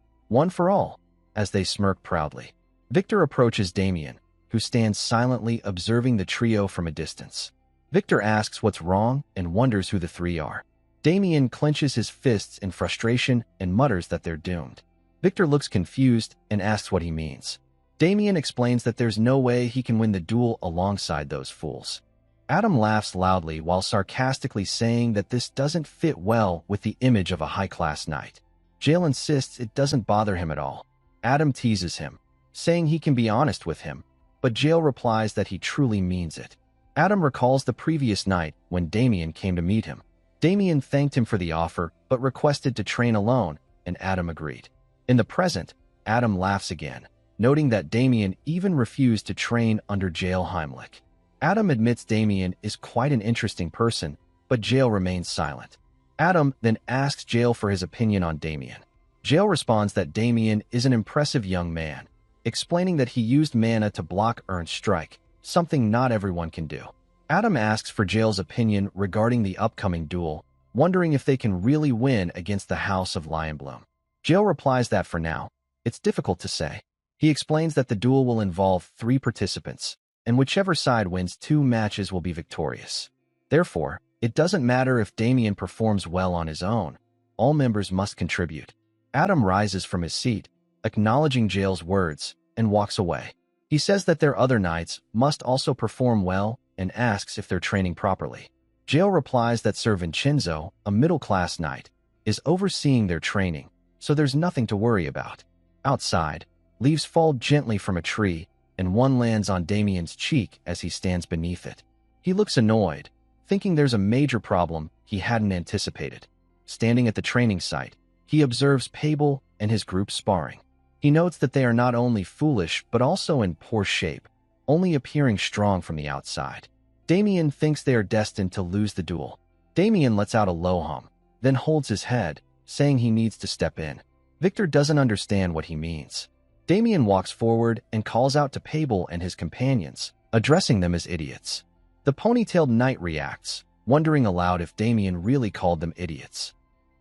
for all," as they smirk proudly. Victor approaches Damien, who stands silently observing the trio from a distance. Victor asks what's wrong and wonders who the three are. Damien clenches his fists in frustration and mutters that they're doomed. Victor looks confused and asks what he means. Damien explains that there's no way he can win the duel alongside those fools. Adam laughs loudly while sarcastically saying that this doesn't fit well with the image of a high-class knight. Jael insists it doesn't bother him at all. Adam teases him, saying he can be honest with him, but Jael replies that he truly means it. Adam recalls the previous night when Damien came to meet him. Damien thanked him for the offer, but requested to train alone, and Adam agreed. In the present, Adam laughs again, noting that Damien even refused to train under Jael Heimlich. Adam admits Damien is quite an interesting person, but Jael remains silent. Adam then asks Jael for his opinion on Damien. Jael responds that Damien is an impressive young man, explaining that he used mana to block Ernst's strike, something not everyone can do. Adam asks for Jael's opinion regarding the upcoming duel, wondering if they can really win against the House of Lionbloom. Jael replies that for now, it's difficult to say. He explains that the duel will involve 3 participants, and whichever side wins 2 matches will be victorious. Therefore, it doesn't matter if Damien performs well on his own. All members must contribute. Adam rises from his seat, acknowledging Jael's words, and walks away. He says that their other knights must also perform well and asks if they're training properly. Jael replies that Sir Vincenzo, a middle-class knight, is overseeing their training, so there's nothing to worry about. Outside, leaves fall gently from a tree, and one lands on Damien's cheek as he stands beneath it. He looks annoyed, thinking there's a major problem he hadn't anticipated. Standing at the training site, he observes Pable and his group sparring. He notes that they are not only foolish but also in poor shape, only appearing strong from the outside. Damien thinks they are destined to lose the duel. Damien lets out a low hum, then holds his head, saying he needs to step in. Victor doesn't understand what he means. Damien walks forward and calls out to Pable and his companions, addressing them as idiots. The ponytailed knight reacts, wondering aloud if Damien really called them idiots.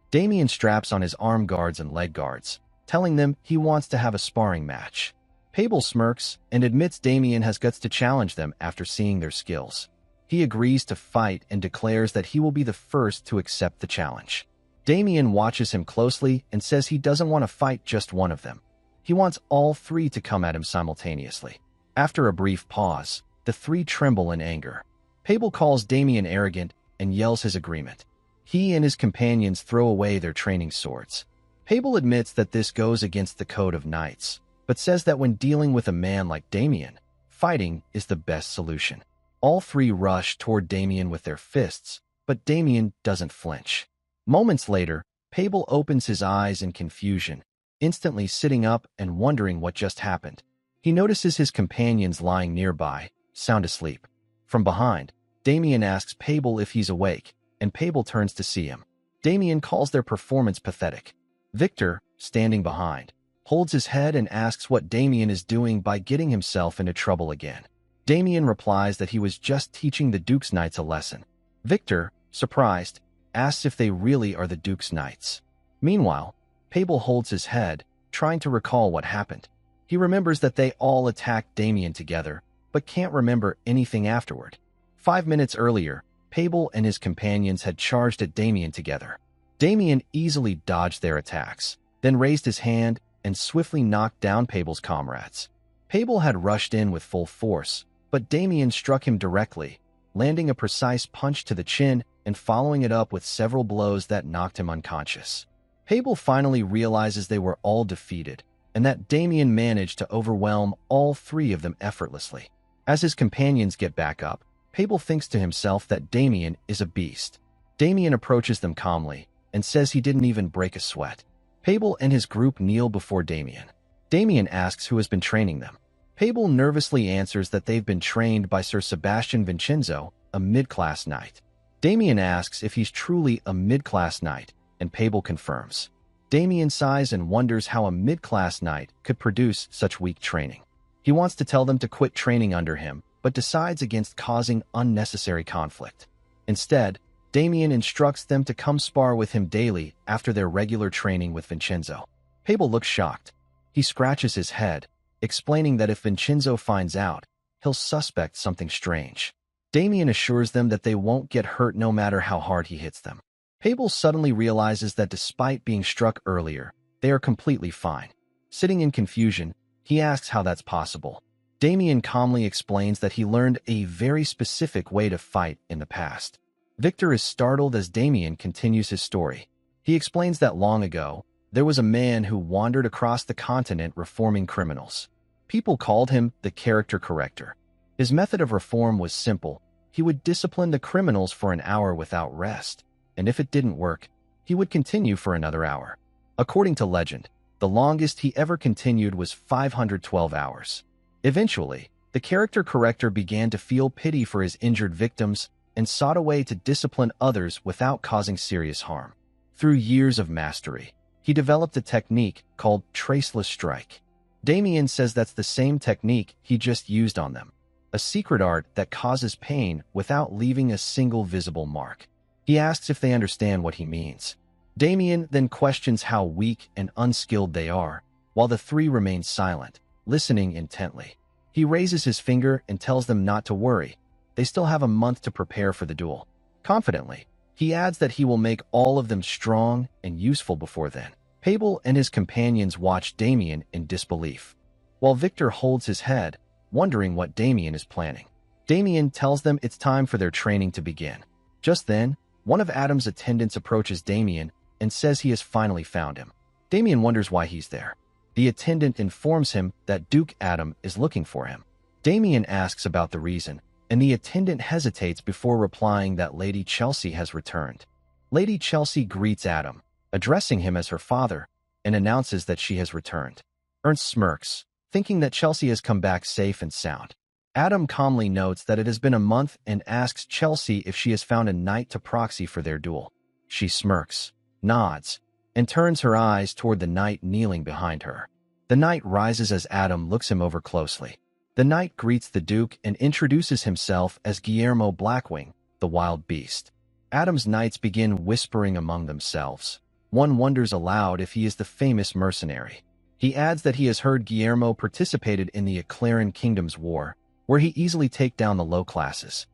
Damien straps on his arm guards and leg guards, telling them he wants to have a sparring match. Pable smirks and admits Damien has guts to challenge them after seeing their skills. He agrees to fight and declares that he will be the first to accept the challenge. Damien watches him closely and says he doesn't want to fight just one of them. He wants all 3 to come at him simultaneously. After a brief pause, the 3 tremble in anger. Pable calls Damien arrogant and yells his agreement. He and his companions throw away their training swords. Pable admits that this goes against the code of knights, but says that when dealing with a man like Damien, fighting is the best solution. All 3 rush toward Damien with their fists, but Damien doesn't flinch. Moments later, Pable opens his eyes in confusion, instantly sitting up and wondering what just happened. He notices his companions lying nearby, sound asleep. From behind, Damien asks Pable if he's awake, and Pable turns to see him. Damien calls their performance pathetic. Victor, standing behind, holds his head and asks what Damien is doing by getting himself into trouble again. Damien replies that he was just teaching the Duke's Knights a lesson. Victor, surprised, asks if they really are the Duke's Knights. Meanwhile, Pable holds his head, trying to recall what happened. He remembers that they all attacked Damien together, but can't remember anything afterward. 5 minutes earlier, Pable and his companions had charged at Damien together. Damien easily dodged their attacks, then raised his hand and swiftly knocked down Pable's comrades. Pable had rushed in with full force, but Damien struck him directly, landing a precise punch to the chin and following it up with several blows that knocked him unconscious. Pable finally realizes they were all defeated, and that Damien managed to overwhelm all 3 of them effortlessly. As his companions get back up, Pable thinks to himself that Damien is a beast. Damien approaches them calmly and says he didn't even break a sweat. Pablo and his group kneel before Damien. Damien asks who has been training them. Pablo nervously answers that they've been trained by Sir Sebastian Vincenzo, a mid-class knight. Damien asks if he's truly a mid-class knight, and Pablo confirms. Damien sighs and wonders how a mid-class knight could produce such weak training. He wants to tell them to quit training under him, but decides against causing unnecessary conflict. Instead, Damien instructs them to come spar with him daily after their regular training with Vincenzo. Pablo looks shocked. He scratches his head, explaining that if Vincenzo finds out, he'll suspect something strange. Damien assures them that they won't get hurt no matter how hard he hits them. Pablo suddenly realizes that despite being struck earlier, they are completely fine. Sitting in confusion, he asks how that's possible. Damien calmly explains that he learned a very specific way to fight in the past. Victor is startled as Damien continues his story. He explains that long ago, there was a man who wandered across the continent reforming criminals. People called him the character corrector. His method of reform was simple. He would discipline the criminals for an hour without rest, and if it didn't work, he would continue for another hour. According to legend, the longest he ever continued was 512 hours. Eventually, the character corrector began to feel pity for his injured victims and sought a way to discipline others without causing serious harm. Through years of mastery, he developed a technique called traceless strike. Damien says that's the same technique he just used on them, a secret art that causes pain without leaving a single visible mark. He asks if they understand what he means. Damien then questions how weak and unskilled they are, while the three remain silent, listening intently. He raises his finger and tells them not to worry. They still have a month to prepare for the duel. Confidently, he adds that he will make all of them strong and useful before then. Pablo and his companions watch Damien in disbelief, while Victor holds his head, wondering what Damien is planning. Damien tells them it's time for their training to begin. Just then, one of Adam's attendants approaches Damien and says he has finally found him. Damien wonders why he's there. The attendant informs him that Duke Adam is looking for him. Damien asks about the reason, and the attendant hesitates before replying that Lady Chelsea has returned. Lady Chelsea greets Adam, addressing him as her father, and announces that she has returned. Ernst smirks, thinking that Chelsea has come back safe and sound. Adam calmly notes that it has been a month and asks Chelsea if she has found a knight to proxy for their duel. She smirks, nods, and turns her eyes toward the knight kneeling behind her. The knight rises as Adam looks him over closely. The knight greets the Duke and introduces himself as Guillermo Blackwing, the wild beast. Adam's knights begin whispering among themselves. One wonders aloud if he is the famous mercenary. He adds that he has heard Guillermo participated in the Aclaran Kingdom's war, where he easily take down the low classes.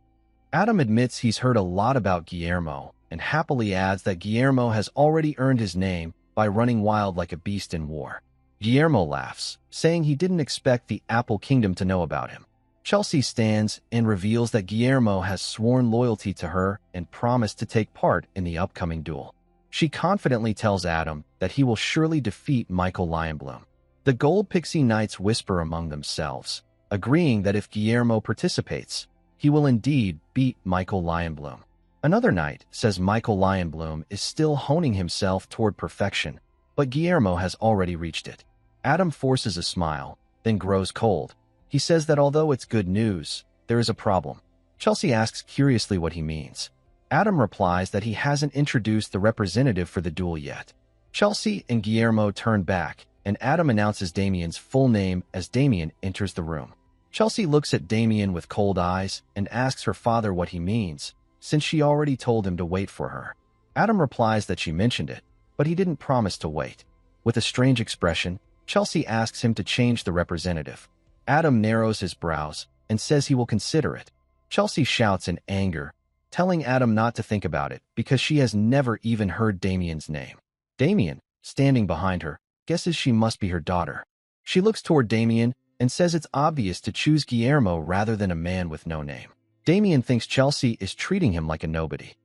Adam admits he's heard a lot about Guillermo, and happily adds that Guillermo has already earned his name by running wild like a beast in war. Guillermo laughs, saying he didn't expect the Apple Kingdom to know about him. Chelsea stands and reveals that Guillermo has sworn loyalty to her and promised to take part in the upcoming duel. She confidently tells Adam that he will surely defeat Michael Lionbloom. The Gold Pixie Knights whisper among themselves, agreeing that if Guillermo participates, he will indeed beat Michael Lionbloom. Another knight says Michael Lionbloom is still honing himself toward perfection, but Guillermo has already reached it. Adam forces a smile, then grows cold. He says that although it's good news, there is a problem. Chelsea asks curiously what he means. Adam replies that he hasn't introduced the representative for the duel yet. Chelsea and Guillermo turn back, and Adam announces Damien's full name as Damien enters the room. Chelsea looks at Damien with cold eyes and asks her father what he means, since she already told him to wait for her. Adam replies that she mentioned it, but he didn't promise to wait. With a strange expression, Chelsea asks him to change the representative. Adam narrows his brows and says he will consider it. Chelsea shouts in anger, telling Adam not to think about it because she has never even heard Damien's name. Damien, standing behind her, guesses she must be her daughter. She looks toward Damien and says it's obvious to choose Guillermo rather than a man with no name. Damien thinks Chelsea is treating him like a nobody.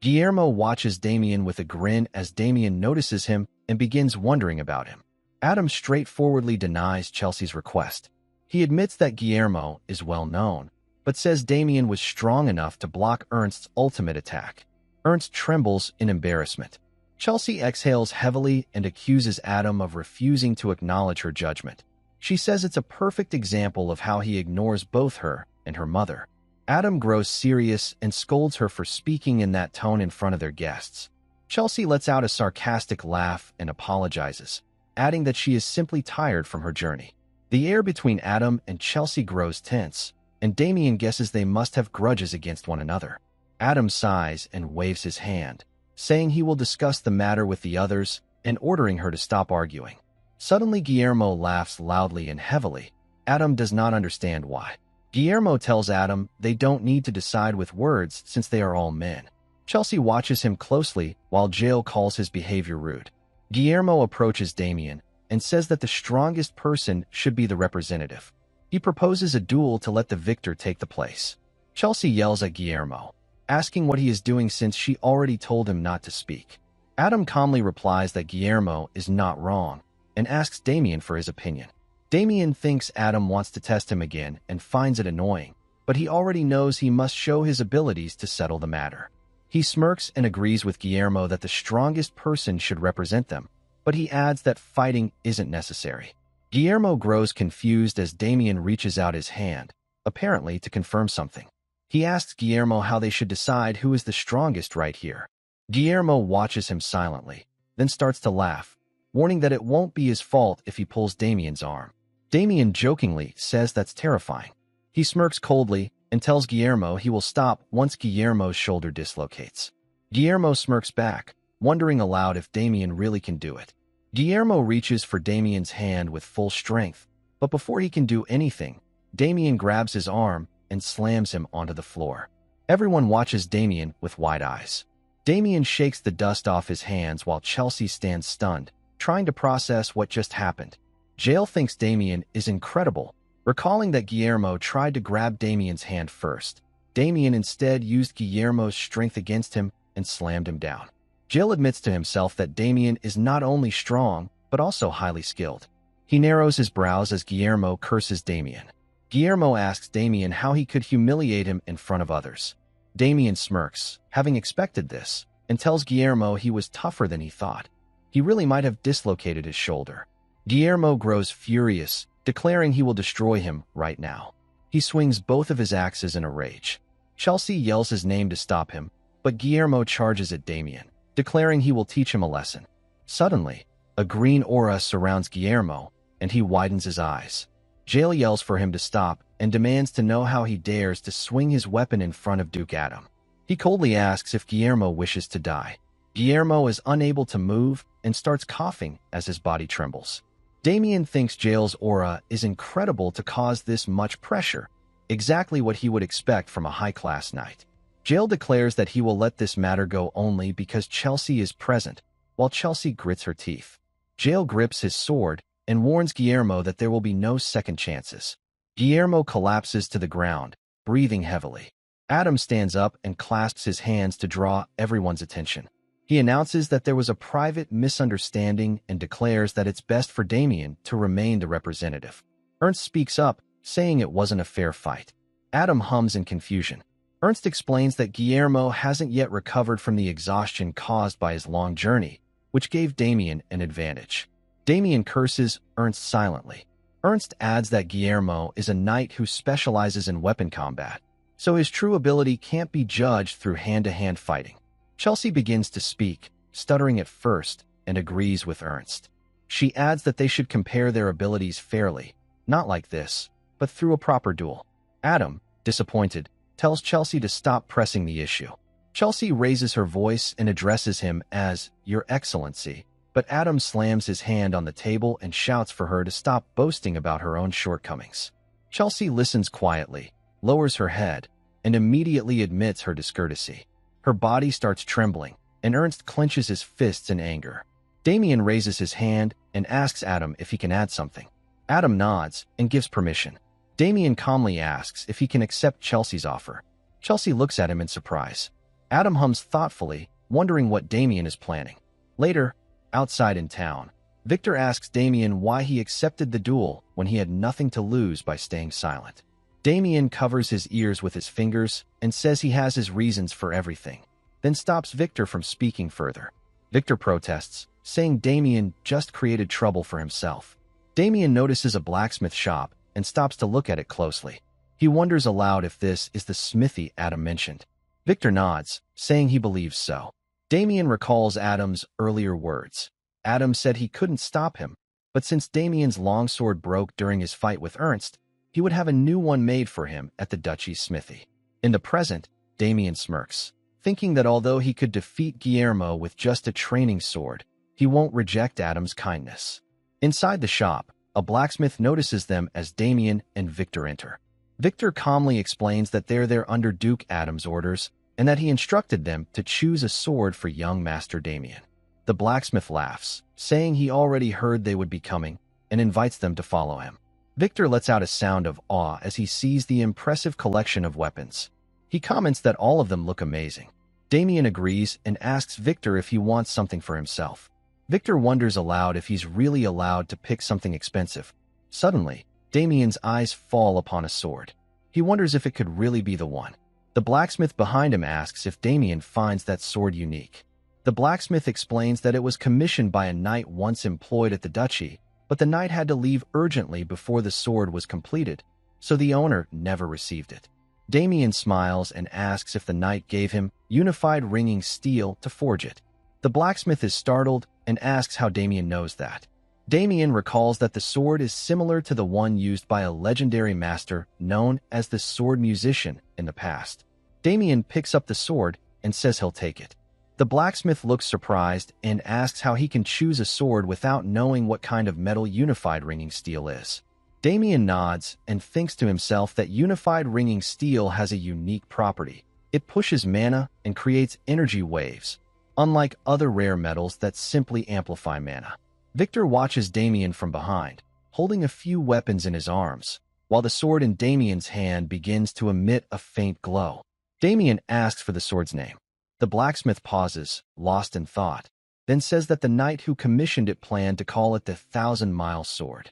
Guillermo watches Damien with a grin as Damien notices him and begins wondering about him. Adam straightforwardly denies Chelsea's request. He admits that Guillermo is well known, but says Damien was strong enough to block Ernst's ultimate attack. Ernst trembles in embarrassment. Chelsea exhales heavily and accuses Adam of refusing to acknowledge her judgment. She says it's a perfect example of how he ignores both her and her mother. Adam grows serious and scolds her for speaking in that tone in front of their guests. Chelsea lets out a sarcastic laugh and apologizes, adding that she is simply tired from her journey. The air between Adam and Chelsea grows tense, and Damien guesses they must have grudges against one another. Adam sighs and waves his hand, saying he will discuss the matter with the others and ordering her to stop arguing. Suddenly, Guillermo laughs loudly and heavily. Adam does not understand why. Guillermo tells Adam they don't need to decide with words since they are all men. Chelsea watches him closely while Jael calls his behavior rude. Guillermo approaches Damien and says that the strongest person should be the representative. He proposes a duel to let the victor take the place. Chelsea yells at Guillermo, asking what he is doing since she already told him not to speak. Adam calmly replies that Guillermo is not wrong and asks Damien for his opinion. Damien thinks Adam wants to test him again and finds it annoying, but he already knows he must show his abilities to settle the matter. He smirks and agrees with Guillermo that the strongest person should represent them, but he adds that fighting isn't necessary. Guillermo grows confused as Damien reaches out his hand, apparently to confirm something. He asks Guillermo how they should decide who is the strongest right here. Guillermo watches him silently, then starts to laugh, warning that it won't be his fault if he pulls Damien's arm. Damien jokingly says that's terrifying. He smirks coldly and tells Guillermo he will stop once Guillermo's shoulder dislocates. Guillermo smirks back, wondering aloud if Damien really can do it. Guillermo reaches for Damien's hand with full strength, but before he can do anything, Damien grabs his arm and slams him onto the floor. Everyone watches Damien with wide eyes. Damien shakes the dust off his hands while Chelsea stands stunned, trying to process what just happened. Jael thinks Damien is incredible, recalling that Guillermo tried to grab Damien's hand first. Damien instead used Guillermo's strength against him and slammed him down. Jael admits to himself that Damien is not only strong, but also highly skilled. He narrows his brows as Guillermo curses Damien. Guillermo asks Damien how he could humiliate him in front of others. Damien smirks, having expected this, and tells Guillermo he was tougher than he thought. He really might have dislocated his shoulder. Guillermo grows furious, declaring he will destroy him right now. He swings both of his axes in a rage. Chelsea yells his name to stop him, but Guillermo charges at Damien, declaring he will teach him a lesson. Suddenly, a green aura surrounds Guillermo, and he widens his eyes. Jael yells for him to stop and demands to know how he dares to swing his weapon in front of Duke Adam. He coldly asks if Guillermo wishes to die. Guillermo is unable to move and starts coughing as his body trembles. Damien thinks Jael's aura is incredible to cause this much pressure, exactly what he would expect from a high-class knight. Jael declares that he will let this matter go only because Chelsea is present, while Chelsea grits her teeth. Jael grips his sword and warns Guillermo that there will be no second chances. Guillermo collapses to the ground, breathing heavily. Adam stands up and clasps his hands to draw everyone's attention. He announces that there was a private misunderstanding and declares that it's best for Damien to remain the representative. Ernst speaks up, saying it wasn't a fair fight. Adam hums in confusion. Ernst explains that Guillermo hasn't yet recovered from the exhaustion caused by his long journey, which gave Damien an advantage. Damien curses Ernst silently. Ernst adds that Guillermo is a knight who specializes in weapon combat, so his true ability can't be judged through hand-to-hand fighting. Chelsea begins to speak, stuttering at first, and agrees with Ernst. She adds that they should compare their abilities fairly, not like this, but through a proper duel. Adam, disappointed, tells Chelsea to stop pressing the issue. Chelsea raises her voice and addresses him as Your Excellency, but Adam slams his hand on the table and shouts for her to stop boasting about her own shortcomings. Chelsea listens quietly, lowers her head, and immediately admits her discourtesy. Her body starts trembling, and Ernst clenches his fists in anger. Damien raises his hand and asks Adam if he can add something. Adam nods and gives permission. Damien calmly asks if he can accept Chelsea's offer. Chelsea looks at him in surprise. Adam hums thoughtfully, wondering what Damien is planning. Later, outside in town, Victor asks Damien why he accepted the duel when he had nothing to lose by staying silent. Damien covers his ears with his fingers and says he has his reasons for everything. then stops Victor from speaking further. Victor protests, saying Damien just created trouble for himself. Damien notices a blacksmith shop and stops to look at it closely. He wonders aloud if this is the smithy Adam mentioned. Victor nods, saying he believes so. Damien recalls Adam's earlier words. Adam said he couldn't stop him, but since Damien's longsword broke during his fight with Ernst, he would have a new one made for him at the duchy's smithy. In the present, Damien smirks, thinking that although he could defeat Guillermo with just a training sword, he won't reject Adam's kindness. Inside the shop, a blacksmith notices them as Damien and Victor enter. Victor calmly explains that they're there under Duke Adam's orders and that he instructed them to choose a sword for young Master Damien. The blacksmith laughs, saying he already heard they would be coming, and invites them to follow him. Victor lets out a sound of awe as he sees the impressive collection of weapons. He comments that all of them look amazing. Damien agrees and asks Victor if he wants something for himself. Victor wonders aloud if he's really allowed to pick something expensive. Suddenly, Damien's eyes fall upon a sword. He wonders if it could really be the one. The blacksmith behind him asks if Damien finds that sword unique. The blacksmith explains that it was commissioned by a knight once employed at the duchy, but the knight had to leave urgently before the sword was completed, so the owner never received it. Damien smiles and asks if the knight gave him unified ringing steel to forge it. The blacksmith is startled and asks how Damien knows that. Damien recalls that the sword is similar to the one used by a legendary master known as the sword musician in the past. Damien picks up the sword and says he'll take it. The blacksmith looks surprised and asks how he can choose a sword without knowing what kind of metal unified ringing steel is. Damien nods and thinks to himself that unified ringing steel has a unique property. It pushes mana and creates energy waves, unlike other rare metals that simply amplify mana. Victor watches Damien from behind, holding a few weapons in his arms, while the sword in Damien's hand begins to emit a faint glow. Damien asks for the sword's name. The blacksmith pauses, lost in thought, then says that the knight who commissioned it planned to call it the 1,000-mile sword.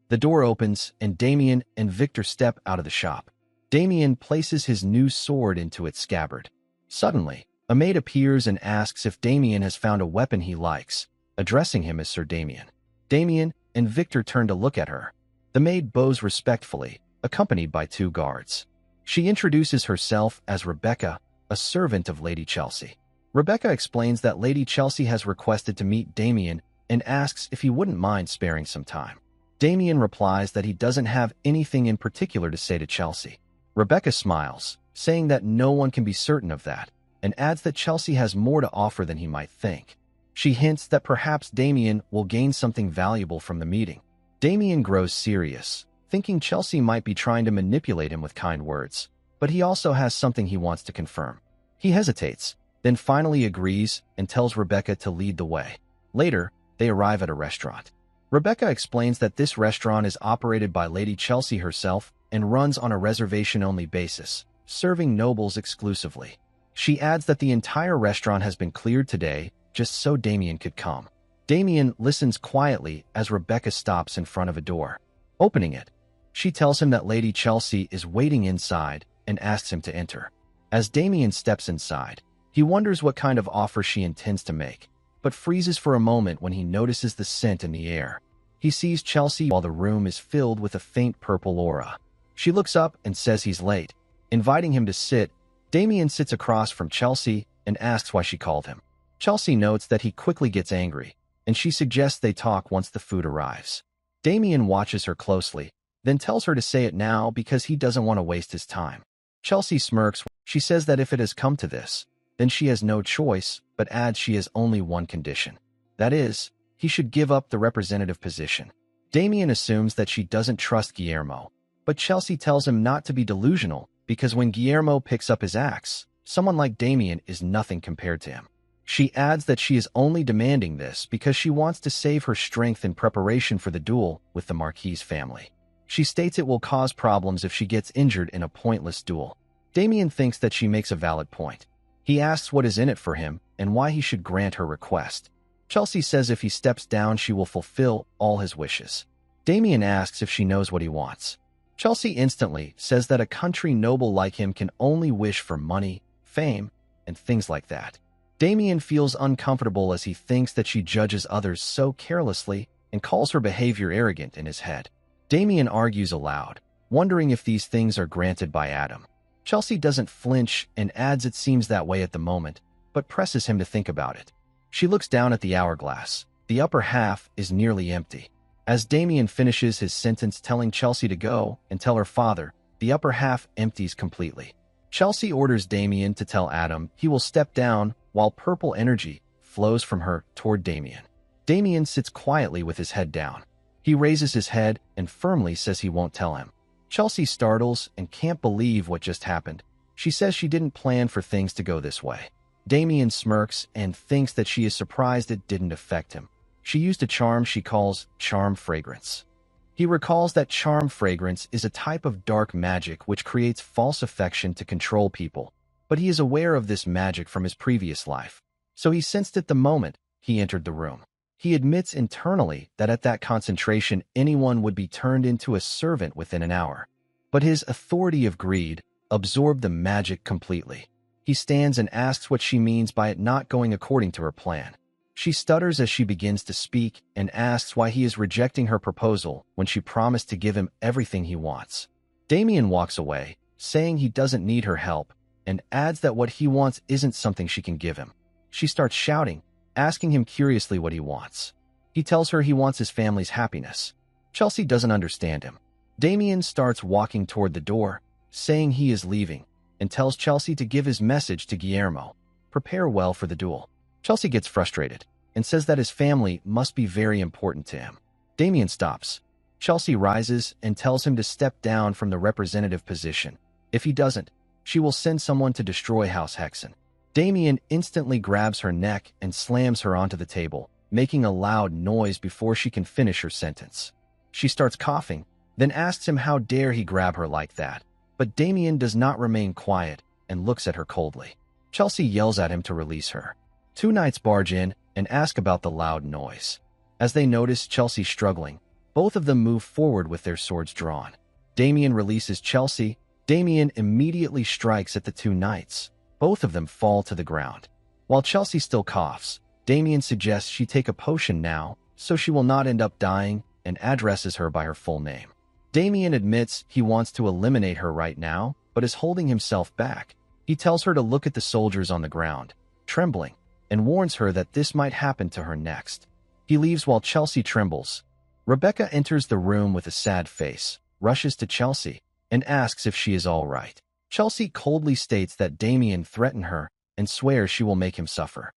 The door opens, and Damien and Victor step out of the shop. Damien places his new sword into its scabbard. Suddenly, a maid appears and asks if Damien has found a weapon he likes, addressing him as Sir Damien. Damien and Victor turn to look at her. The maid bows respectfully, accompanied by 2 guards. She introduces herself as Rebecca, a servant of Lady Chelsea. Rebecca explains that Lady Chelsea has requested to meet Damien and asks if he wouldn't mind sparing some time. Damien replies that he doesn't have anything in particular to say to Chelsea. Rebecca smiles, saying that no one can be certain of that, and adds that Chelsea has more to offer than he might think. She hints that perhaps Damien will gain something valuable from the meeting. Damien grows serious, thinking Chelsea might be trying to manipulate him with kind words, but he also has something he wants to confirm. He hesitates, then finally agrees and tells Rebecca to lead the way. Later, they arrive at a restaurant. Rebecca explains that this restaurant is operated by Lady Chelsea herself and runs on a reservation-only basis, serving nobles exclusively. She adds that the entire restaurant has been cleared today just so Damien could come. Damien listens quietly as Rebecca stops in front of a door. Opening it, she tells him that Lady Chelsea is waiting inside and asks him to enter. As Damien steps inside, he wonders what kind of offer she intends to make, but freezes for a moment when he notices the scent in the air. He sees Chelsea while the room is filled with a faint purple aura. She looks up and says he's late, inviting him to sit. Damien sits across from Chelsea and asks why she called him. Chelsea notes that he quickly gets angry, and she suggests they talk once the food arrives. Damien watches her closely, then tells her to say it now because he doesn't want to waste his time. Chelsea smirks. She says that if it has come to this, then she has no choice, but adds she has only one condition. That is, he should give up the representative position. Damien assumes that she doesn't trust Guillermo, but Chelsea tells him not to be delusional because when Guillermo picks up his axe, someone like Damien is nothing compared to him. She adds that she is only demanding this because she wants to save her strength in preparation for the duel with the Marquis' family. She states it will cause problems if she gets injured in a pointless duel. Damien thinks that she makes a valid point. He asks what is in it for him and why he should grant her request. Chelsea says if he steps down, she will fulfill all his wishes. Damien asks if she knows what he wants. Chelsea instantly says that a country noble like him can only wish for money, fame, and things like that. Damien feels uncomfortable as he thinks that she judges others so carelessly and calls her behavior arrogant in his head. Damien argues aloud, wondering if these things are granted by Adam. Chelsea doesn't flinch and adds it seems that way at the moment, but presses him to think about it. She looks down at the hourglass. The upper half is nearly empty. As Damien finishes his sentence telling Chelsea to go and tell her father, the upper half empties completely. Chelsea orders Damien to tell Adam he will step down while purple energy flows from her toward Damien. Damien sits quietly with his head down. He raises his head and firmly says he won't tell him. Chelsea startles and can't believe what just happened. She says she didn't plan for things to go this way. Damien smirks and thinks that she is surprised it didn't affect him. She used a charm she calls charm fragrance. He recalls that charm fragrance is a type of dark magic which creates false affection to control people, but he is aware of this magic from his previous life, so he sensed it the moment he entered the room. He admits internally that at that concentration anyone would be turned into a servant within an hour, but his authority of greed absorbed the magic completely. He stands and asks what she means by it not going according to her plan. She stutters as she begins to speak and asks why he is rejecting her proposal when she promised to give him everything he wants. Damien walks away, saying he doesn't need her help, and adds that what he wants isn't something she can give him. She starts shouting, asking him curiously what he wants. He tells her he wants his family's happiness. Chelsea doesn't understand him. Damien starts walking toward the door, saying he is leaving, and tells Chelsea to give his message to Guillermo. Prepare well for the duel. Chelsea gets frustrated and says that his family must be very important to him. Damien stops. Chelsea rises and tells him to step down from the representative position. If he doesn't, she will send someone to destroy House Hexen. Damien instantly grabs her neck and slams her onto the table, making a loud noise before she can finish her sentence. She starts coughing, then asks him how dare he grab her like that, but Damien does not remain quiet and looks at her coldly. Chelsea yells at him to release her. Two knights barge in and ask about the loud noise. As they notice Chelsea struggling, both of them move forward with their swords drawn. Damien releases Chelsea. Damien immediately strikes at the two knights. Both of them fall to the ground. While Chelsea still coughs, Damien suggests she take a potion now so she will not end up dying and addresses her by her full name. Damien admits he wants to eliminate her right now, but is holding himself back. He tells her to look at the soldiers on the ground, trembling, and warns her that this might happen to her next. He leaves while Chelsea trembles. Rebecca enters the room with a sad face, rushes to Chelsea, and asks if she is all right. Chelsea coldly states that Damien threatened her and swears she will make him suffer.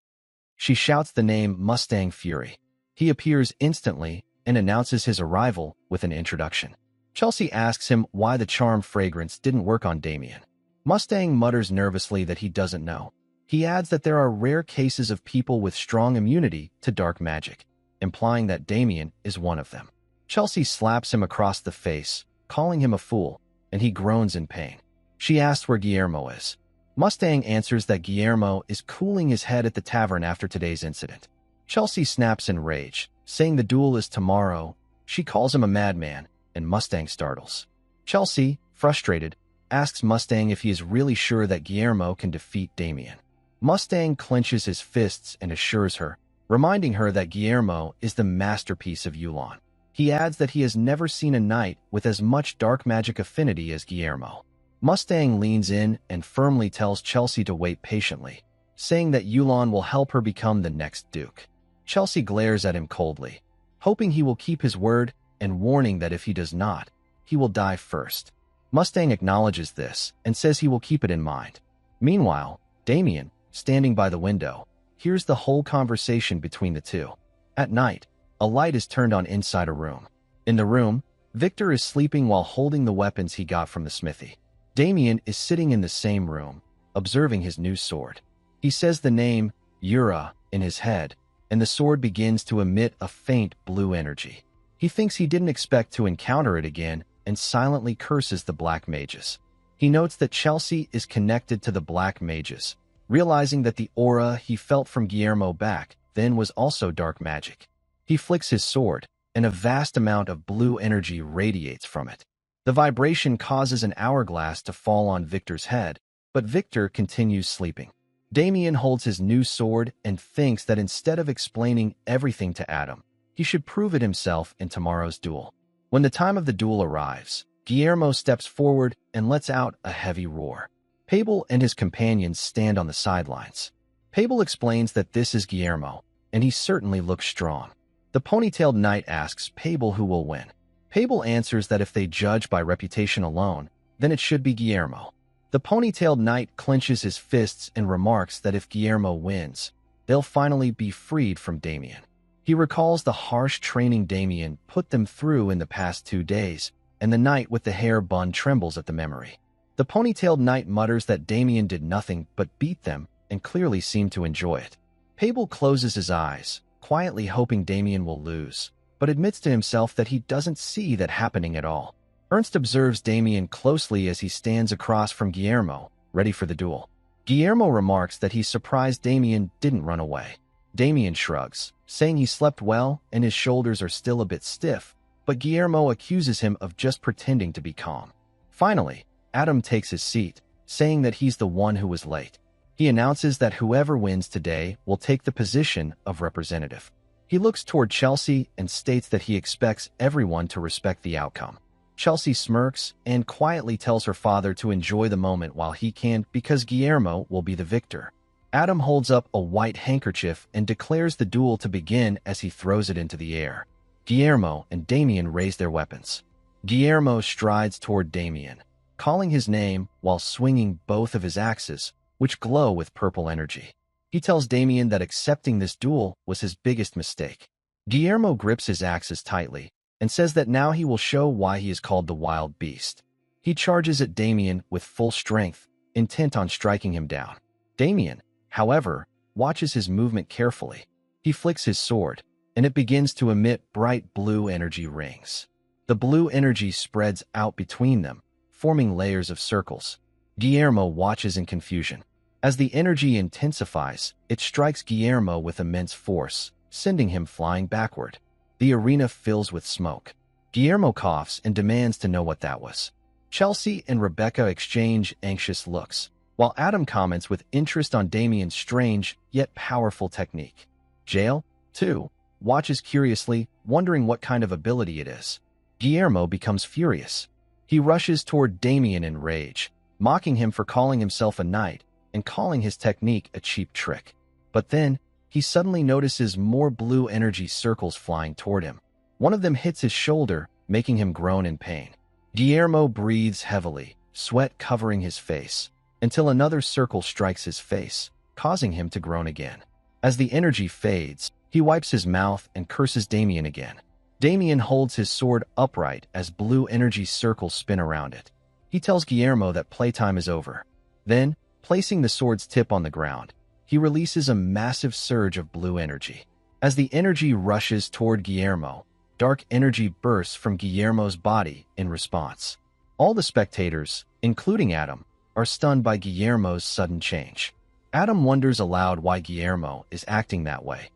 She shouts the name Mustang Fury. He appears instantly and announces his arrival with an introduction. Chelsea asks him why the charm fragrance didn't work on Damien. Mustang mutters nervously that he doesn't know. He adds that there are rare cases of people with strong immunity to dark magic, implying that Damien is one of them. Chelsea slaps him across the face, calling him a fool, and he groans in pain. She asks where Guillermo is. Mustang answers that Guillermo is cooling his head at the tavern after today's incident. Chelsea snaps in rage, saying the duel is tomorrow. She calls him a madman, and Mustang startles. Chelsea, frustrated, asks Mustang if he is really sure that Guillermo can defeat Damien. Mustang clenches his fists and assures her, reminding her that Guillermo is the masterpiece of Yulon. He adds that he has never seen a knight with as much dark magic affinity as Guillermo. Mustang leans in and firmly tells Chelsea to wait patiently, saying that Yulon will help her become the next duke. Chelsea glares at him coldly, hoping he will keep his word and warning that if he does not, he will die first. Mustang acknowledges this and says he will keep it in mind. Meanwhile, Damien, standing by the window, hears the whole conversation between the two. At night, a light is turned on inside a room. In the room, Victor is sleeping while holding the weapons he got from the smithy. Damien is sitting in the same room, observing his new sword. He says the name, Yura, in his head, and the sword begins to emit a faint blue energy. He thinks he didn't expect to encounter it again and silently curses the black mages. He notes that Chelsea is connected to the black mages, realizing that the aura he felt from Guillermo back then was also dark magic. He flicks his sword, and a vast amount of blue energy radiates from it. The vibration causes an hourglass to fall on Victor's head, but Victor continues sleeping. Damien holds his new sword and thinks that instead of explaining everything to Adam, he should prove it himself in tomorrow's duel. When the time of the duel arrives, Guillermo steps forward and lets out a heavy roar. Pablo and his companions stand on the sidelines. Pablo explains that this is Guillermo, and he certainly looks strong. The ponytailed knight asks Pablo who will win. Pablo answers that if they judge by reputation alone, then it should be Guillermo. The ponytailed knight clenches his fists and remarks that if Guillermo wins, they'll finally be freed from Damien. He recalls the harsh training Damien put them through in the past 2 days, and the knight with the hair bun trembles at the memory. The ponytailed knight mutters that Damien did nothing but beat them and clearly seemed to enjoy it. Pablo closes his eyes, quietly hoping Damien will lose, but admits to himself that he doesn't see that happening at all. Ernst observes Damien closely as he stands across from Guillermo, ready for the duel. Guillermo remarks that he's surprised Damien didn't run away. Damien shrugs, saying he slept well and his shoulders are still a bit stiff, but Guillermo accuses him of just pretending to be calm. Finally, Adam takes his seat, saying that he's the one who was late. He announces that whoever wins today will take the position of representative. He looks toward Chelsea and states that he expects everyone to respect the outcome. Chelsea smirks and quietly tells her father to enjoy the moment while he can because Guillermo will be the victor. Adam holds up a white handkerchief and declares the duel to begin as he throws it into the air. Guillermo and Damien raise their weapons. Guillermo strides toward Damien, calling his name while swinging both of his axes, which glow with purple energy. He tells Damien that accepting this duel was his biggest mistake. Guillermo grips his axes tightly and says that now he will show why he is called the Wild Beast. He charges at Damien with full strength, intent on striking him down. Damien, however, watches his movement carefully. He flicks his sword, and it begins to emit bright blue energy rings. The blue energy spreads out between them, forming layers of circles. Guillermo watches in confusion. As the energy intensifies, it strikes Guillermo with immense force, sending him flying backward. The arena fills with smoke. Guillermo coughs and demands to know what that was. Chelsea and Rebecca exchange anxious looks, while Adam comments with interest on Damien's strange yet powerful technique. Jael, too, watches curiously, wondering what kind of ability it is. Guillermo becomes furious. He rushes toward Damien in rage, mocking him for calling himself a knight and calling his technique a cheap trick. But then, he suddenly notices more blue energy circles flying toward him. One of them hits his shoulder, making him groan in pain. Guillermo breathes heavily, sweat covering his face, until another circle strikes his face, causing him to groan again. As the energy fades, he wipes his mouth and curses Damien again. Damien holds his sword upright as blue energy circles spin around it. He tells Guillermo that playtime is over. Then, placing the sword's tip on the ground, he releases a massive surge of blue energy. As the energy rushes toward Guillermo, dark energy bursts from Guillermo's body in response. All the spectators, including Adam, are stunned by Guillermo's sudden change. Adam wonders aloud why Guillermo is acting that way.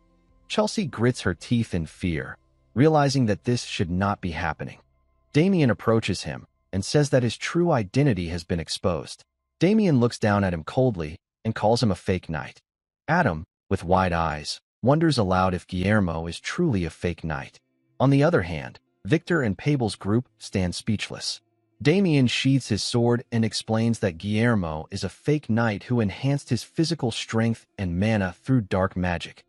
Chelsea grits her teeth in fear, realizing that this should not be happening. Damien approaches him and says that his true identity has been exposed. Damien looks down at him coldly and calls him a fake knight. Adam, with wide eyes, wonders aloud if Guillermo is truly a fake knight. On the other hand, Victor and Pable's group stand speechless. Damien sheathes his sword and explains that Guillermo is a fake knight who enhanced his physical strength and mana through dark magic.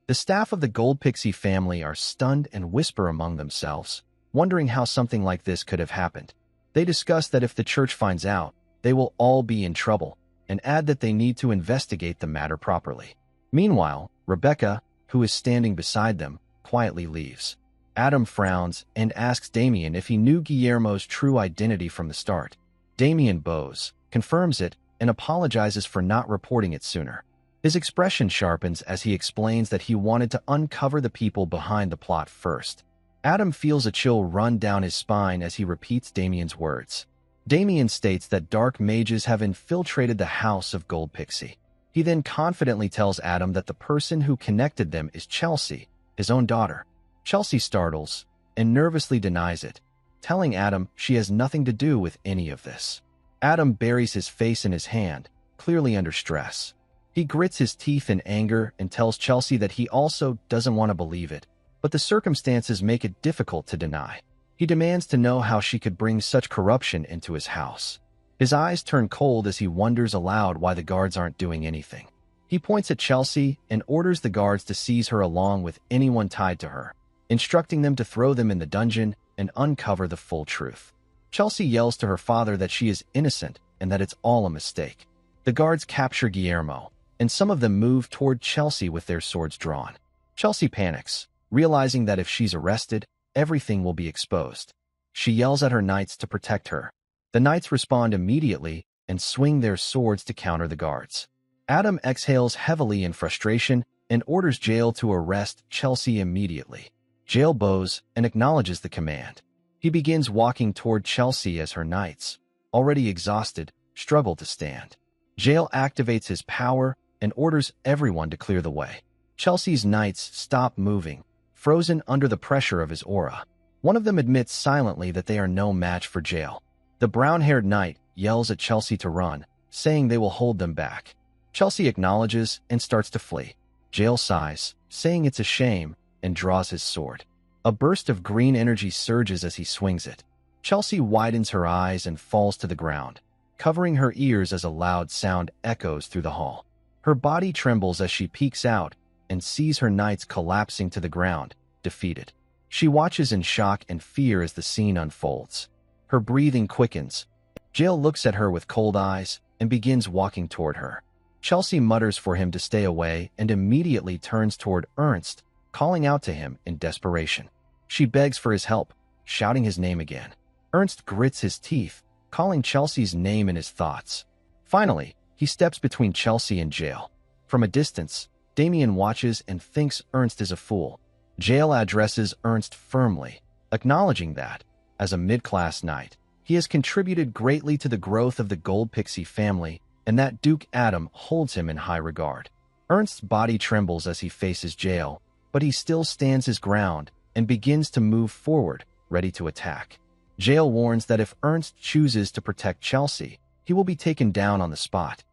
The staff of the Gold Pixie family are stunned and whisper among themselves, wondering how something like this could have happened. They discuss that if the church finds out, they will all be in trouble, and add that they need to investigate the matter properly. Meanwhile, Rebecca, who is standing beside them, quietly leaves. Adam frowns and asks Damien if he knew Guillermo's true identity from the start. Damien bows, confirms it, and apologizes for not reporting it sooner. His expression sharpens as he explains that he wanted to uncover the people behind the plot first. Adam feels a chill run down his spine as he repeats Damien's words. Damien states that dark mages have infiltrated the house of Gold Pixie. He then confidently tells Adam that the person who connected them is Chelsea, his own daughter. Chelsea startles and nervously denies it, telling Adam she has nothing to do with any of this. Adam buries his face in his hand, clearly under stress. He grits his teeth in anger and tells Chelsea that he also doesn't want to believe it, but the circumstances make it difficult to deny. He demands to know how she could bring such corruption into his house. His eyes turn cold as he wonders aloud why the guards aren't doing anything. He points at Chelsea and orders the guards to seize her along with anyone tied to her, instructing them to throw them in the dungeon and uncover the full truth. Chelsea yells to her father that she is innocent and that it's all a mistake. The guards capture Guillermo, and some of them move toward Chelsea with their swords drawn. Chelsea panics, realizing that if she's arrested, everything will be exposed. She yells at her knights to protect her. The knights respond immediately and swing their swords to counter the guards. Adam exhales heavily in frustration and orders Jael to arrest Chelsea immediately. Jael bows and acknowledges the command. He begins walking toward Chelsea as her knights, already exhausted, struggle to stand. Jael activates his power and orders everyone to clear the way. Chelsea's knights stop moving, frozen under the pressure of his aura. One of them admits silently that they are no match for Jael. The brown-haired knight yells at Chelsea to run, saying they will hold them back. Chelsea acknowledges and starts to flee. Jael sighs, saying it's a shame, and draws his sword. A burst of green energy surges as he swings it. Chelsea widens her eyes and falls to the ground, covering her ears as a loud sound echoes through the hall. Her body trembles as she peeks out and sees her knights collapsing to the ground, defeated. She watches in shock and fear as the scene unfolds. Her breathing quickens. Jael looks at her with cold eyes and begins walking toward her. Chelsea mutters for him to stay away and immediately turns toward Ernst, calling out to him in desperation. She begs for his help, shouting his name again. Ernst grits his teeth, calling Chelsea's name in his thoughts. Finally, he steps between Chelsea and Jael. From a distance, Damien watches and thinks Ernst is a fool. Jael addresses Ernst firmly, acknowledging that, as a mid-class knight, he has contributed greatly to the growth of the Gold Pixie family and that Duke Adam holds him in high regard. Ernst's body trembles as he faces Jael, but he still stands his ground and begins to move forward, ready to attack. Jael warns that if Ernst chooses to protect Chelsea, he will be taken down on the spot.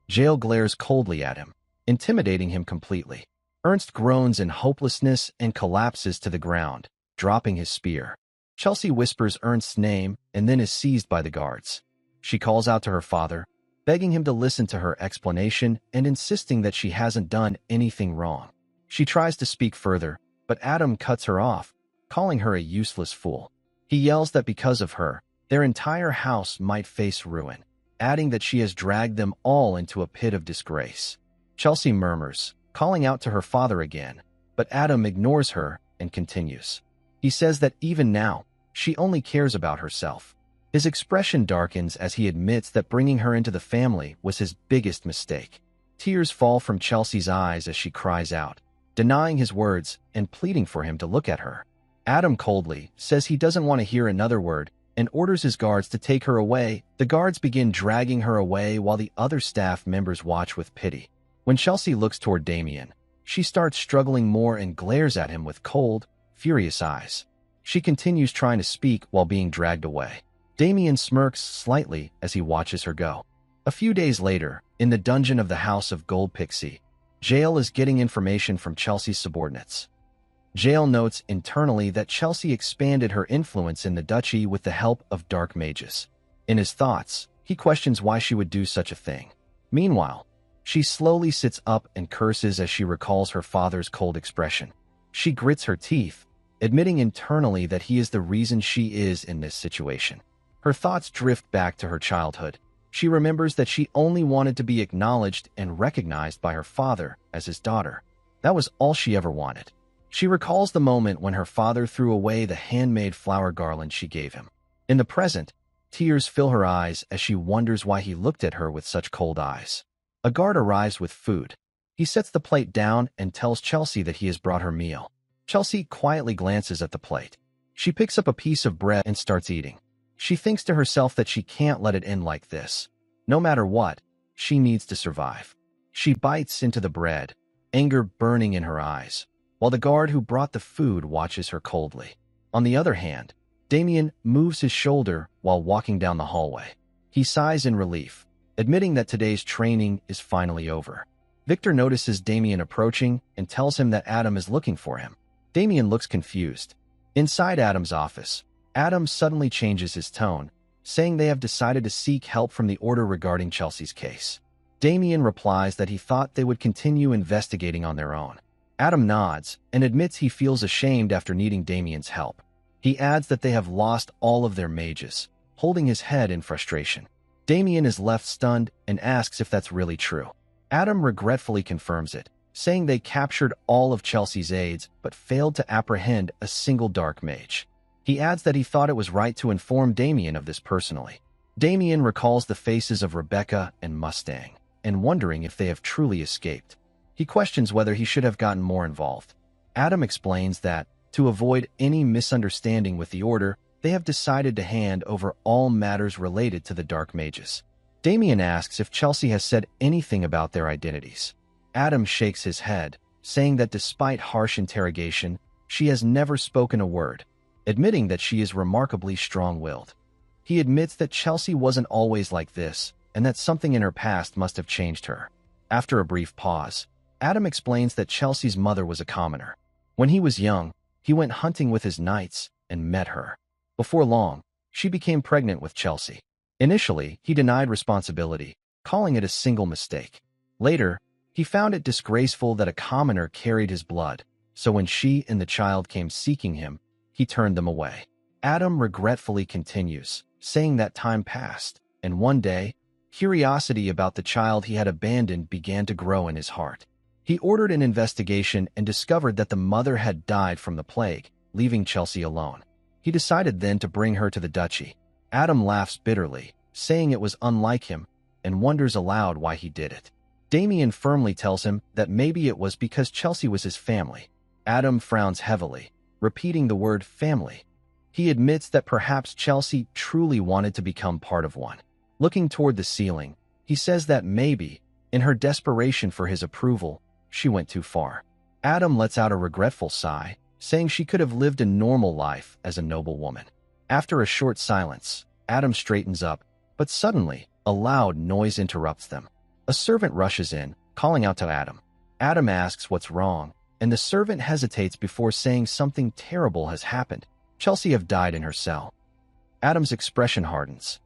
Jael glares coldly at him, intimidating him completely. Ernst groans in hopelessness and collapses to the ground, dropping his spear. Chelsea whispers Ernst's name and then is seized by the guards. She calls out to her father, begging him to listen to her explanation and insisting that she hasn't done anything wrong. She tries to speak further, but Adam cuts her off, calling her a useless fool. He yells that because of her, their entire house might face ruin, adding that she has dragged them all into a pit of disgrace. Chelsea murmurs, calling out to her father again, but Adam ignores her and continues. He says that even now, she only cares about herself. His expression darkens as he admits that bringing her into the family was his biggest mistake. Tears fall from Chelsea's eyes as she cries out, denying his words and pleading for him to look at her. Adam coldly says he doesn't want to hear another word and orders his guards to take her away. The guards begin dragging her away while the other staff members watch with pity. When Chelsea looks toward Damien, she starts struggling more and glares at him with cold, furious eyes. She continues trying to speak while being dragged away. Damien smirks slightly as he watches her go. A few days later, in the dungeon of the House of Gold Pixie, Jael is getting information from Chelsea's subordinates. Jael notes internally that Chelsea expanded her influence in the duchy with the help of dark mages. In his thoughts, he questions why she would do such a thing. Meanwhile, she slowly sits up and curses as she recalls her father's cold expression. She grits her teeth, admitting internally that he is the reason she is in this situation. Her thoughts drift back to her childhood. She remembers that she only wanted to be acknowledged and recognized by her father as his daughter. That was all she ever wanted. She recalls the moment when her father threw away the handmade flower garland she gave him. In the present, tears fill her eyes as she wonders why he looked at her with such cold eyes. A guard arrives with food. He sets the plate down and tells Chelsea that he has brought her meal. Chelsea quietly glances at the plate. She picks up a piece of bread and starts eating. She thinks to herself that she can't let it end like this. No matter what, she needs to survive. She bites into the bread, anger burning in her eyes, while the guard who brought the food watches her coldly. On the other hand, Damien moves his shoulder while walking down the hallway. He sighs in relief, admitting that today's training is finally over. Victor notices Damien approaching and tells him that Adam is looking for him. Damien looks confused. Inside Adam's office, Adam suddenly changes his tone, saying they have decided to seek help from the order regarding Chelsea's case. Damien replies that he thought they would continue investigating on their own. Adam nods and admits he feels ashamed after needing Damien's help. He adds that they have lost all of their mages, holding his head in frustration. Damien is left stunned and asks if that's really true. Adam regretfully confirms it, saying they captured all of Chelsea's aides but failed to apprehend a single dark mage. He adds that he thought it was right to inform Damien of this personally. Damien recalls the faces of Rebecca and Mustang, and wondering if they have truly escaped. He questions whether he should have gotten more involved. Adam explains that, to avoid any misunderstanding with the Order, they have decided to hand over all matters related to the Dark Mages. Damien asks if Chelsea has said anything about their identities. Adam shakes his head, saying that despite harsh interrogation, she has never spoken a word, admitting that she is remarkably strong-willed. He admits that Chelsea wasn't always like this, and that something in her past must have changed her. After a brief pause, Adam explains that Chelsea's mother was a commoner. When he was young, he went hunting with his knights and met her. Before long, she became pregnant with Chelsea. Initially, he denied responsibility, calling it a single mistake. Later, he found it disgraceful that a commoner carried his blood, so when she and the child came seeking him, he turned them away. Adam regretfully continues, saying that time passed, and one day, curiosity about the child he had abandoned began to grow in his heart. He ordered an investigation and discovered that the mother had died from the plague, leaving Chelsea alone. He decided then to bring her to the duchy. Adam laughs bitterly, saying it was unlike him, and wonders aloud why he did it. Damien firmly tells him that maybe it was because Chelsea was his family. Adam frowns heavily, repeating the word family. He admits that perhaps Chelsea truly wanted to become part of one. Looking toward the ceiling, he says that maybe, in her desperation for his approval, she went too far. Adam lets out a regretful sigh, saying she could have lived a normal life as a noble woman. After a short silence, Adam straightens up, but suddenly, a loud noise interrupts them. A servant rushes in, calling out to Adam. Adam asks what's wrong, and the servant hesitates before saying something terrible has happened. Chelsea have died in her cell. Adam's expression hardens,